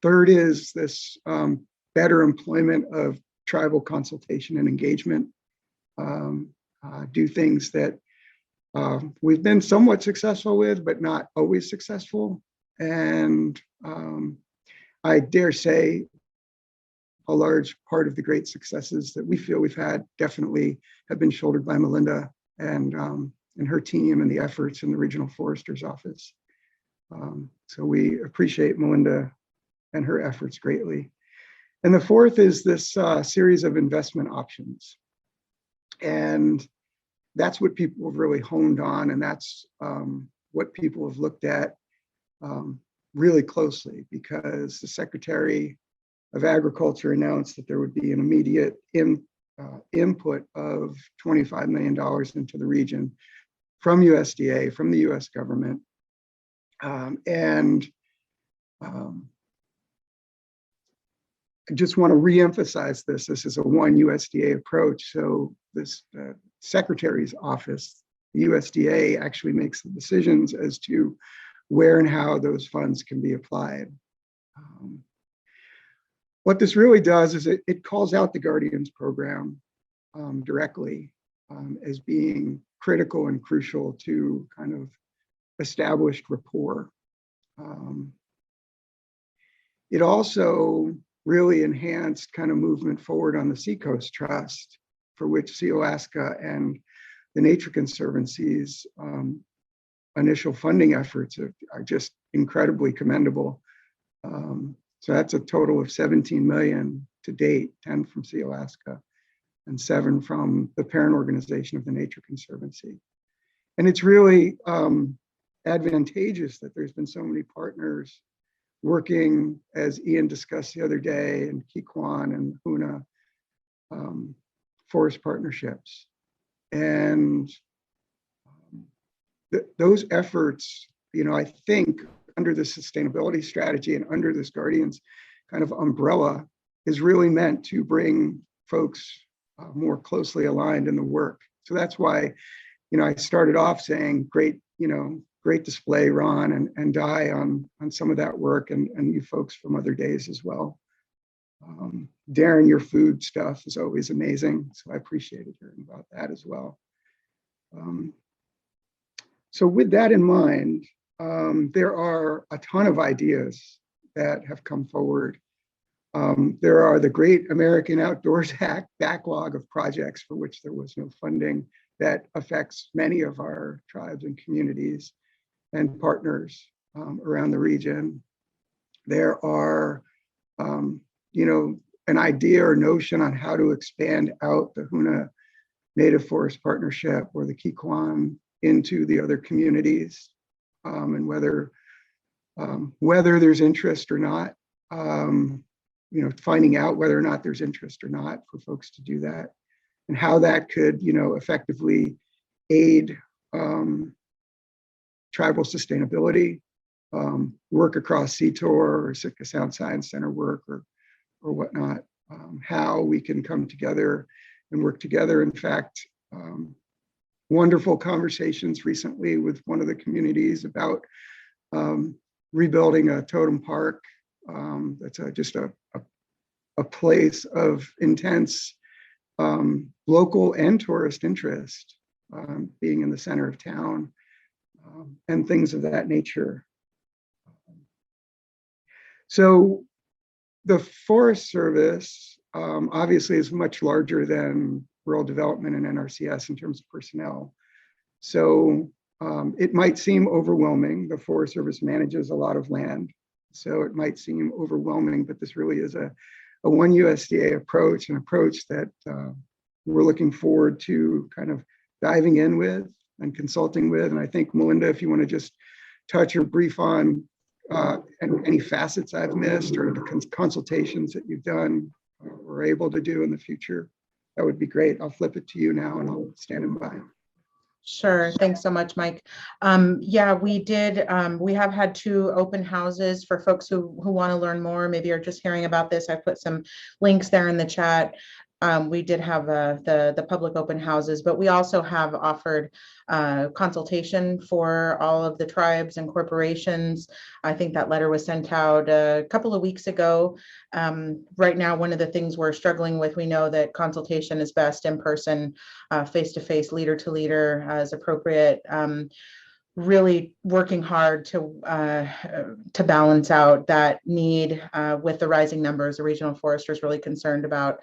Third is this better employment of tribal consultation and engagement. Do things that we've been somewhat successful with, but not always successful. And I dare say a large part of the great successes that we feel we've had definitely have been shouldered by Melinda and her team and the efforts in the Regional Forester's Office. So we appreciate Melinda and her efforts greatly. And the fourth is this series of investment options. And that's what people have really honed on, and that's what people have looked at really closely, because the Secretary of Agriculture announced that there would be an immediate input of $25 million into the region from USDA, from the US government. I just want to reemphasize this. This is a one USDA approach. So this Secretary's office, the USDA, actually makes the decisions as to where and how those funds can be applied. What this really does is it calls out the Guardians program directly as being critical and crucial to kind of established rapport. It also really enhanced kind of movement forward on the Seacoast Trust, for which Sealaska and the Nature Conservancy's initial funding efforts are just incredibly commendable. So that's a total of 17 million to date, 10 from Sealaska and 7 from the parent organization of the Nature Conservancy. And it's really advantageous that there's been so many partners working, as Ian discussed the other day, in Kikwan and Háw'aa forest partnerships. And those efforts, I think under the sustainability strategy and under this Guardians kind of umbrella is really meant to bring folks more closely aligned in the work. So that's why, I started off saying great display, Ron and Di, on some of that work, and you folks from other days as well. Darren, your food stuff is always amazing, so I appreciated hearing about that as well. So with that in mind, there are a ton of ideas that have come forward. There are the Great American Outdoors Act backlog of projects for which there was no funding that affects many of our tribes and communities and partners around the region. There are, an idea or notion on how to expand out the Háw'aa Native Forest Partnership or the Kikwan into the other communities, and whether there's interest or not, finding out whether or not there's interest or not for folks to do that, and how that could, effectively aid tribal sustainability, work across CTOR or Sitka Sound Science Center work or whatnot, how we can come together and work together. In fact, wonderful conversations recently with one of the communities about rebuilding a totem park. That's just a place of intense local and tourist interest, being in the center of town, and things of that nature. So the Forest Service obviously is much larger than rural development and NRCS in terms of personnel. So it might seem overwhelming. The Forest Service manages a lot of land, so it might seem overwhelming, but this really is a one USDA approach, an approach that we're looking forward to kind of diving in with and consulting with. And I think, Melinda, if you want to just touch or brief on any facets I've missed or the consultations that you've done or able to do in the future, that would be great. I'll flip it to you now and I'll stand by. Sure. Thanks so much, Mike. Yeah, we did. We have had 2 open houses for folks who want to learn more, maybe are just hearing about this. I put some links there in the chat. We did have the public open houses, but we also have offered consultation for all of the tribes and corporations. I think that letter was sent out a couple of weeks ago. Right now, one of the things we're struggling with, we know that consultation is best in person, face-to-face, leader to leader as appropriate. Really working hard to balance out that need with the rising numbers. The regional forester is really concerned about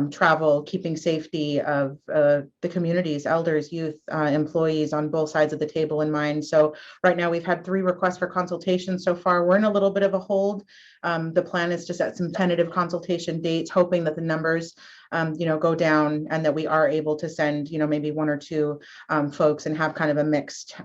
travel, keeping safety of the communities, elders, youth, employees on both sides of the table in mind. So right now we've had 3 requests for consultation so far. We're in a little bit of a hold. The plan is to set some tentative consultation dates, hoping that the numbers go down and that we are able to send, maybe 1 or 2 folks and have kind of a mixed,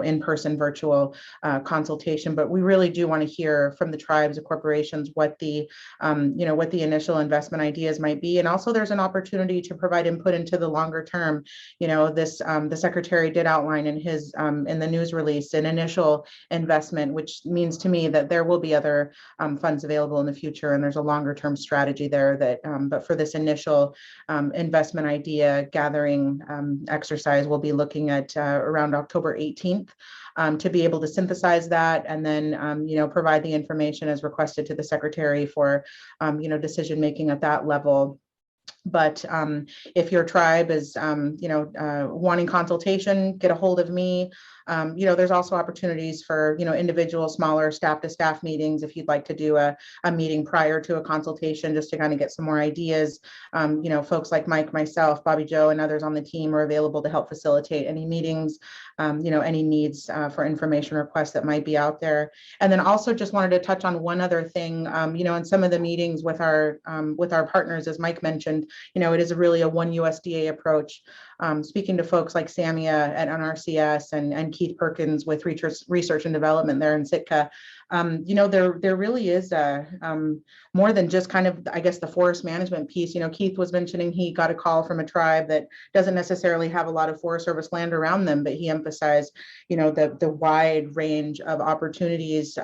in-person virtual consultation. But we really do want to hear from the tribes and corporations what the, what the initial investment ideas might be. And also there's an opportunity to provide input into the longer term. The secretary did outline in his, in the news release, an initial investment, which means to me that there will be other funds available in the future. And there's a longer term strategy there that, but for this initial investment idea gathering exercise, we'll be looking at around October 18th to be able to synthesize that and then, provide the information as requested to the secretary for, decision making at that level. But if your tribe is, wanting consultation, get a hold of me. There's also opportunities for, individual smaller staff to staff meetings. If you'd like to do a meeting prior to a consultation, just to kind of get some more ideas, folks like Mike, myself, Bobby Joe, and others on the team are available to help facilitate any meetings, any needs for information requests that might be out there. And then also just wanted to touch on one other thing, in some of the meetings with our partners, as Mike mentioned, it is really a one USDA approach. Speaking to folks like Samia at NRCS and Keith Perkins with research and development there in Sitka, there really is more than just kind of, I guess, the forest management piece. Keith was mentioning he got a call from a tribe that doesn't necessarily have a lot of Forest Service land around them, but he emphasized, the wide range of opportunities.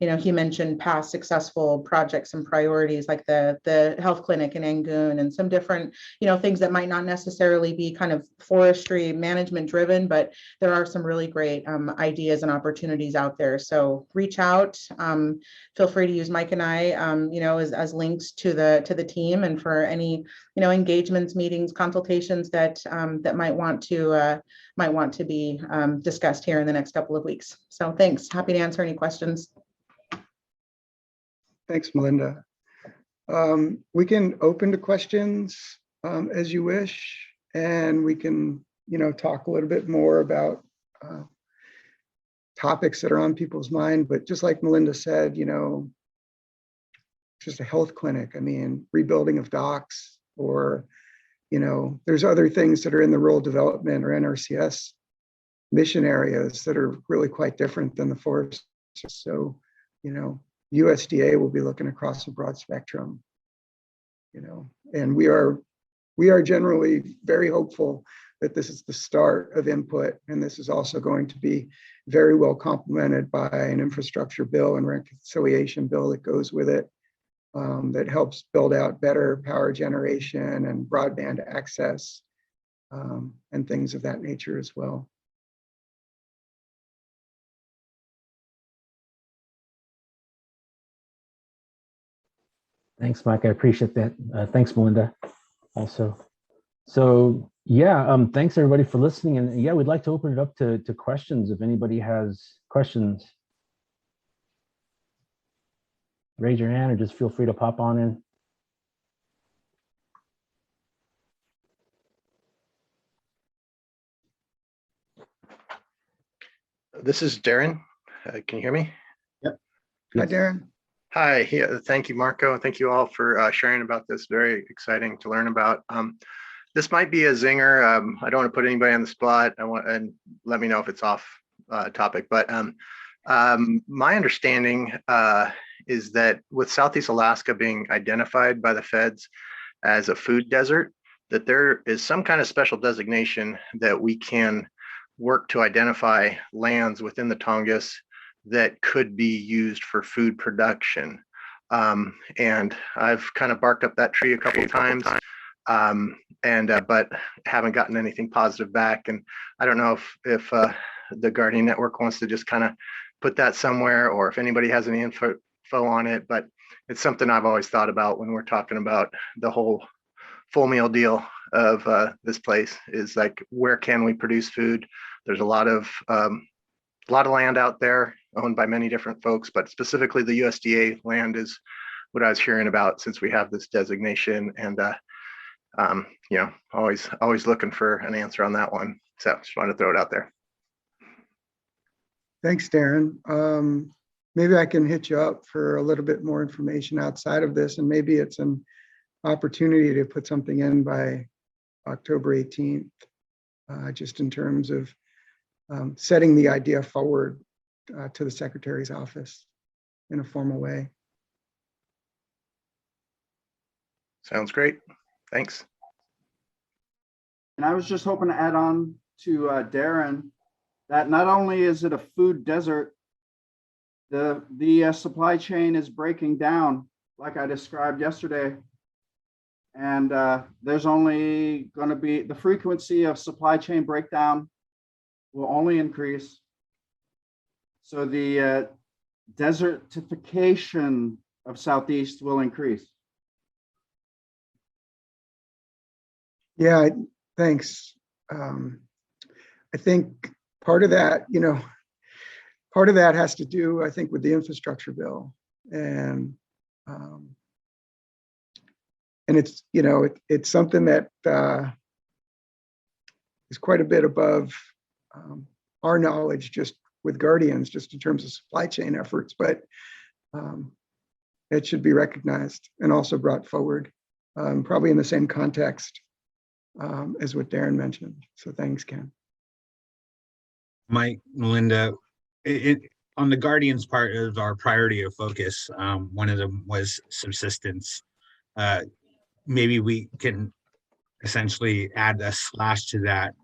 He mentioned past successful projects and priorities like the health clinic in Angoon and some different, things that might not necessarily be kind of forestry management driven, but there are some really great ideas and opportunities out there. So reach out, feel free to use Mike and I, as links to the team, and for any, engagements, meetings, consultations that might want to be discussed here in the next couple of weeks. So thanks. Happy to answer any questions. Thanks, Melinda. We can open to questions as you wish, and we can, talk a little bit more about topics that are on people's mind. But just like Melinda said, just a health clinic, rebuilding of docks, or, there's other things that are in the rural development or NRCS mission areas that are really quite different than the forest. So, you know, USDA will be looking across a broad spectrum, you know, and we are generally very hopeful that this is the start of input, and this is also going to be very well complemented by an infrastructure bill and reconciliation bill that goes with it, that helps build out better power generation and broadband access, and things of that nature as well. Thanks, Mike. I appreciate that. Thanks, Melinda, also. So yeah, thanks everybody for listening. And yeah, we'd like to open it up to questions. If anybody has questions, raise your hand or just feel free to pop on in. This is Darren. Can you hear me? Yep. Hi, Darren. Hi. Yeah, thank you, Marco. And thank you all for sharing about this. Very exciting to learn about. This might be a zinger. I don't want to put anybody on the spot. And let me know if it's off topic. But my understanding is that with Southeast Alaska being identified by the feds as a food desert, that there is some kind of special designation that we can work to identify lands within the Tongass that could be used for food production. And I've kind of barked up that tree a couple of times, but haven't gotten anything positive back. And I don't know if the Guardian Network wants to just kind of put that somewhere, or if anybody has any info on it, but it's something I've always thought about when we're talking about the whole full meal deal of this place, is like, where can we produce food? There's a lot of land out there owned by many different folks, but specifically the USDA land is what I was hearing about, since we have this designation. And you know, always looking for an answer on that one. So just wanted to throw it out there. Thanks, Darren. Maybe I can hit you up for a little bit more information outside of this, and maybe it's an opportunity to put something in by October 18th, just in terms of setting the idea forward to the Secretary's office in a formal way. Sounds great. Thanks. And I was just hoping to add on to Darren, that not only is it a food desert, the supply chain is breaking down, like I described yesterday. And there's only going to be, the frequency of supply chain breakdown will only increase. So the desertification of Southeast will increase. Yeah, thanks. I think part of that, you know, part of that has to do, I think, with the infrastructure bill, and it's, you know, it's something that is quite a bit above our knowledge, just with Guardians, just in terms of supply chain efforts, but it should be recognized and also brought forward, probably in the same context as what Darren mentioned. So thanks, Ken. Mike, Melinda, on the Guardians part of our priority of focus, one of them was subsistence. Maybe we can essentially add a slash to that,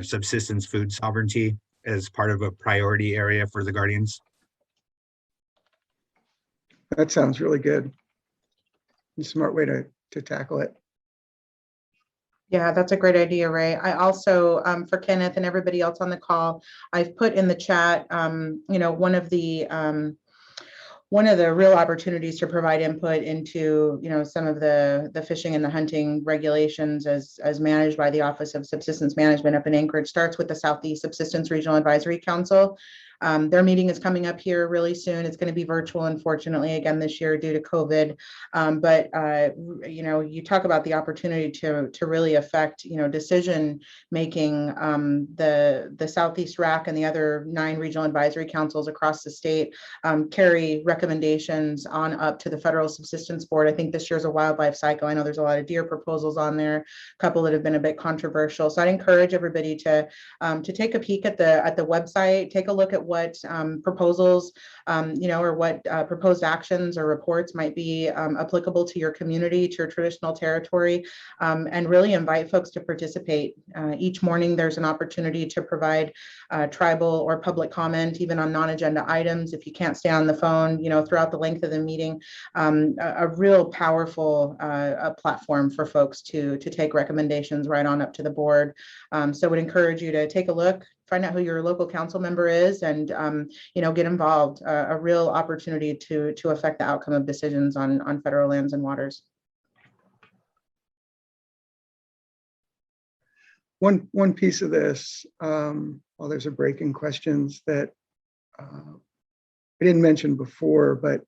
subsistence food sovereignty, as part of a priority area for the Guardians. That sounds really good. A smart way to tackle it. Yeah, that's a great idea, Ray. I also, for Kenneth and everybody else on the call, I've put in the chat, you know, one of the real opportunities to provide input into, you know, some of the fishing and the hunting regulations as managed by the Office of Subsistence Management up in Anchorage starts with the Southeast Subsistence Regional Advisory Council. Their meeting is coming up here really soon. It's going to be virtual, unfortunately, again this year due to COVID. But you know, you talk about the opportunity to really affect, you know, decision making. The Southeast RAC and the other 9 regional advisory councils across the state carry recommendations on up to the Federal Subsistence Board. I think this year's a wildlife cycle. I know there's a lot of deer proposals on there, a couple that have been a bit controversial. So I'd encourage everybody to take a peek at the website, take a look at what proposals, you know, or what proposed actions or reports might be applicable to your community, to your traditional territory, and really invite folks to participate. Each morning, there's an opportunity to provide tribal or public comment, even on non-agenda items. If you can't stay on the phone, you know, throughout the length of the meeting, a real powerful platform for folks to take recommendations right on up to the board. So I would encourage you to take a look, find out who your local council member is, and you know, get involved. A real opportunity to affect the outcome of decisions on federal lands and waters. One piece of this, while there's a break in questions that I didn't mention before, but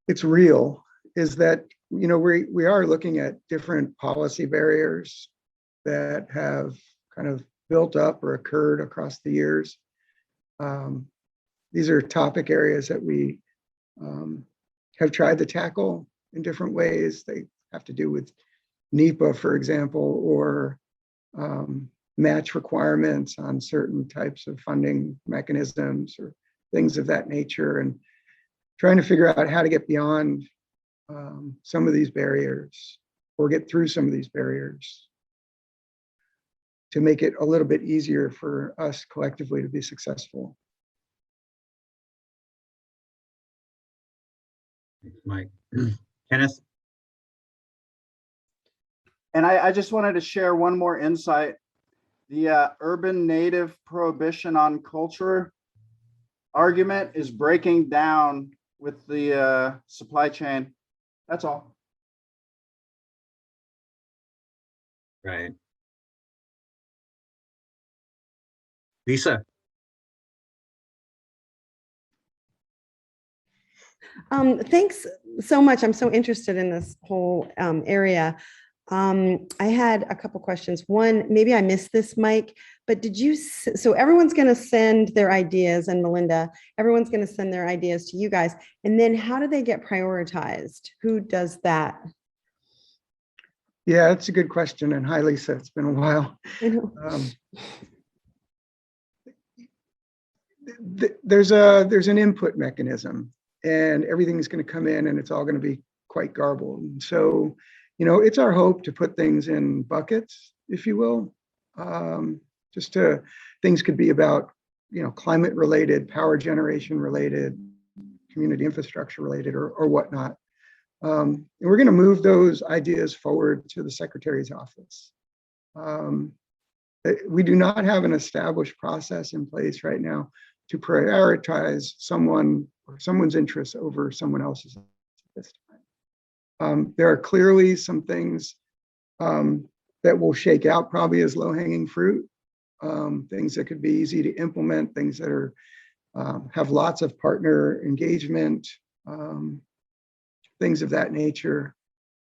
it's real, is that, you know, we are looking at different policy barriers that have kind of built up or occurred across the years. These are topic areas that we have tried to tackle in different ways. They have to do with NEPA, for example, or match requirements on certain types of funding mechanisms or things of that nature, and trying to figure out how to get beyond some of these barriers or get through some of these barriers to make it a little bit easier for us collectively to be successful. Thanks, Mike. Kenneth? And I just wanted to share one more insight. The urban native prohibition on culture argument is breaking down with the supply chain. That's all. Right. Lisa? Thanks so much. I'm so interested in this whole area. I had a couple questions. One, maybe I missed this, Mike, but did you, so everyone's going to send their ideas, and Melinda, everyone's going to send their ideas to you guys. And then how do they get prioritized? Who does that? Yeah, that's a good question. And hi, Lisa, it's been a while. There's an input mechanism, and everything's going to come in and it's all going to be quite garbled. And so, you know, it's our hope to put things in buckets, if you will. Things could be about, you know, climate related, power generation related, community infrastructure related, or whatnot. And we're going to move those ideas forward to the Secretary's office. We do not have an established process in place right now to prioritize someone or someone's interests over someone else's at this time. There are clearly some things that will shake out probably as low-hanging fruit, things that could be easy to implement, things that are have lots of partner engagement, things of that nature.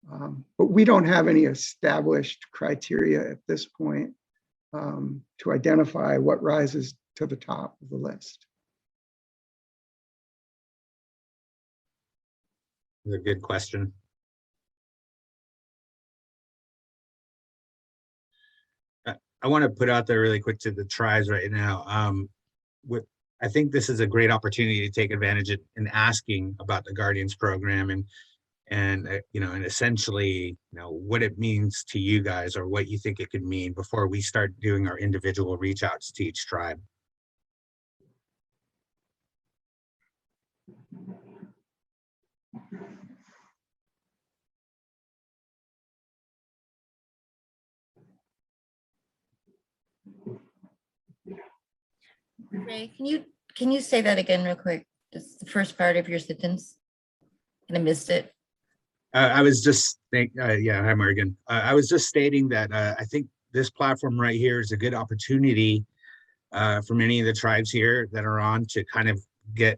But we don't have any established criteria at this point to identify what rises to the top of the list. That's a good question. I want to put out there really quick to the tribes right now. I think this is a great opportunity to take advantage of in asking about the Guardians program and you know, and essentially, you know, what it means to you guys or what you think it could mean before we start doing our individual reach outs to each tribe. Ray, can you say that again real quick? Just the first part of your sentence. I missed it. I was just yeah, hi Morgan. I was just stating that I think this platform right here is a good opportunity from any of the tribes here that are on to kind of get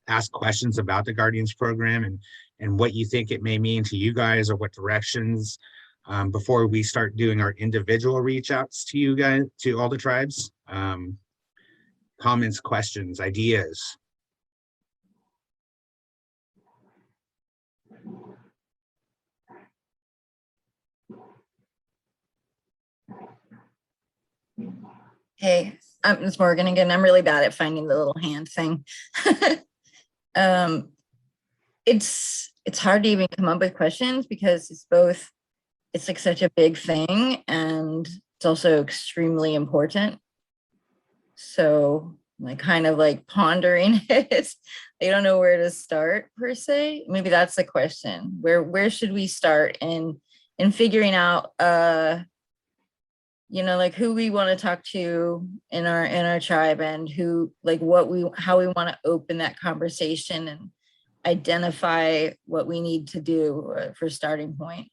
ask questions about the Guardians program and what you think it may mean to you guys, or what directions, before we start doing our individual reach outs to you guys, to all the tribes. Comments, questions, ideas. Hey, it's Morgan again. I'm really bad at finding the little hand thing. It's hard to even come up with questions because it's like such a big thing and it's also extremely important. So like kind of like pondering it. I don't know where to start per se. Maybe that's the question. Where should we start in figuring out you know, like who we want to talk to in our tribe, and who, like how we want to open that conversation and identify what we need to do for starting point.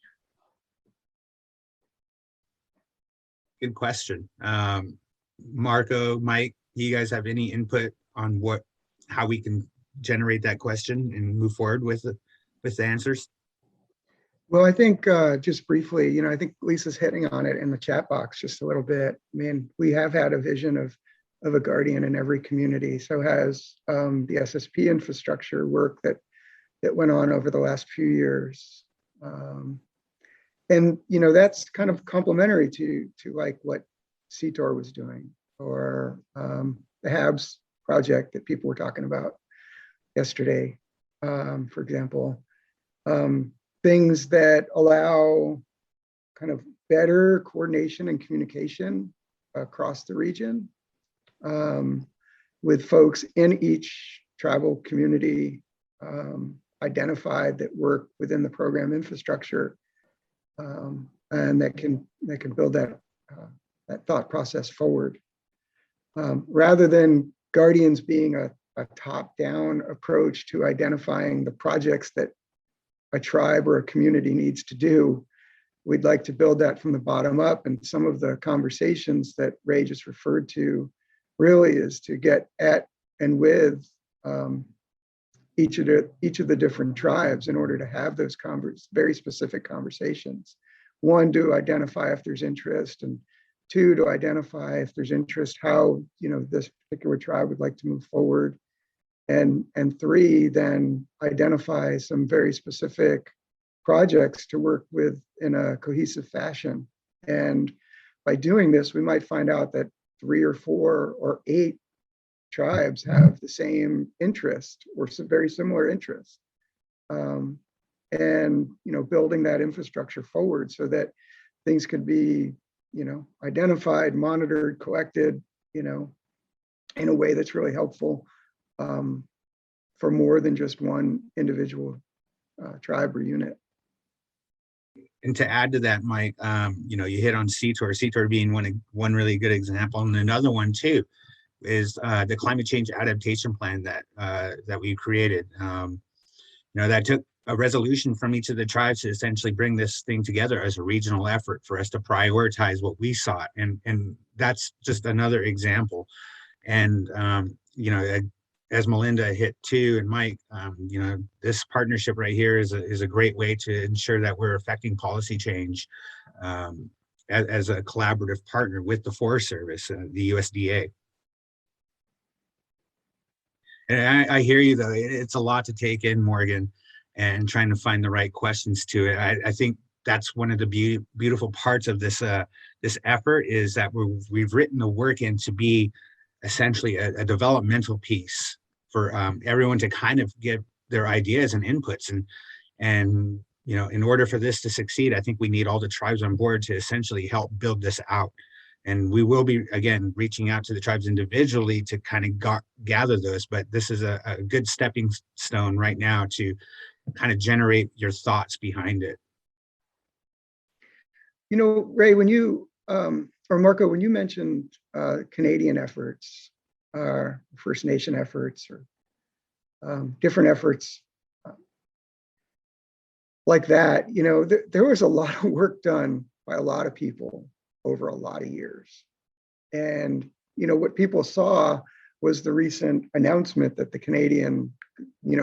Good question. Marco, Mike, do you guys have any input on how we can generate that question and move forward with the answers? Well, I think just briefly, you know, I think Lisa's hitting on it in the chat box just a little bit. I mean, we have had a vision of a guardian in every community. So has the SSP infrastructure work that went on over the last few years. And, you know, that's kind of complementary to like what CTOR was doing, or the HABS project that people were talking about yesterday, for example. Things that allow kind of better coordination and communication across the region, with folks in each tribal community identified that work within the program infrastructure, and that can build that thought process forward, rather than guardians being a top-down approach to identifying the projects that a tribe or a community needs to do. We'd like to build that from the bottom up, and some of the conversations that Ray just referred to really is to get at and with each of the different tribes in order to have those very specific conversations. One, to identify if there's interest, and two, to identify if there's interest, how, you know, this particular tribe would like to move forward. And three, then identify some very specific projects to work with in a cohesive fashion. And by doing this, we might find out that 3 or 4 or 8 tribes have the same interest or some very similar interests. And, you know, building that infrastructure forward so that things could be, you know, identified, monitored, collected, you know, in a way that's really helpful for more than just one individual tribe or unit. And to add to that, Mike, you know, you hit on CTOR being one really good example, and another one too is the climate change adaptation plan that we created. You know, that took a resolution from each of the tribes to essentially bring this thing together as a regional effort for us to prioritize what we sought, and that's just another example. And you know, as Melinda hit too, and Mike, you know, this partnership right here is a great way to ensure that we're affecting policy change as a collaborative partner with the Forest Service, the USDA. And I hear you though, it's a lot to take in, Morgan, and trying to find the right questions to it. I think that's one of the beautiful parts of this this effort, is that we've written the work in to be essentially a developmental piece for everyone to kind of give their ideas and inputs, and you know, in order for this to succeed, I think we need all the tribes on board to essentially help build this out. And we will be, again, reaching out to the tribes individually to kind of gather those, but this is a good stepping stone right now to kind of generate your thoughts behind it. You know, Ray, when you or Marco, when you mentioned Canadian efforts, First Nation efforts, or different efforts like that, you know, there was a lot of work done by a lot of people over a lot of years. And what people saw was the recent announcement that the Canadian,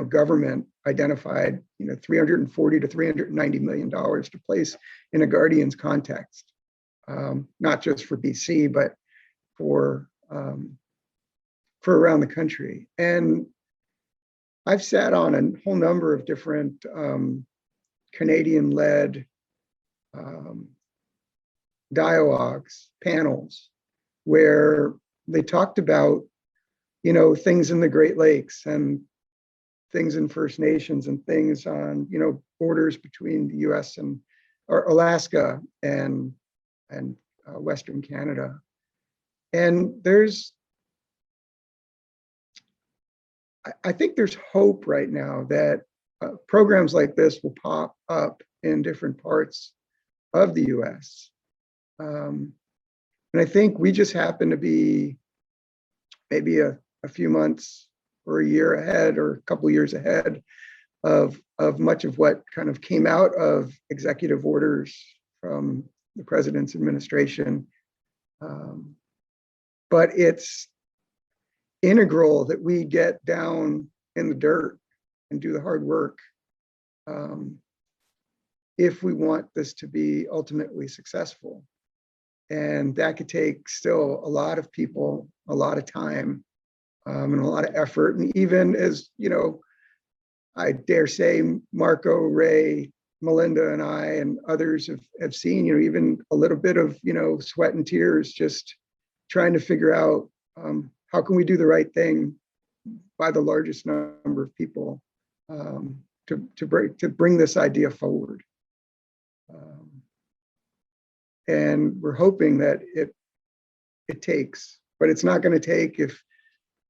government identified, $340 to $390 million to place in a Guardian's context, not just for BC, but for around the country. And I've sat on a whole number of different Canadian-led dialogues, panels, where they talked about, things in the Great Lakes and things in First Nations and things on, borders between the US and or Alaska and Western Canada. And I think there's hope right now that programs like this will pop up in different parts of the US. And I think we just happen to be maybe a few months or a year ahead or a couple of years ahead of much of what kind of came out of executive orders from the president's administration. But it's integral that we get down in the dirt and do the hard work if we want this to be ultimately successful. And that could take still a lot of people, a lot of time, and a lot of effort. And even as, I dare say Marco, Ray, Melinda, and I and others have seen, even a little bit of, sweat and tears, just trying to figure out how can we do the right thing by the largest number of people to bring this idea forward. And we're hoping that it takes, but it's not going to take if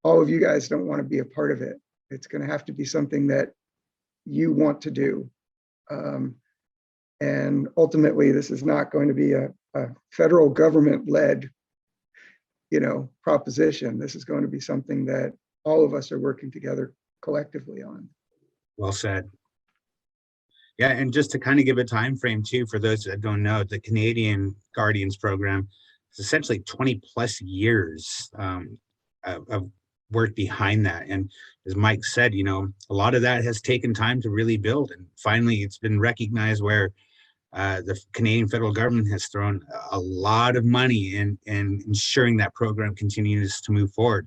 all of you guys don't want to be a part of it. It's going to have to be something that you want to do. And ultimately, this is not going to be a federal government-led, proposition. This is going to be something that all of us are working together collectively on. Well said. Yeah, and just to kind of give a time frame too, for those that don't know, the Canadian Guardians program is essentially 20 plus years of work behind that. And as Mike said, a lot of that has taken time to really build. And finally, it's been recognized where the Canadian federal government has thrown a lot of money in ensuring that program continues to move forward.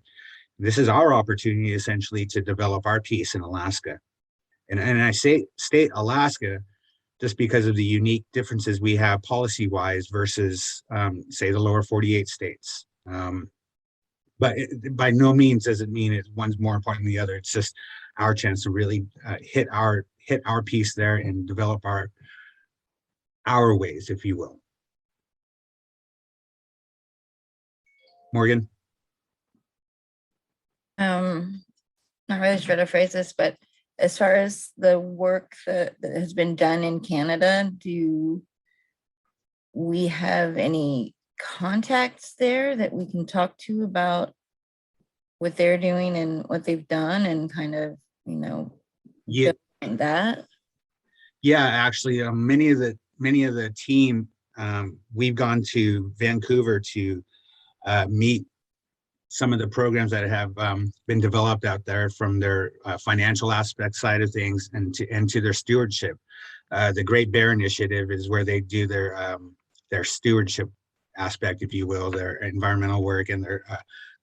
This is our opportunity essentially to develop our piece in Alaska. And I say state Alaska just because of the unique differences we have policy-wise versus, say, the lower 48 states. But by no means does it mean one's more important than the other. It's just our chance to really hit our piece there and develop our ways, if you will. Morgan? Not really sure to phrase this, but as far as the work that has been done in Canada, do we have any contacts there that we can talk to about what they're doing and what they've done and kind of, Yeah, that? Yeah, actually, many of the team, we've gone to Vancouver to meet some of the programs that have been developed out there from their financial aspect side of things and to their stewardship. The Great Bear Initiative is where they do their stewardship aspect, if you will, their environmental work and their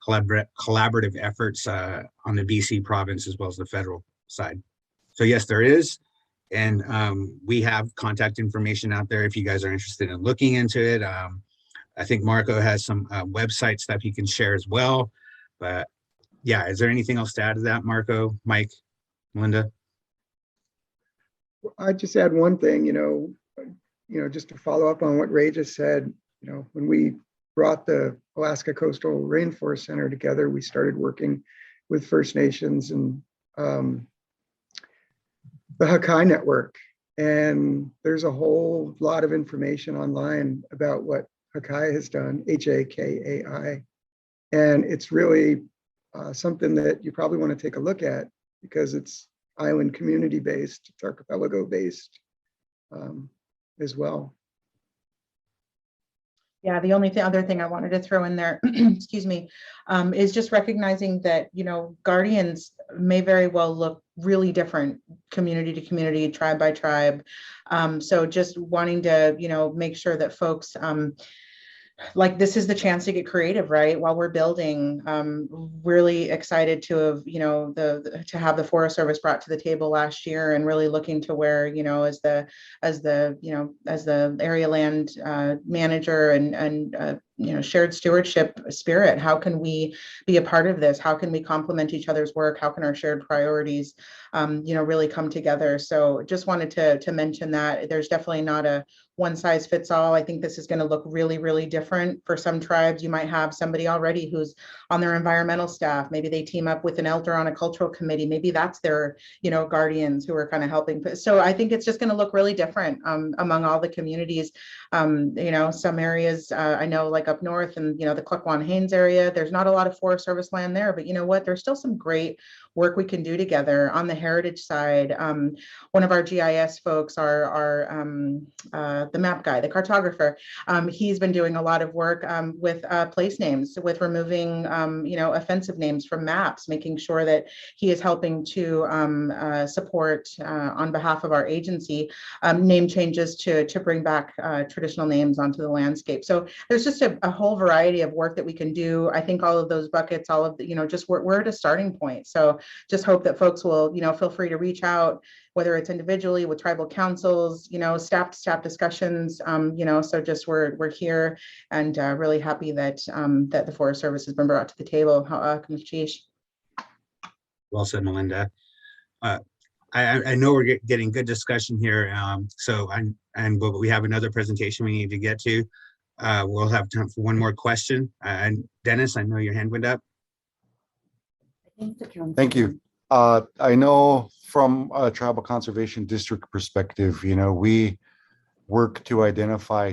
collaborative efforts on the BC province as well as the federal side. So yes, there is. And we have contact information out there if you guys are interested in looking into it. I think Marco has some website stuff he can share as well. But yeah, is there anything else to add to that, Marco, Mike, Melinda? I'd just add one thing, just to follow up on what Ray just said, when we brought the Alaska Coastal Rainforest Center together, we started working with First Nations and the Háw'aa network. And there's a whole lot of information online about what Háw'aa has done, Hákai. And it's really something that you probably want to take a look at because it's island community based, it's archipelago based as well. Yeah, the only other thing I wanted to throw in there, excuse me, is just recognizing that, guardians may very well look really different community to community, tribe by tribe. So just wanting to, make sure that folks, like this is the chance to get creative, right? While we're building, really excited to have, to have the Forest Service brought to the table last year, and really looking to where, as the area land manager and shared stewardship spirit, how can we be a part of this? How can we complement each other's work? How can our shared priorities, really come together? So just wanted to mention that there's definitely not a one size fits all. I think this is going to look really, really different for some tribes. You might have somebody already who's on their environmental staff. Maybe they team up with an elder on a cultural committee. Maybe that's their, guardians who are kind of helping. So I think it's just going to look really different among all the communities. Some areas I know, like up north and, the Haintz area, there's not a lot of Forest Service land there, but you know what, there's still some great work we can do together on the heritage side. One of our GIS folks, the map guy, the cartographer, he's been doing a lot of work with place names, with removing, offensive names from maps, making sure that he is helping to support on behalf of our agency name changes to bring back traditional names onto the landscape. So there's just a whole variety of work that we can do. I think all of those buckets, all of the, just we're at a starting point. So just hope that folks will, feel free to reach out, whether it's individually with tribal councils, staff to staff discussions, so just we're here and really happy that that the Forest Service has been brought to the table. Gunalchéesh. Well said, Melinda. I know we're getting good discussion here. But we have another presentation we need to get to. We'll have time for one more question. And Dennis, I know your hand went up. Thank you. I know from a tribal conservation district perspective, we work to identify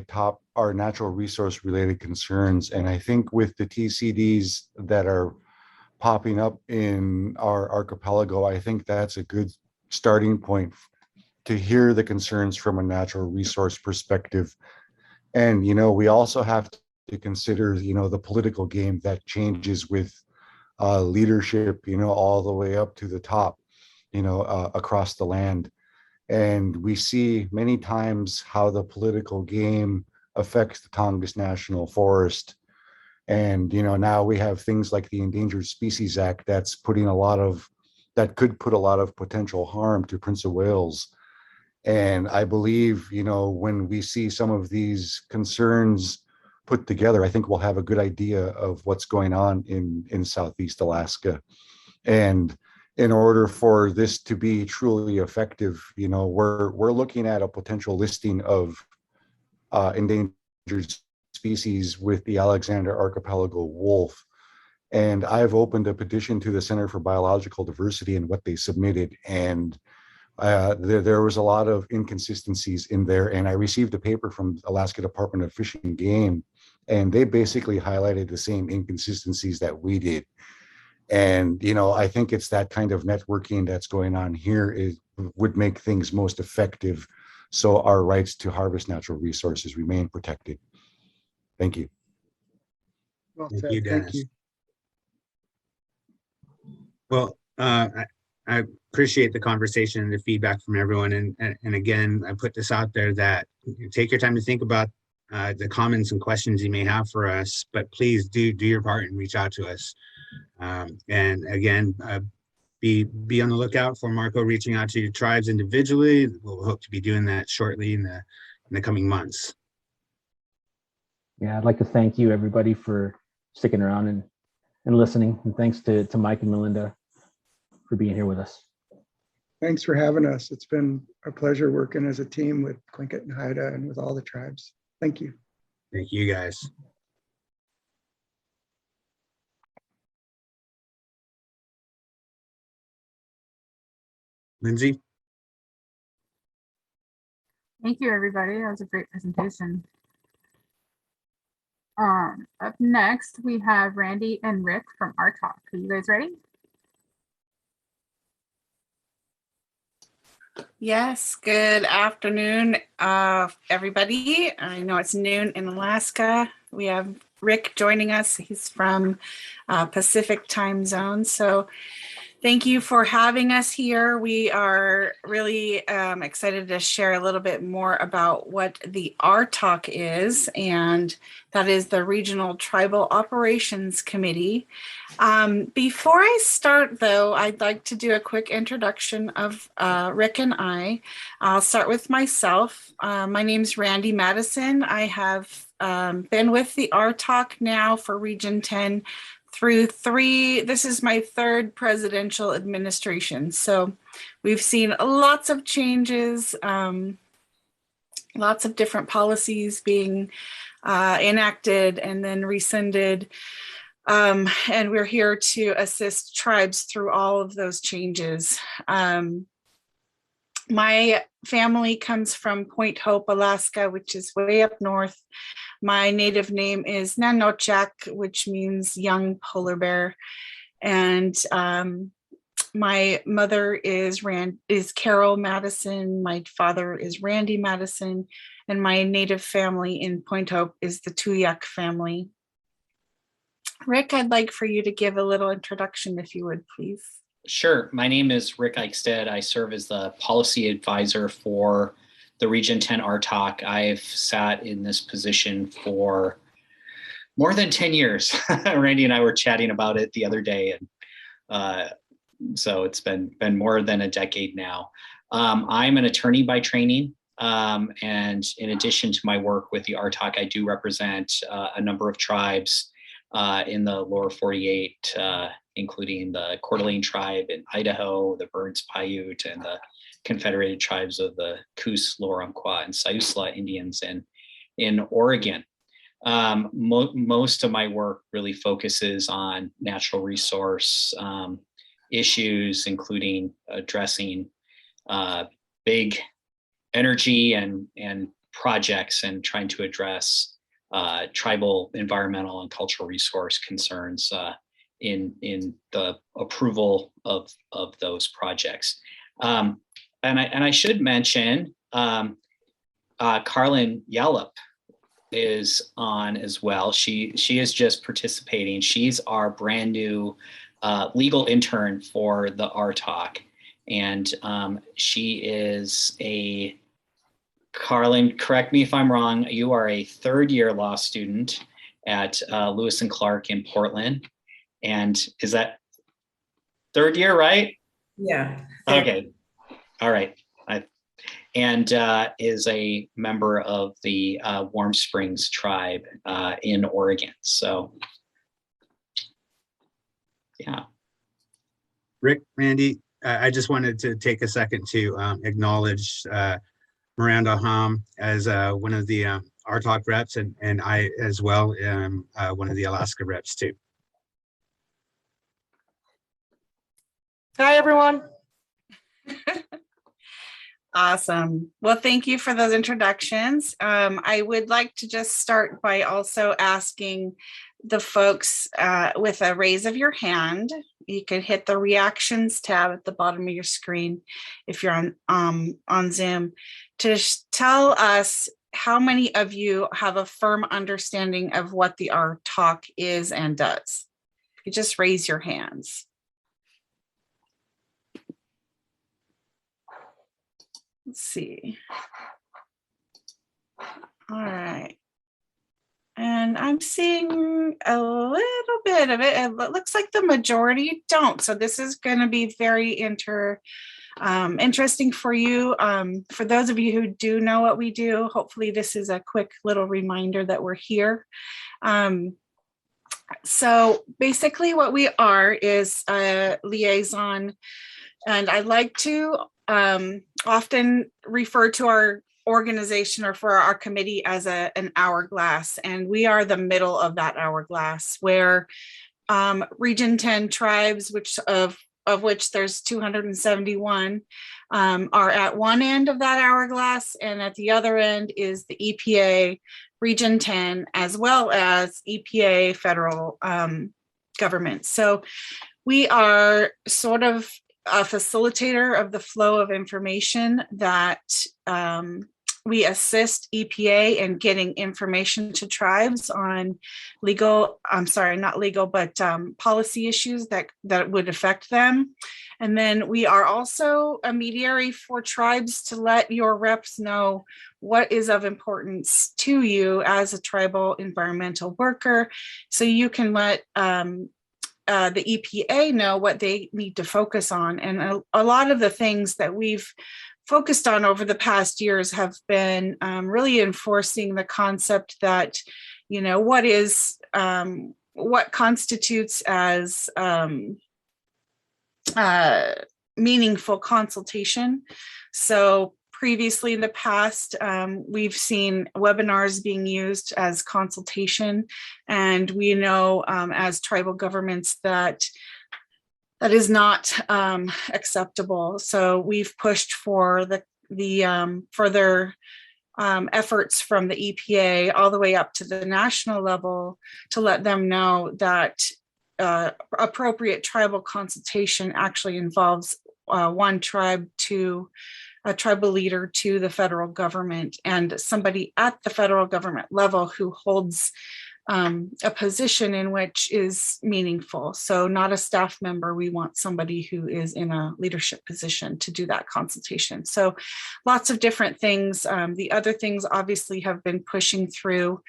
our natural resource related concerns. And I think with the TCDs that are popping up in our archipelago, I think that's a good starting point to hear the concerns from a natural resource perspective. And, we also have to consider, the political game that changes with leadership, all the way up to the top, across the land. And we see many times how the political game affects the Tongass National Forest. And, now we have things like the Endangered Species Act that could put a lot of potential harm to Prince of Wales. And I believe, when we see some of these concerns put together, I think we'll have a good idea of what's going on in Southeast Alaska. And in order for this to be truly effective, we're looking at a potential listing of endangered species with the Alexander Archipelago wolf. And I've opened a petition to the Center for Biological Diversity and what they submitted. And there was a lot of inconsistencies in there. And I received a paper from Alaska Department of Fish and Game, and they basically highlighted the same inconsistencies that we did. And, I think it's that kind of networking that's going on here would make things most effective, so our rights to harvest natural resources remain protected. Thank you. Well Thank said. you, Dennis. Thank you. Well, I appreciate the conversation and the feedback from everyone. And again, I put this out there that take your time to think about the comments and questions you may have for us, but please do your part and reach out to us. And again, be on the lookout for Marco reaching out to tribes individually. We'll hope to be doing that shortly in the coming months. Yeah, I'd like to thank you, everybody, for sticking around and listening. And thanks to Mike and Melinda for being here with us. Thanks for having us. It's been a pleasure working as a team with Tlingit and Haida and with all the tribes. Thank you. Thank you, guys. Lindsay? Thank you, everybody. That was a great presentation. Up next, we have Randy and Rick from our talk. Are you guys ready? Yes, good afternoon, everybody. I know it's noon in Alaska. We have Rick joining us. He's from Pacific time zone. So thank you for having us here. We are really excited to share a little bit more about what the RTOC is, and that is the Regional Tribal Operations Committee. Before I start, though, I'd like to do a quick introduction of Rick and I. I'll start with myself. My name's Randy Madison. I have been with the RTOC now for Region 10 through this is my third presidential administration. So we've seen lots of changes, lots of different policies being enacted and then rescinded. And we're here to assist tribes through all of those changes. My family comes from Point Hope, Alaska, which is way up north. My native name is Gunalchéesh, which means young polar bear. And my mother is Carol Madison. My father is Randy Madison. And my native family in Point Hope is the Tuyuk family. Rick, I'd like for you to give a little introduction, if you would, please. Sure. My name is Rick Eichstead. I serve as the policy advisor for the Region 10 RTOC. I've sat in this position for more than 10 years. Randy and I were chatting about it the other day, and so it's been more than a decade now. I'm an attorney by training, and in addition to my work with the RTOC, I do represent a number of tribes in the lower 48, including the Coeur d'Alene tribe in Idaho, the Burns Paiute, and the Confederated Tribes of the Coos, Lower Umpqua, and Siuslaw Indians in Oregon. Most of my work really focuses on natural resource issues, including addressing big energy and projects and trying to address tribal environmental and cultural resource concerns in the approval of those projects. And I should mention Carlin Yallop is on as well. She is just participating. She's our brand new legal intern for the RTOC, and she is Carlin, correct me if I'm wrong, you are a third-year law student at Lewis and Clark in Portland. And is that third year, right? Yeah. Okay. All right. And is a member of the Warm Springs tribe in Oregon. So, yeah. Rick, Randy, I just wanted to take a second to acknowledge Miranda Hom as one of the RTOC reps, and I as well am one of the Alaska reps too. Hi, everyone. Awesome. Well, thank you for those introductions. I would like to just start by also asking the folks with a raise of your hand. You can hit the reactions tab at the bottom of your screen if you're on Zoom, to tell us how many of you have a firm understanding of what the RTOC is and does. You just raise your hands. Let's see. All right. And I'm seeing a little bit of it. It looks like the majority don't. So this is going to be very interesting for you. For those of you who do know what we do, hopefully this is a quick little reminder that we're here. So basically what we are is a liaison, and I like to often refer to our organization or for our committee as an hourglass, and we are the middle of that hourglass, where Region 10 tribes, of which there's 271, are at one end of that hourglass, and at the other end is the EPA, Region 10, as well as EPA federal government. So we are sort of a facilitator of the flow of information that We assist EPA in getting information to tribes on policy issues that would affect them. And then we are also a mediary for tribes to let your reps know what is of importance to you as a tribal environmental worker. So you can let the EPA know what they need to focus on. And a lot of the things that we've focused on over the past years have been really enforcing the concept that, you know, what constitutes as meaningful consultation. So previously in the past, we've seen webinars being used as consultation, and we know as tribal governments that is not acceptable. So we've pushed for the further efforts from the EPA all the way up to the national level to let them know that appropriate tribal consultation actually involves one tribe to a tribal leader to the federal government and somebody at the federal government level who holds a position in which is meaningful. So not a staff member, we want somebody who is in a leadership position to do that consultation. So lots of different things. The other things obviously have been pushing through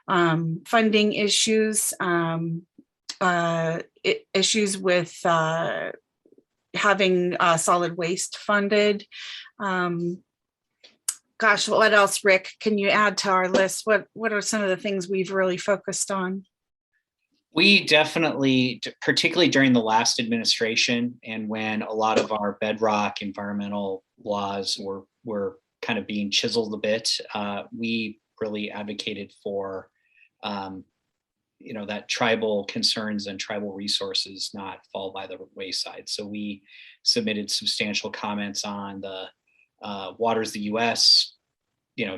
funding issues, issues with having solid waste funded. Gosh, what else, Rick, can you add to our list? What are some of the things we've really focused on? We definitely, particularly during the last administration and when a lot of our bedrock environmental laws were kind of being chiseled a bit, we really advocated for that tribal concerns and tribal resources not fall by the wayside. So we submitted substantial comments on the Waters the US,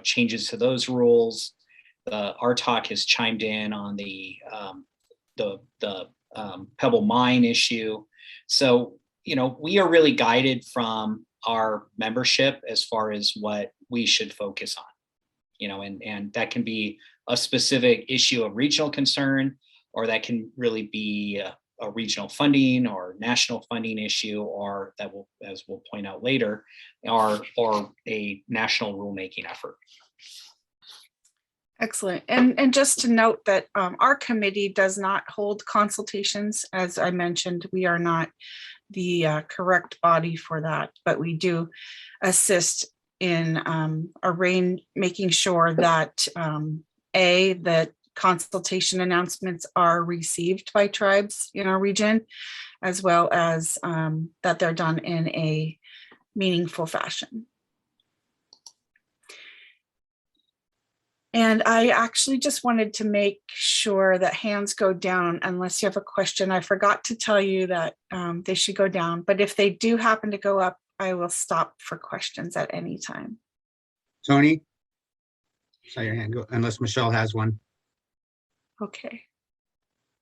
changes to those rules. The RTOC has chimed in on the Pebble Mine issue. So, we are really guided from our membership as far as what we should focus on, and that can be a specific issue of regional concern, or that can really be a regional funding or national funding issue, or that will, as we'll point out later, or a national rulemaking effort. Excellent. And just to note that our committee does not hold consultations. As I mentioned, we are not the correct body for that, but we do assist in making sure that that consultation announcements are received by tribes in our region, as well as that they're done in a meaningful fashion. And I actually just wanted to make sure that hands go down unless you have a question. I forgot to tell you that they should go down, but if they do happen to go up, I will stop for questions at any time. Tony, saw your hand go, unless Michelle has one. Okay.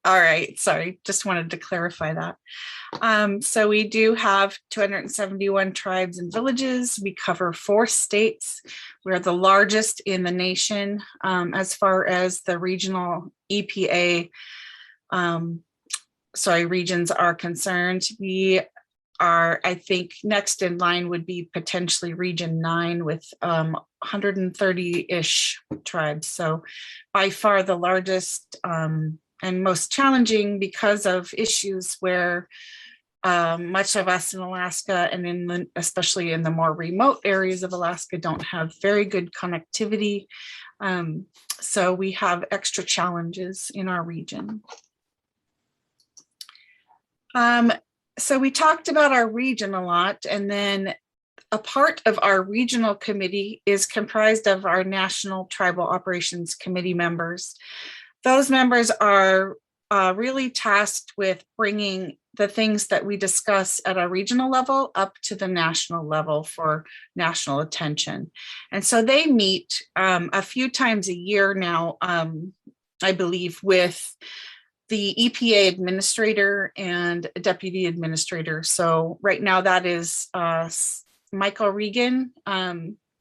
All right, sorry, just wanted to clarify that. So we do have 271 tribes and villages. We cover 4 states. We're the largest in the nation as far as the regional EPA regions are concerned. We are, I think, next in line would be potentially Region 9 with 130-ish tribes. So by far the largest and most challenging because of issues where much of us in Alaska and especially in the more remote areas of Alaska don't have very good connectivity. So we have extra challenges in our region. So we talked about our region a lot, and then a part of our regional committee is comprised of our National Tribal Operations Committee members. Those members are really tasked with bringing the things that we discuss at a regional level up to the national level for national attention. And so they meet a few times a year now, I believe, with the EPA administrator and deputy administrator. So right now that is Michael Regan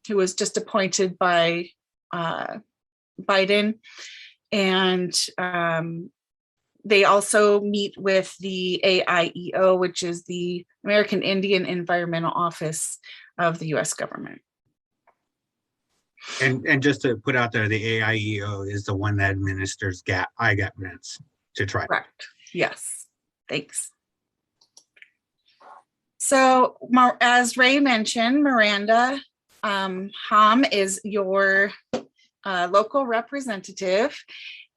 who was just appointed by Biden. And they also meet with the AIEO, which is the American Indian Environmental Office of the US government. And just to put out there, the AIEO is the one that administers IGAP grants to tribes. Correct. Yes. Thanks. So as Ray mentioned, Miranda Hom is your local representative.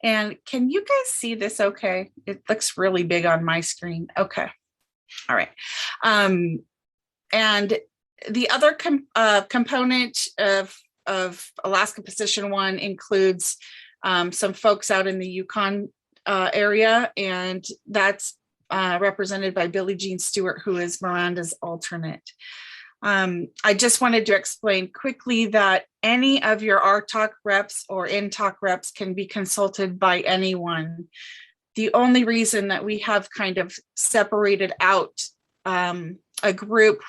And can you guys see this okay? It looks really big on my screen. Okay. All right. And the other component of Alaska Position 1 includes some folks out in the Yukon area, and that's represented by Billie Jean Stewart, who is Miranda's alternate. I just wanted to explain quickly that any of your RTOC reps or NTOC reps can be consulted by anyone. The only reason that we have kind of separated out a group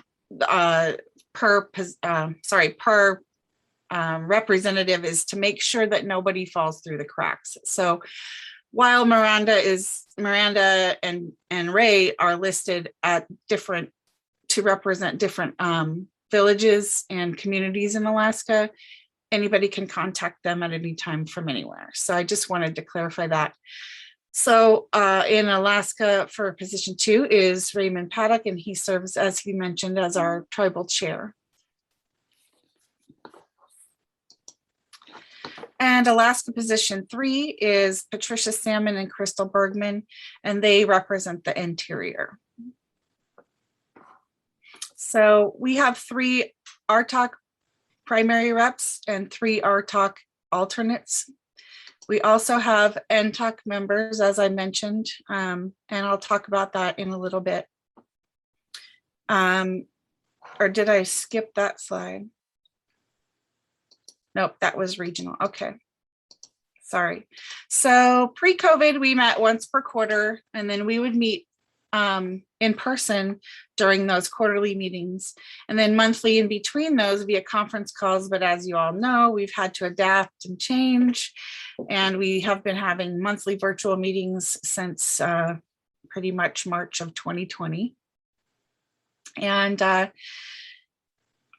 per representative is to make sure that nobody falls through the cracks. So while Miranda and Ray are listed at to represent different villages and communities in Alaska, anybody can contact them at any time from anywhere. So I just wanted to clarify that. So in Alaska for Position 2 is Raymond Paddock, and he serves, as he mentioned, as our tribal chair. And Alaska Position 3 is Patricia Salmon and Crystal Bergman, and they represent the interior. So we have 3 RTOC primary reps and 3 RTOC alternates. We also have NTOC members, as I mentioned, and I'll talk about that in a little bit. Or did I skip that slide? Nope, that was regional. Okay, sorry. So pre-COVID, we met once per quarter, and then we would meet in person during those quarterly meetings, and then monthly in between those via conference calls. But as you all know, we've had to adapt and change, and we have been having monthly virtual meetings since pretty much March of 2020. And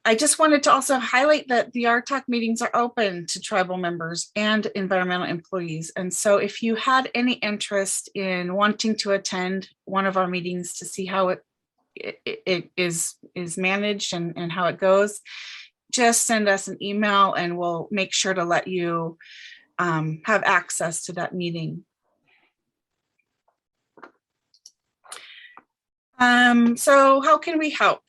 I just wanted to also highlight that the RTOC meetings are open to tribal members and environmental employees. And so if you had any interest in wanting to attend one of our meetings to see how it is managed and how it goes, just send us an email and we'll make sure to let you have access to that meeting. So how can we help?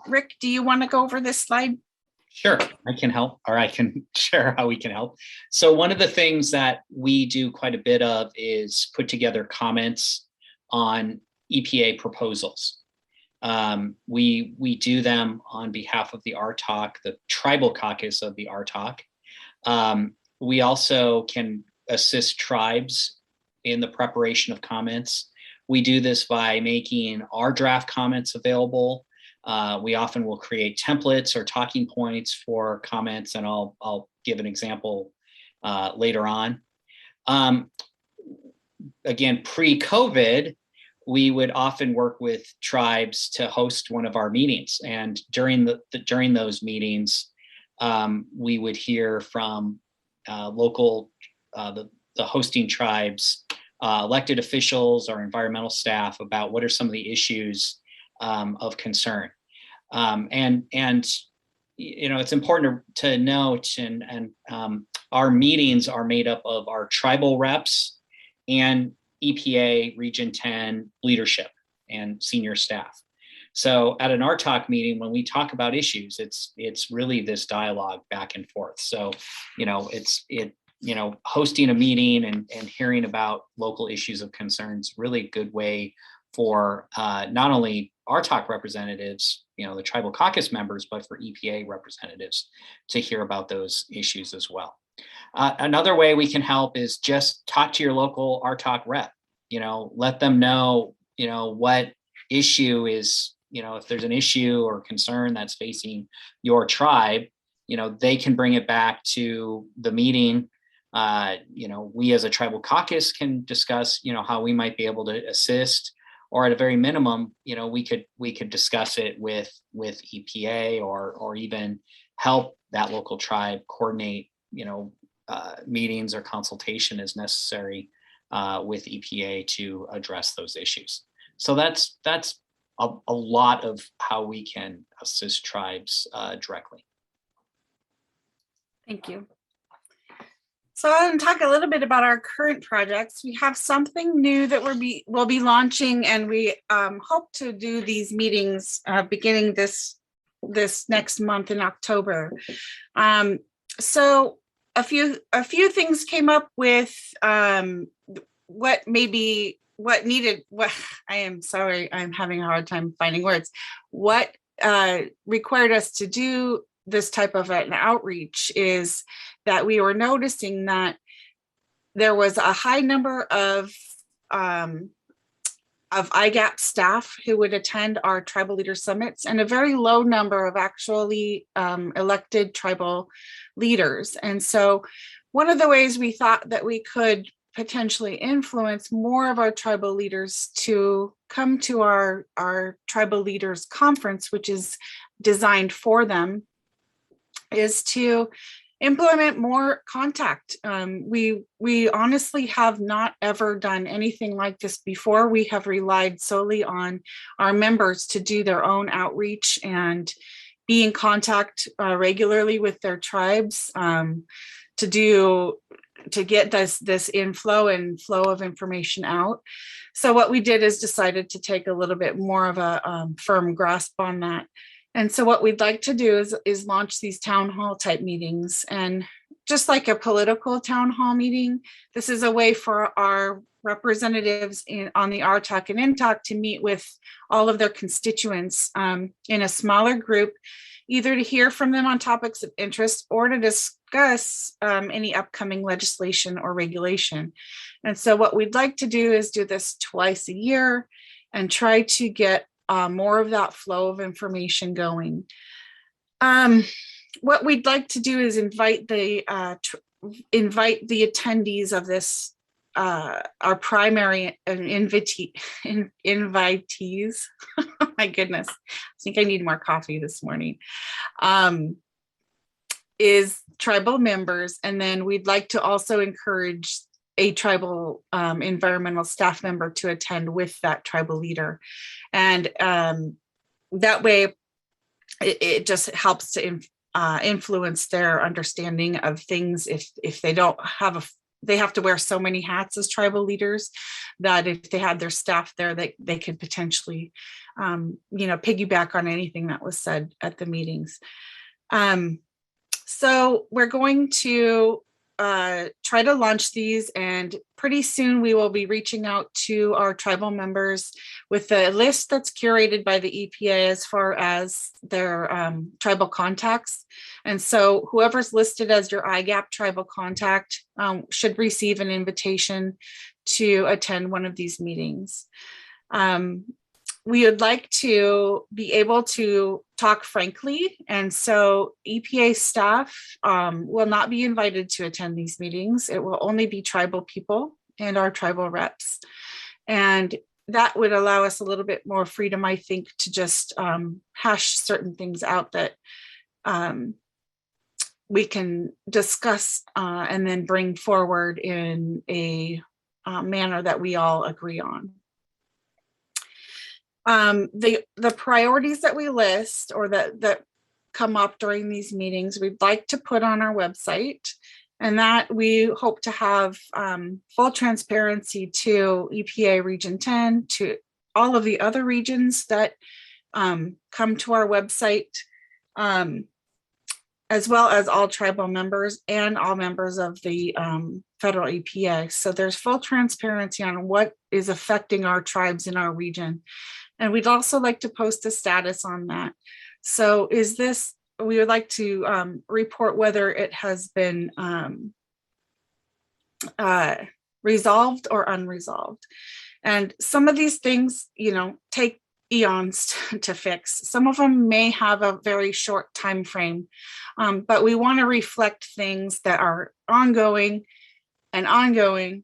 Rick, do you want to go over this slide? Sure, I can help, or I can share how we can help. So one of the things that we do quite a bit of is put together comments on EPA proposals. We do them on behalf of the RTOC, the tribal caucus of the RTOC. We also can assist tribes in the preparation of comments. We do this by making our draft comments available. We often will create templates or talking points for comments, and I'll give an example later on. Again, pre-COVID, we would often work with tribes to host one of our meetings, and during those meetings, we would hear from local the hosting tribes, elected officials, or environmental staff about what are some of the issues of concern. And you know, it's important to note, and our meetings are made up of our tribal reps and EPA Region 10 leadership and senior staff. So at an RTOC meeting, when we talk about issues, it's really this dialogue back and forth. So, you know, hosting a meeting and hearing about local issues of concerns, really a good way for not only RTOC representatives, you know, the tribal caucus members, but for EPA representatives to hear about those issues as well. Another way we can help is just talk to your local RTOC rep, you know, let them know, you know, what issue is if there's an issue or concern that's facing your tribe, they can bring it back to the meeting. We as a tribal caucus can discuss, how we might be able to assist, or at a very minimum, we could discuss it with EPA or even help that local tribe coordinate, meetings or consultation as necessary with EPA to address those issues. So that's a lot of how we can assist tribes directly. Thank you. So I'm going to talk a little bit about our current projects. We have something new that we'll be launching, and we hope to do these meetings beginning this next month in October. So a few things came up with what I am sorry, I'm having a hard time finding words. What required us to do this type of an outreach is that we were noticing that there was a high number of IGAP staff who would attend our tribal leader summits, and a very low number of actually elected tribal leaders. And so one of the ways we thought that we could potentially influence more of our tribal leaders to come to our tribal leaders conference, which is designed for them, is to implement more contact. We honestly have not ever done anything like this before. We have relied solely on our members to do their own outreach and be in contact regularly with their tribes to get this inflow and flow of information out. So what we did is decided to take a little bit more of a firm grasp on that. And so what we'd like to do is launch these town hall type meetings. And just like a political town hall meeting, this is a way for our representatives on the RTAC and NTAC to meet with all of their constituents in a smaller group, either to hear from them on topics of interest or to discuss any upcoming legislation or regulation. And so what we'd like to do is do this twice a year and try to get more of that flow of information going. What we'd like to do is invite the attendees of this, our primary invitees. Oh my goodness, I think I need more coffee this morning. Is tribal members, and then we'd like to also encourage a tribal environmental staff member to attend with that tribal leader. And that way it just helps to influence their understanding of things. If they don't have they have to wear so many hats as tribal leaders, that if they had their staff there, they could potentially, piggyback on anything that was said at the meetings. So we're going to try to launch these, and pretty soon we will be reaching out to our tribal members with a list that's curated by the EPA as far as their tribal contacts. And so whoever's listed as your IGAP tribal contact should receive an invitation to attend one of these meetings. We would like to be able to talk frankly, and so EPA staff will not be invited to attend these meetings. It will only be tribal people and our tribal reps. And that would allow us a little bit more freedom, I think, to just hash certain things out that we can discuss and then bring forward in a manner that we all agree on. The priorities that we list or that come up during these meetings, we'd like to put on our website, and that we hope to have full transparency to EPA Region 10, to all of the other regions that come to our website, as well as all tribal members and all members of the federal EPA. So there's full transparency on what is affecting our tribes in our region. And we'd also like to post a status on that. So we would like to report whether it has been resolved or unresolved. And some of these things, take eons to fix. Some of them may have a very short time frame, but we want to reflect things that are ongoing and ongoing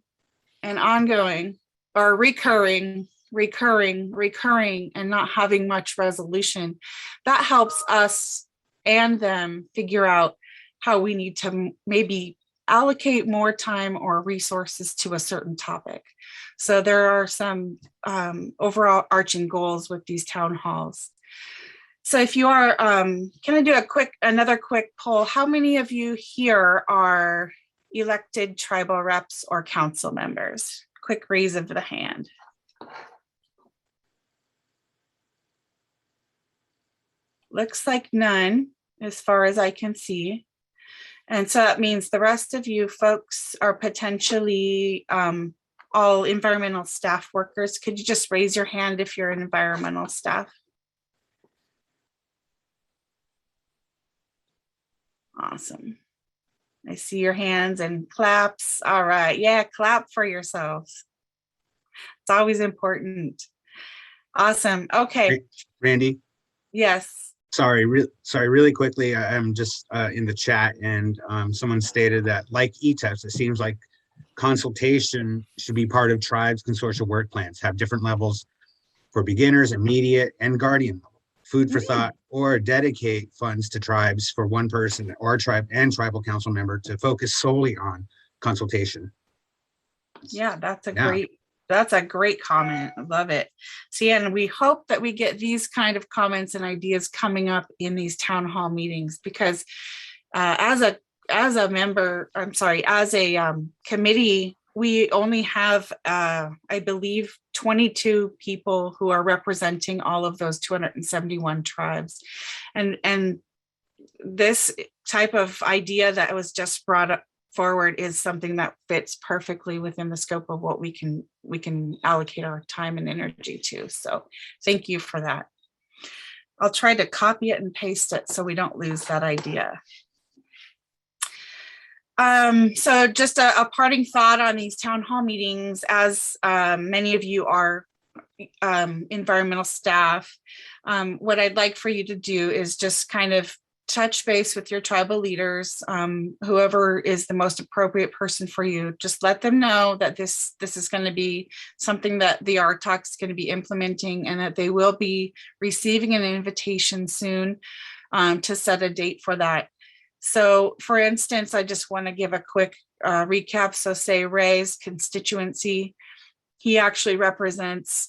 and ongoing, or recurring, and not having much resolution. That helps us and them figure out how we need to maybe allocate more time or resources to a certain topic. So there are some overall arching goals with these town halls. So if you are, can I do another quick poll? How many of you here are elected tribal reps or council members? Quick raise of the hand. Looks like none, as far as I can see. And so that means the rest of you folks are potentially all environmental staff workers. Could you just raise your hand if you're an environmental staff? Awesome. I see your hands and claps. All right. Yeah, clap for yourselves. It's always important. Awesome. Okay. Randy? Yes. Sorry, really quickly, I'm just in the chat, and someone stated that, like ETEPS, it seems like consultation should be part of tribes consortium work plans, have different levels for beginners, immediate, and guardian level. Food for thought, or dedicate funds to tribes for one person or tribe and tribal council member to focus solely on consultation. Yeah, that's a great comment. I love it. See, and we hope that we get these kind of comments and ideas coming up in these town hall meetings, because as a member, as a committee, we only have, I believe, 22 people who are representing all of those 271 tribes. And this type of idea that was just brought up forward is something that fits perfectly within the scope of what we can allocate our time and energy to. So thank you for that. I'll try to copy it and paste it so we don't lose that idea. So just a parting thought on these town hall meetings, as many of you are environmental staff, what I'd like for you to do is just kind of touch base with your tribal leaders, whoever is the most appropriate person for you. Just let them know that this is going to be something that the RTOC is going to be implementing, and that they will be receiving an invitation soon to set a date for that. So for instance, I just want to give a quick recap. So say Ray's constituency, he actually represents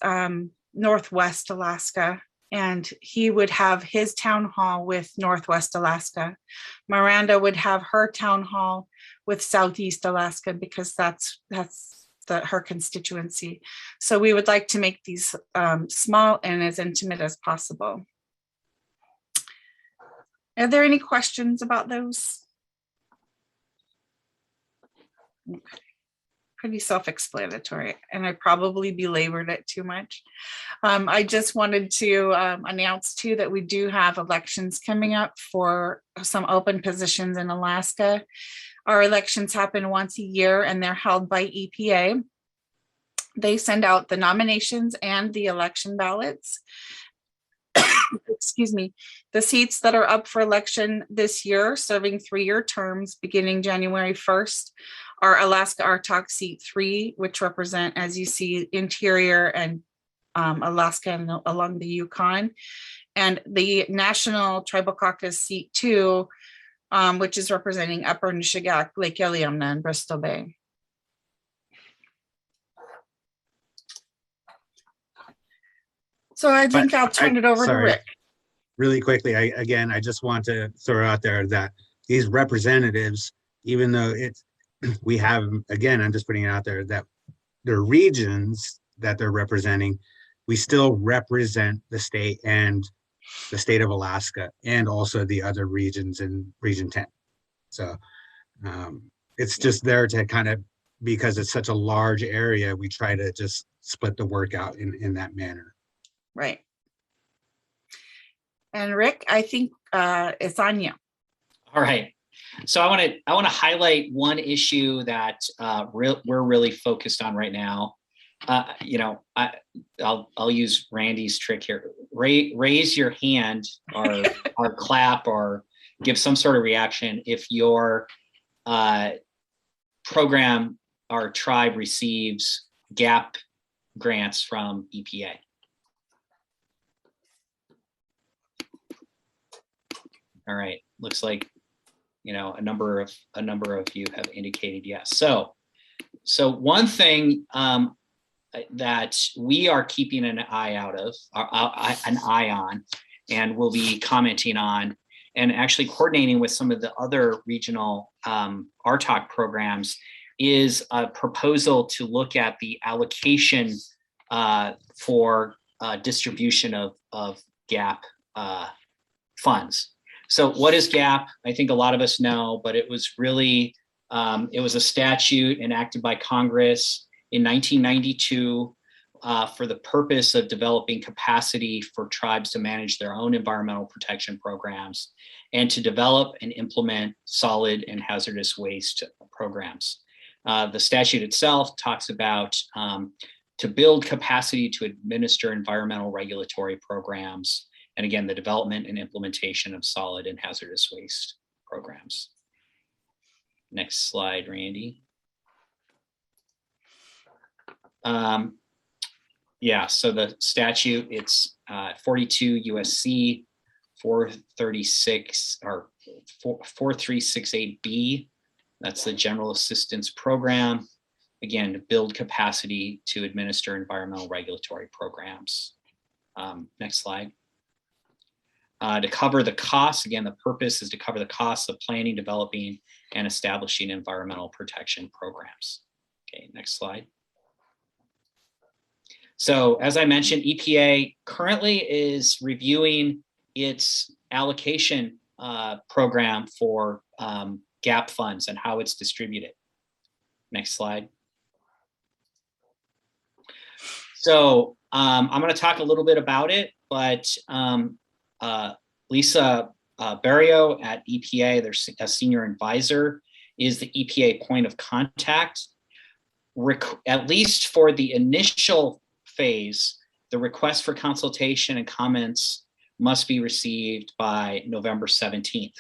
Northwest Alaska, and he would have his town hall with Northwest Alaska. Miranda would have her town hall with Southeast Alaska, because that's her constituency. So we would like to make these small and as intimate as possible. Are there any questions about those? Okay. Pretty self-explanatory, and I probably belabored it too much. I just wanted to announce too that we do have elections coming up for some open positions in Alaska. Our elections happen once a year, and they're held by EPA. They send out the nominations and the election ballots. Excuse me. The seats that are up for election this year, serving 3-year terms beginning January 1st, are Alaska RTOC seat 3, which represent, as you see, interior and Alaska and along the Yukon, and the National Tribal Caucus seat 2, which is representing Upper Nishigauk, Lake Iliamna, and Bristol Bay. So I think I'll turn it over to Rick. Really quickly, I just want to throw out there that these representatives, even though we have, again, I'm just putting it out there that the regions that they're representing, we still represent the state and the state of Alaska, and also the other regions in Region 10. So it's just there to kind of, because it's such a large area, we try to just split the work out in that manner. Right. And Rick, I think it's on you. All right. So I want to highlight one issue that we're really focused on right now. I'll use Randy's trick here. Raise your hand or clap or give some sort of reaction if your program or tribe receives GAP grants from EPA. All right, looks like a number of you have indicated yes. So one thing that we are keeping an eye on, and we'll be commenting on, and actually coordinating with some of the other regional RTOC programs, is a proposal to look at the allocation for distribution of GAP funds. So what is GAP? I think a lot of us know, but it was really, it was a statute enacted by Congress in 1992 for the purpose of developing capacity for tribes to manage their own environmental protection programs and to develop and implement solid and hazardous waste programs. The statute itself talks about to build capacity to administer environmental regulatory programs, and again, the development and implementation of solid and hazardous waste programs. Next slide, Randy. Yeah, so the statute, it's 42 USC 436 or 4368B. That's the General Assistance Program. Again, to build capacity to administer environmental regulatory programs. Next slide. To cover the costs, again, the purpose is to cover the costs of planning, developing, and establishing environmental protection programs. Okay, next slide. So as I mentioned, EPA currently is reviewing its allocation program for GAP funds and how it's distributed. Next slide. So I'm going to talk a little bit about it, but Lisa Barrio at EPA, their senior advisor, is the EPA point of contact. At least for the initial phase, the request for consultation and comments must be received by November 17th.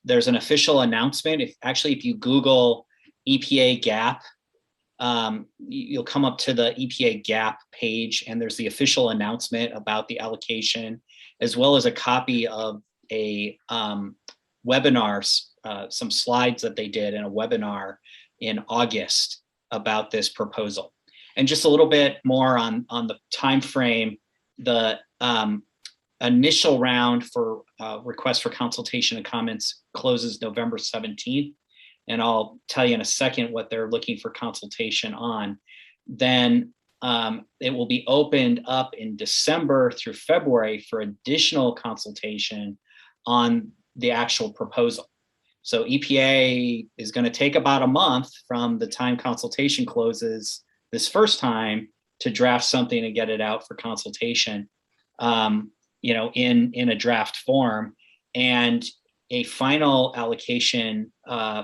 There's an official announcement. If you Google EPA GAP, you'll come up to the EPA GAP page, and there's the official announcement about the allocation, as well as a copy of a webinar, some slides that they did in a webinar in August about this proposal. And just a little bit more on the time frame. The initial round for requests for consultation and comments closes November 17th. And I'll tell you in a second what they're looking for consultation on. Then it will be opened up in December through February for additional consultation on the actual proposal. So EPA is going to take about a month from the time consultation closes this first time to draft something and get it out for consultation, in a draft form, and a final allocation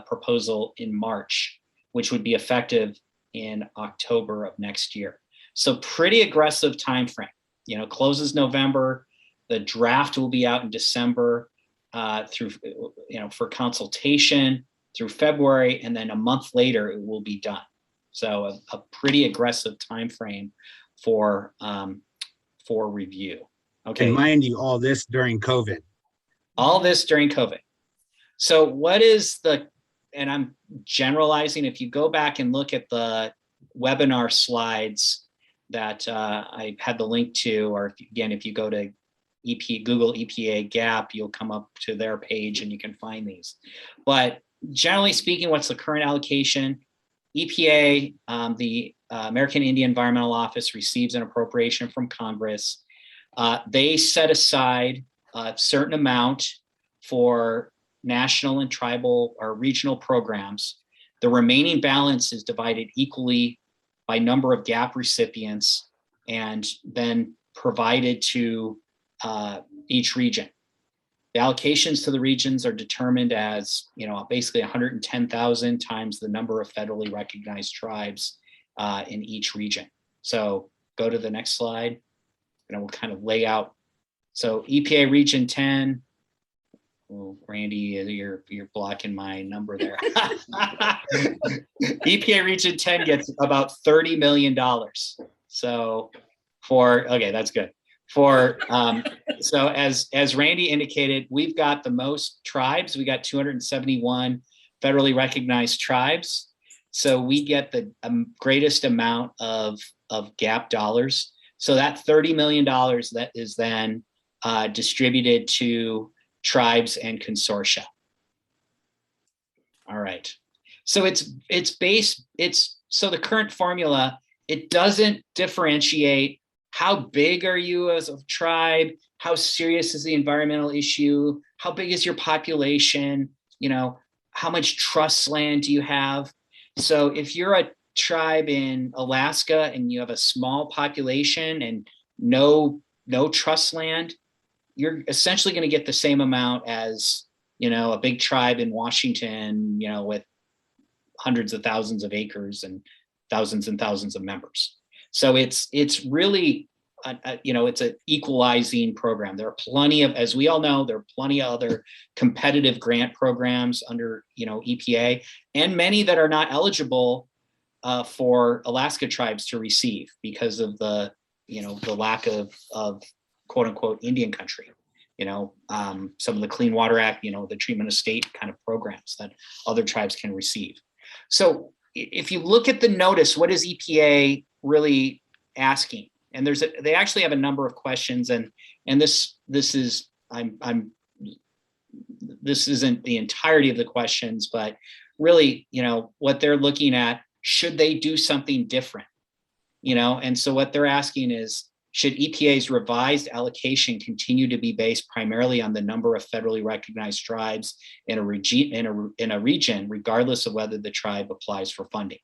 proposal in March, which would be effective in October of next year. So pretty aggressive time frame. Closes November, the draft will be out in December through, for consultation through February, and then a month later it will be done. So a pretty aggressive time frame for review. Okay. And mind you, all this during COVID. All this during COVID. So what is and I'm generalizing, if you go back and look at the webinar slides that I had the link to, or if you go to Google EPA GAP, you'll come up to their page and you can find these. But generally speaking, what's the current allocation? EPA, the American Indian Environmental Office, receives an appropriation from Congress. They set aside a certain amount for national and tribal or regional programs. The remaining balance is divided equally by number of GAP recipients and then provided to each region. The allocations to the regions are determined as, basically 110,000 times the number of federally recognized tribes in each region. So go to the next slide, and we'll kind of lay out. So EPA Region 10. Oh, Randy, you're blocking my number there. EPA Region 10 gets about $30 million. So okay, that's good. So as Randy indicated, we've got the most tribes. We got 271 federally recognized tribes. So we get the greatest amount of GAP dollars. So that $30 million that is then distributed to tribes and consortia. All right. So so the current formula, it doesn't differentiate how big are you as a tribe, how serious is the environmental issue, how big is your population, how much trust land do you have. So if you're a tribe in Alaska and you have a small population and no trust land, you're essentially going to get the same amount as, a big tribe in Washington, with hundreds of thousands of acres and thousands of members. So it's really, it's an equalizing program. There are plenty of, as we all know, there are plenty of other competitive grant programs under, EPA, and many that are not eligible for Alaska tribes to receive because of the lack of quote unquote Indian country. Some of the Clean Water Act, the treatment of state kind of programs that other tribes can receive. So if you look at the notice, what is EPA really asking? And they actually have a number of questions, and this isn't the entirety of the questions, but really, what they're looking at, should they do something different? And so what they're asking is, should EPA's revised allocation continue to be based primarily on the number of federally recognized tribes in a region, regardless of whether the tribe applies for funding?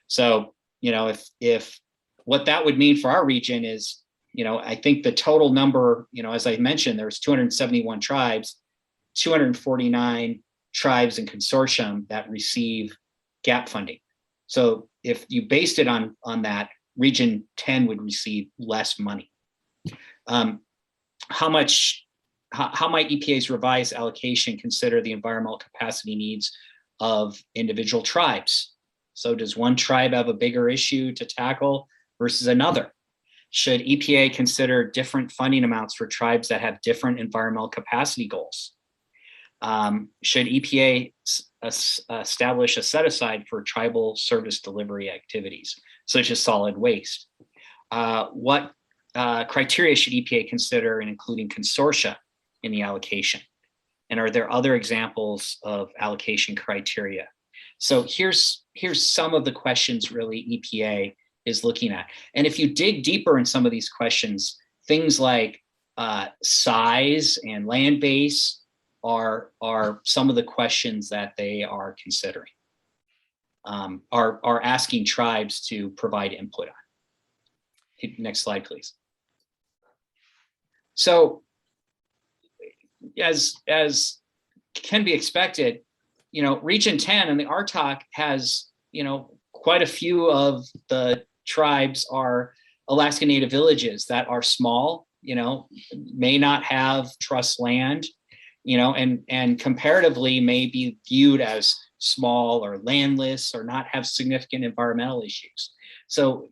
So, if what that would mean for our region is, I think the total number, as I mentioned, there's 271 tribes, 249 tribes and consortium that receive GAP funding. So if you based it on that, Region 10 would receive less money. How might EPA's revised allocation consider the environmental capacity needs of individual tribes? So does one tribe have a bigger issue to tackle versus another? Should EPA consider different funding amounts for tribes that have different environmental capacity goals? Should EPA establish a set aside for tribal service delivery activities, such as solid waste? What criteria should EPA consider in including consortia in the allocation? And are there other examples of allocation criteria? So here's some of the questions really EPA is looking at. And if you dig deeper in some of these questions, things like size and land base are some of the questions that they are considering, are asking tribes to provide input on. Next slide, please. So as can be expected, Region 10 and the RTOC has, quite a few of the tribes are Alaska Native villages that are small, may not have trust land, and comparatively may be viewed as small or landless or not have significant environmental issues. So,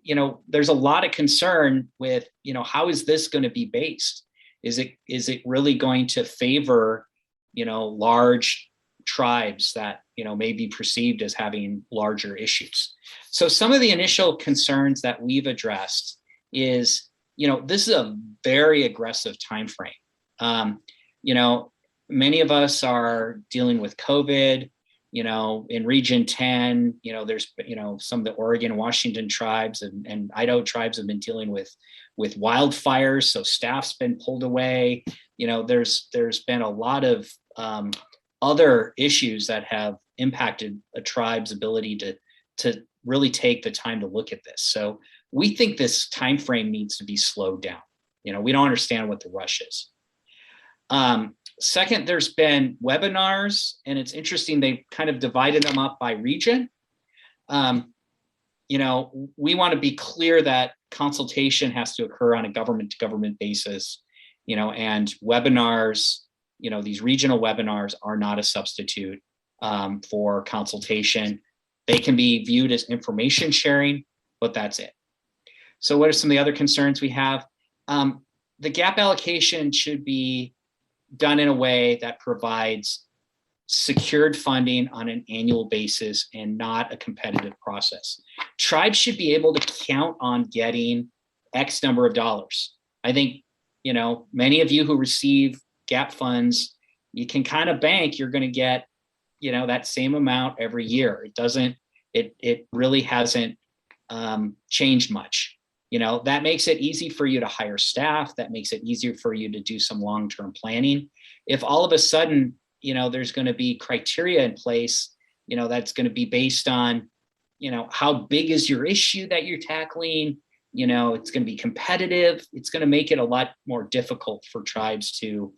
there's a lot of concern with, how is this going to be based? Is it really going to favor, large tribes that, may be perceived as having larger issues? So some of the initial concerns that we've addressed is, this is a very aggressive timeframe. Many of us are dealing with COVID, in Region 10, there's, some of the Oregon, Washington tribes and Idaho tribes have been dealing with wildfires. So staff's been pulled away. There's been a lot of other issues that have impacted a tribe's ability to really take the time to look at this. So we think this time frame needs to be slowed down. We don't understand what the rush is. Second, there's been webinars, and it's interesting, they kind of divided them up by region. we want to be clear that consultation has to occur on a government-to-government basis, and webinars, these regional webinars are not a substitute for consultation. They can be viewed as information sharing, but that's it. So what are some of the other concerns we have? The gap allocation should be done in a way that provides secured funding on an annual basis and not a competitive process. Tribes should be able to count on getting X number of dollars. I think, many of you who receive gap funds, you can kind of bank you're going to get, that same amount every year. It really hasn't changed much. That makes it easy for you to hire staff. That makes it easier for you to do some long-term planning. If all of a sudden, there's going to be criteria in place, that's going to be based on, how big is your issue that you're tackling? It's going to be competitive. It's going to make it a lot more difficult for tribes to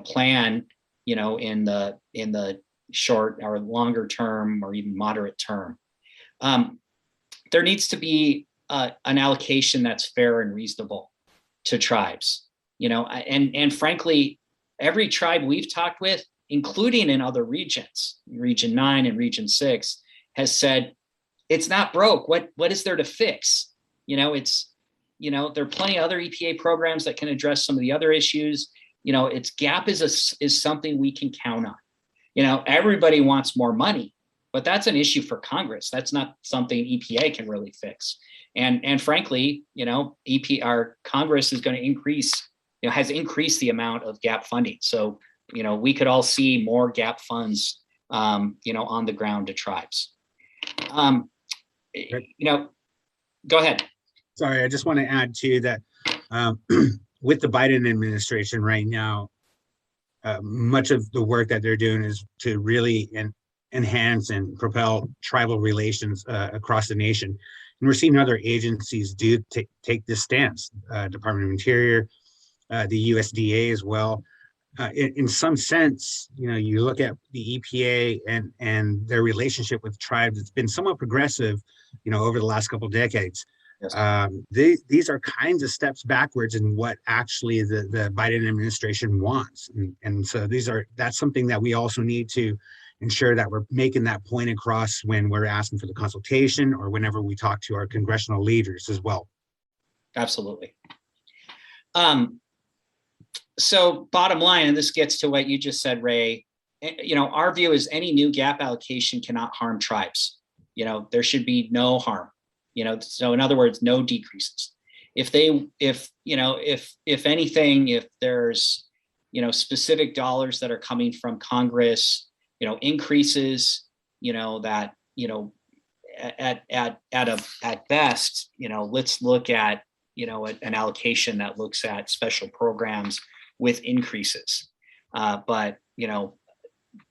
plan, in the short or longer term or even moderate term. There needs to be an allocation that's fair and reasonable to tribes, and frankly, every tribe we've talked with, including in other regions, Region 9 and Region 6, has said, it's not broke. What is there to fix? There are plenty of other EPA programs that can address some of the other issues. GAP is something we can count on. Everybody wants more money, but that's an issue for Congress. That's not something EPA can really fix. And frankly, our Congress is going to increase, has increased the amount of GAP funding. So, we could all see more GAP funds, on the ground to tribes. Go ahead. Sorry, I just want to add to that. With the Biden administration right now, much of the work that they're doing is to really enhance and propel tribal relations across the nation. And we're seeing other agencies take this stance, Department of Interior, the USDA as well. In some sense, you look at the EPA and their relationship with tribes, it's been somewhat progressive, over the last couple of decades. Yes. These are kinds of steps backwards in what actually the Biden administration wants. And so that's something that we also need to ensure that we're making that point across when we're asking for the consultation or whenever we talk to our congressional leaders as well. Absolutely. So bottom line, and this gets to what you just said, Ray, our view is any new gap allocation cannot harm tribes. There should be no harm. So in other words, no decreases. If anything, if there's, specific dollars that are coming from Congress, increases, that, at best, let's look at, an allocation that looks at special programs with increases. But,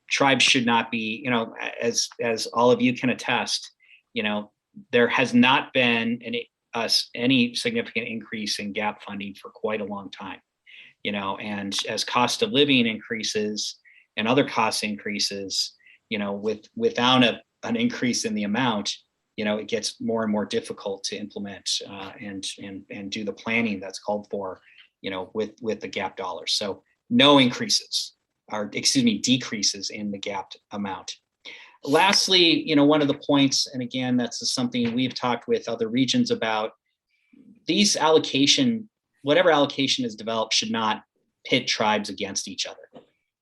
tribes should not be, as all of you can attest, there has not been any significant increase in gap funding for quite a long time, and as cost of living increases and other cost increases, without an increase in the amount, it gets more and more difficult to implement and do the planning that's called for, with the gap dollars. So no increases, or decreases in the gapped amount. Lastly, one of the points, and again, that's something we've talked with other regions about, these whatever allocation is developed should not pit tribes against each other.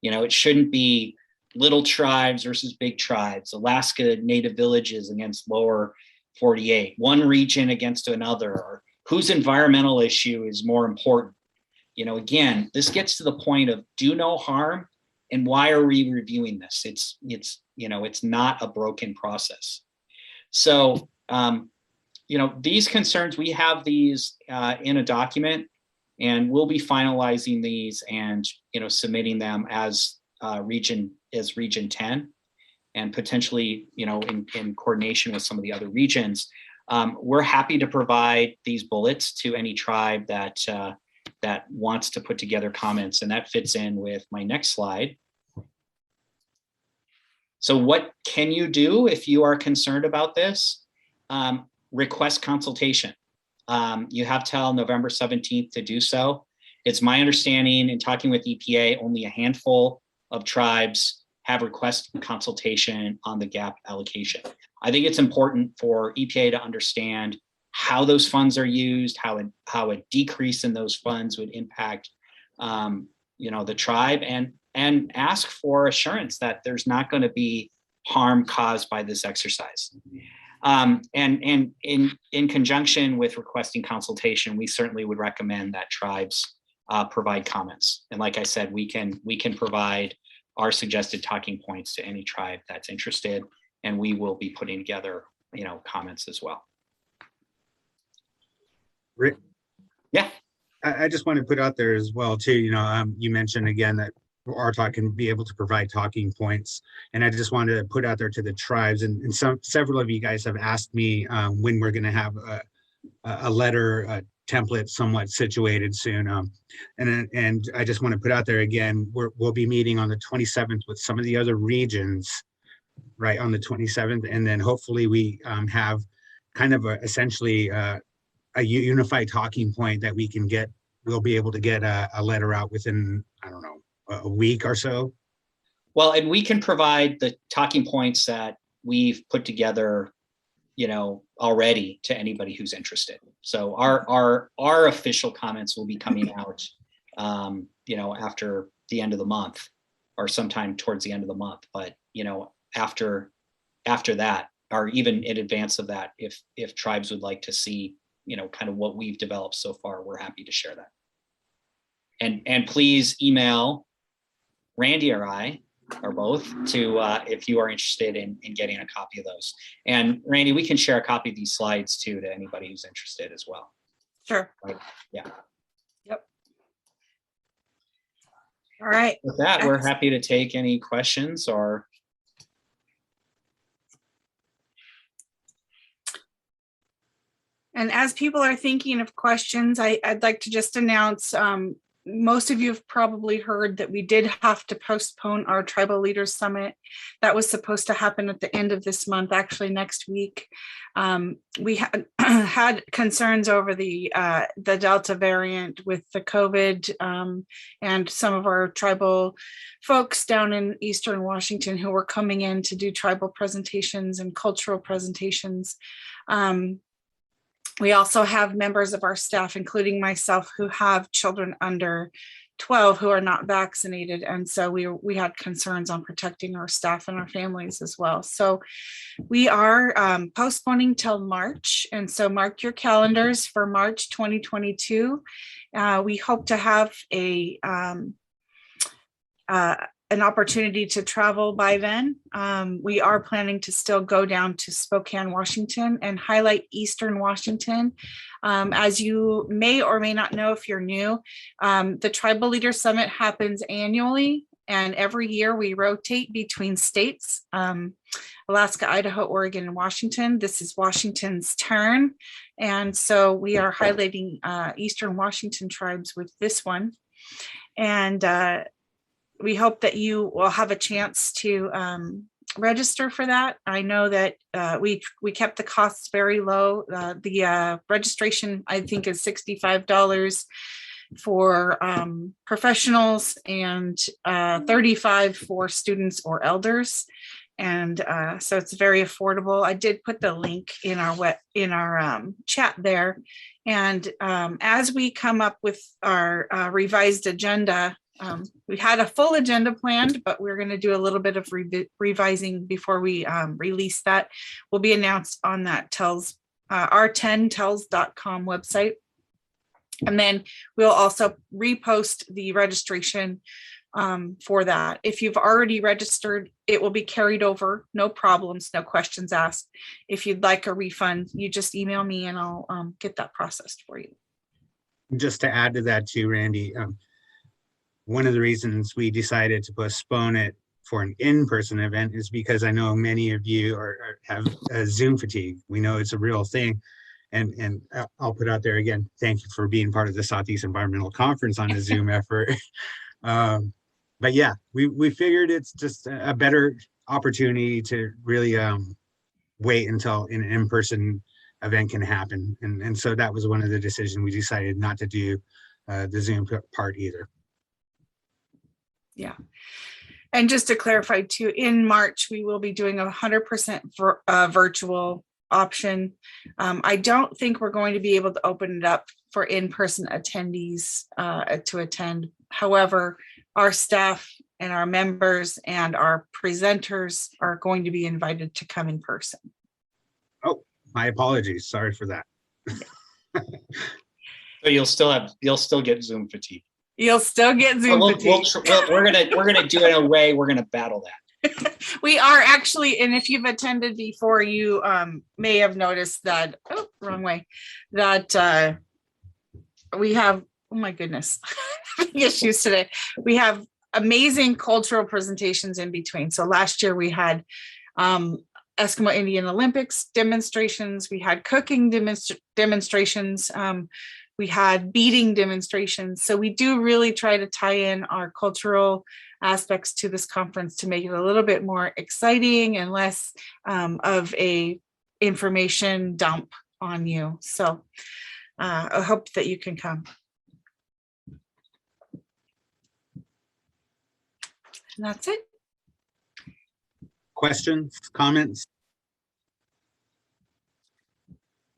It shouldn't be little tribes versus big tribes, Alaska Native villages against lower 48, one region against another, or whose environmental issue is more important. Again, this gets to the point of do no harm. And why are we reviewing this? It's not a broken process. So, these concerns, we have these in a document, and we'll be finalizing these and, submitting them as Region 10, and potentially, in coordination with some of the other regions. We're happy to provide these bullets to any tribe that wants to put together comments, and that fits in with my next slide. So what can you do if you are concerned about this? request consultation. You have till November 17th to do so. It's my understanding in talking with EPA, only a handful of tribes have requested consultation on the gap allocation. I think it's important for EPA to understand how those funds are used, how a decrease in those funds would impact the tribe, and ask for assurance that there's not going to be harm caused by this exercise. And in conjunction with requesting consultation, we certainly would recommend that tribes provide comments. And like I said, we can provide our suggested talking points to any tribe that's interested, and we will be putting together, comments as well. Rick? Yeah. I just want to put out there as well too, you mentioned again that RTOC can be able to provide talking points. And I just wanted to put out there to the tribes, and several of you guys have asked me when we're going to have a letter template somewhat situated soon. And I just want to put out there again, we'll be meeting on the 27th with some of the other regions, right on the 27th. And then hopefully we have kind of essentially a unified talking point that we'll be able to get a letter out within, I don't know, a week or so. Well, and we can provide the talking points that we've put together, already to anybody who's interested. So our official comments will be coming out, after the end of the month or sometime towards the end of the month. But, after that, or even in advance of that, if tribes would like to see, kind of what we've developed so far, we're happy to share that. And please email Randy or I, or both, to if you are interested in getting a copy of those. And Randy, we can share a copy of these slides too to anybody who's interested as well. Sure. Right. Yeah. Yep. All right. With that, we're happy to take any questions or. And as people are thinking of questions, I'd like to just announce, most of you have probably heard that we did have to postpone our Tribal Leaders Summit. That was supposed to happen at the end of this month, actually next week. We had concerns over the Delta variant with the COVID, and some of our tribal folks down in Eastern Washington who were coming in to do tribal presentations and cultural presentations. We also have members of our staff, including myself, who have children under 12 who are not vaccinated. And so we had concerns on protecting our staff and our families as well. So we are postponing till March. And so mark your calendars for March 2022. We hope to have an opportunity to travel by then. We are planning to still go down to Spokane, Washington and highlight Eastern Washington. As you may or may not know if you're new, the Tribal Leader Summit happens annually, and every year we rotate between states, Alaska, Idaho, Oregon, and Washington. This is Washington's turn. And so we are highlighting Eastern Washington tribes with this one. And we hope that you will have a chance to register for that. I know that we kept the costs very low. The registration, I think, is $65 for professionals and $35 for students or elders. And so it's very affordable. I did put the link in our chat there. And as we come up with our revised agenda, we had a full agenda planned, but we're going to do a little bit of revising before we release that. Will be announced on that r10tells.com website. And then we'll also repost the registration for that. If you've already registered, it will be carried over, no problems, no questions asked. If you'd like a refund, you just email me and I'll get that processed for you. Just to add to that too, Randy, one of the reasons we decided to postpone it for an in-person event is because I know many of you have Zoom fatigue. We know it's a real thing. And I'll put out there again, thank you for being part of the Southeast Environmental Conference on a Zoom effort. But yeah, we figured it's just a better opportunity to really wait until an in-person event can happen. And so that was one of the decisions we decided not to do the Zoom part either. Yeah. And just to clarify too, in March, we will be doing 100% virtual option. I don't think we're going to be able to open it up for in-person attendees to attend. However, our staff and our members and our presenters are going to be invited to come in person. Oh, my apologies. Sorry for that. So you'll still get Zoom fatigue. You'll still get Zoom fatigue. We're gonna do it in a way. We're gonna battle that. We are actually, and if you've attended before, you may have noticed that, oh, wrong way, that we have, oh my goodness, issues today. We have amazing cultural presentations in between. So last year we had Eskimo Indian Olympics demonstrations, we had cooking demonstrations, we had beading demonstrations. So we do really try to tie in our cultural aspects to this conference to make it a little bit more exciting and less of a information dump on you. So I hope that you can come. And that's it. Questions, comments?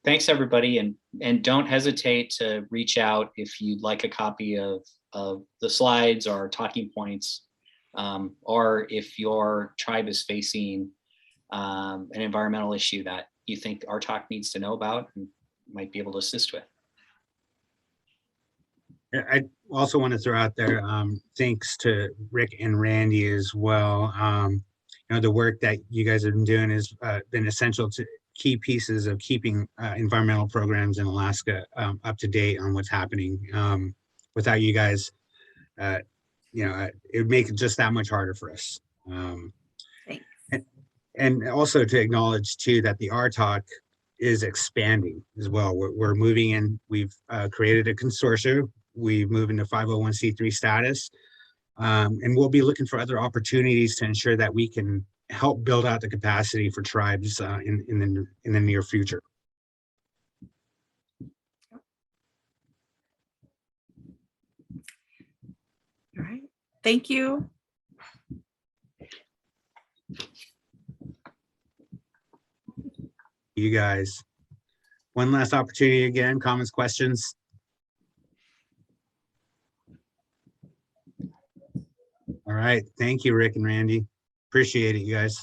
Thanks, everybody, and don't hesitate to reach out if you'd like a copy of the slides or talking points, or if your tribe is facing an environmental issue that you think our talk needs to know about and might be able to assist with. I also want to throw out there, thanks to Rick and Randy as well. You know, the work that you guys have been doing has been essential to key pieces of keeping environmental programs in Alaska up to date on what's happening. Without you guys, you know, it would make it just that much harder for us. And also to acknowledge too that the RTOC is expanding as well. We're moving in. We've created a consortium. We've moved into 501c3 status, and we'll be looking for other opportunities to ensure that we can help build out the capacity for tribes in the near future. All right. Thank you. You guys, one last opportunity again, comments, questions? All right, thank you, Rick and Randy. Appreciate it, you guys.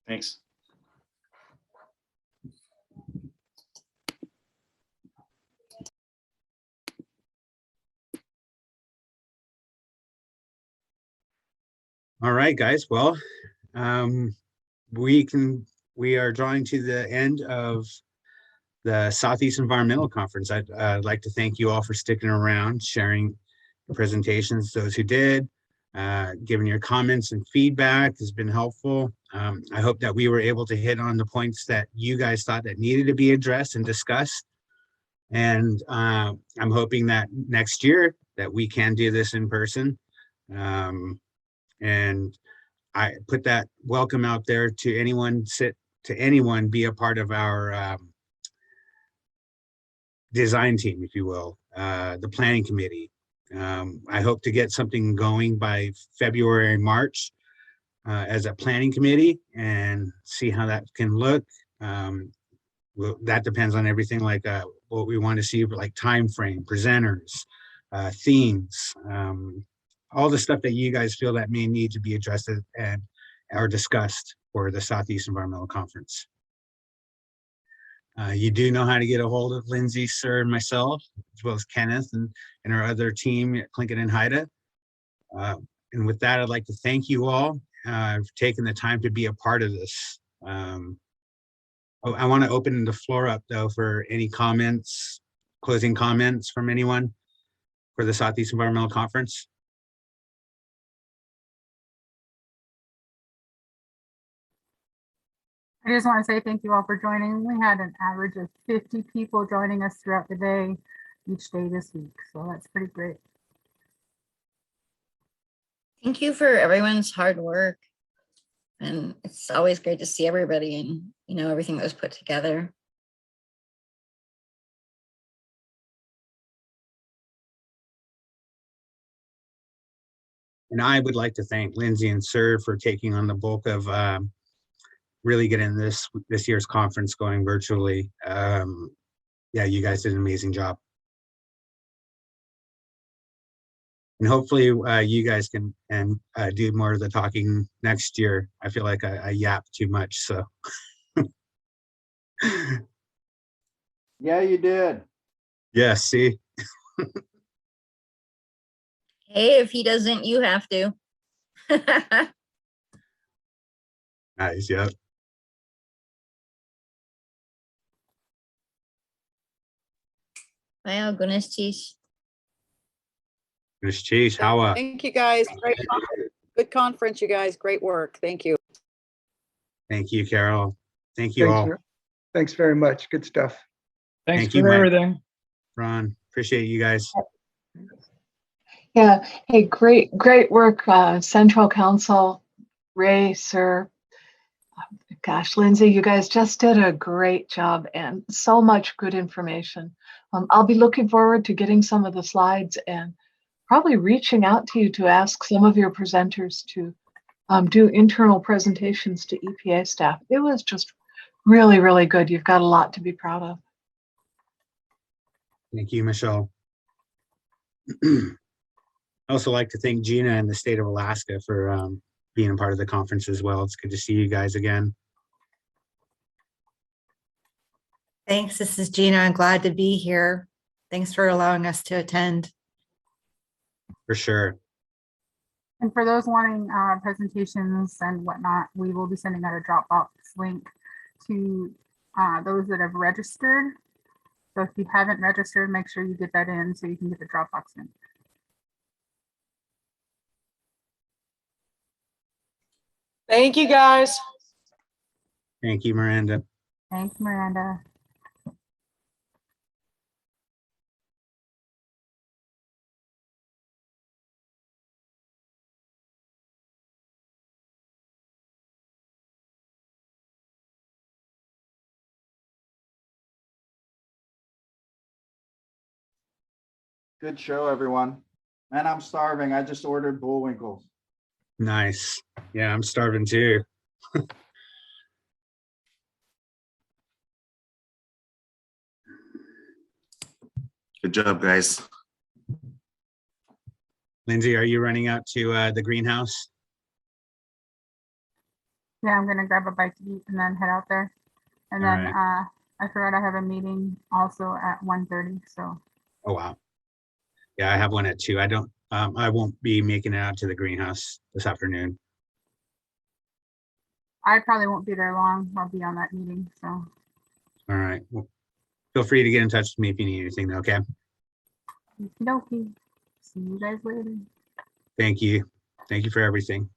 Thanks. All right, guys. Well, we are drawing to the end of the Southeast Environmental Conference. I'd like to thank you all for sticking around, sharing the presentations. Those who did, giving your comments and feedback has been helpful. I hope that we were able to hit on the points that you guys thought that needed to be addressed and discussed. And I'm hoping that next year that we can do this in person. And I put that welcome out there to anyone, be a part of our design team, if you will, the planning committee. I hope to get something going by February, March as a planning committee and see how that can look. Well, that depends on everything like what we want to see, like time frame, presenters, themes, all the stuff that you guys feel that may need to be addressed and or discussed for the Southeast Environmental Conference. You do know how to get a hold of Lindsay, Sir, and myself, as well as Kenneth and our other team at Tlingit and Háw'aa. And with that, I'd like to thank you all for taking the time to be a part of this. I want to open the floor up, though, for any comments, closing comments from anyone for the Southeast Environmental Conference. I just want to say thank you all for joining. We had an average of 50 people joining us throughout the day, each day this week. So that's pretty great. Thank you for everyone's hard work. And it's always great to see everybody and, you know, everything that was put together. And I would like to thank Lindsay and Sir for taking on the bulk of really getting this year's conference going virtually. Yeah, you guys did an amazing job. And hopefully you guys can do more of the talking next year. I feel like I yap too much, so. Yeah, you did. Yeah, see? Hey, if he doesn't, you have to. Nice, yeah. Wow, Gunalchéesh. Gunalchéesh, Háw'aa. Thank you, guys. Good conference, you guys. Great work. Thank you. Thank you, Carol. Thank you all. Thanks very much. Good stuff. Thanks Thank for you, Mike. everything. Ron, appreciate you guys. Yeah. Hey, great work, Central Council, Ray, Sir. Gosh, Lindsay, you guys just did a great job and so much good information. I'll be looking forward to getting some of the slides and probably reaching out to you to ask some of your presenters to do internal presentations to EPA staff. It was just really, really good. You've got a lot to be proud of. Thank you, Michelle. I also like to thank Gina and the state of Alaska for being a part of the conference as well. It's good to see you guys again. Thanks. This is Gina. I'm glad to be here. Thanks for allowing us to attend. For sure. And for those wanting presentations and whatnot, we will be sending out a Dropbox link to those that have registered. So if you haven't registered, make sure you get that in so you can get the Dropbox link. Thank you, guys. Thank you, Miranda. Thanks, Miranda. Good show, everyone. Man, I'm starving. I just ordered Bullwinkles. Nice. Yeah, I'm starving too. Good job, guys. Lindsay, are you running out to the greenhouse? Yeah, I'm gonna grab a bite to eat and then head out there. And All then right. I forgot I have a meeting also at 1:30. So Oh, wow. Yeah, I have one at 2. I won't be making it out to the greenhouse this afternoon. I probably won't be there long. I'll be on that meeting. So All right. Well, feel free to get in touch with me if you need anything, okay? okie dokie. See you guys later. Thank you. Thank you for everything.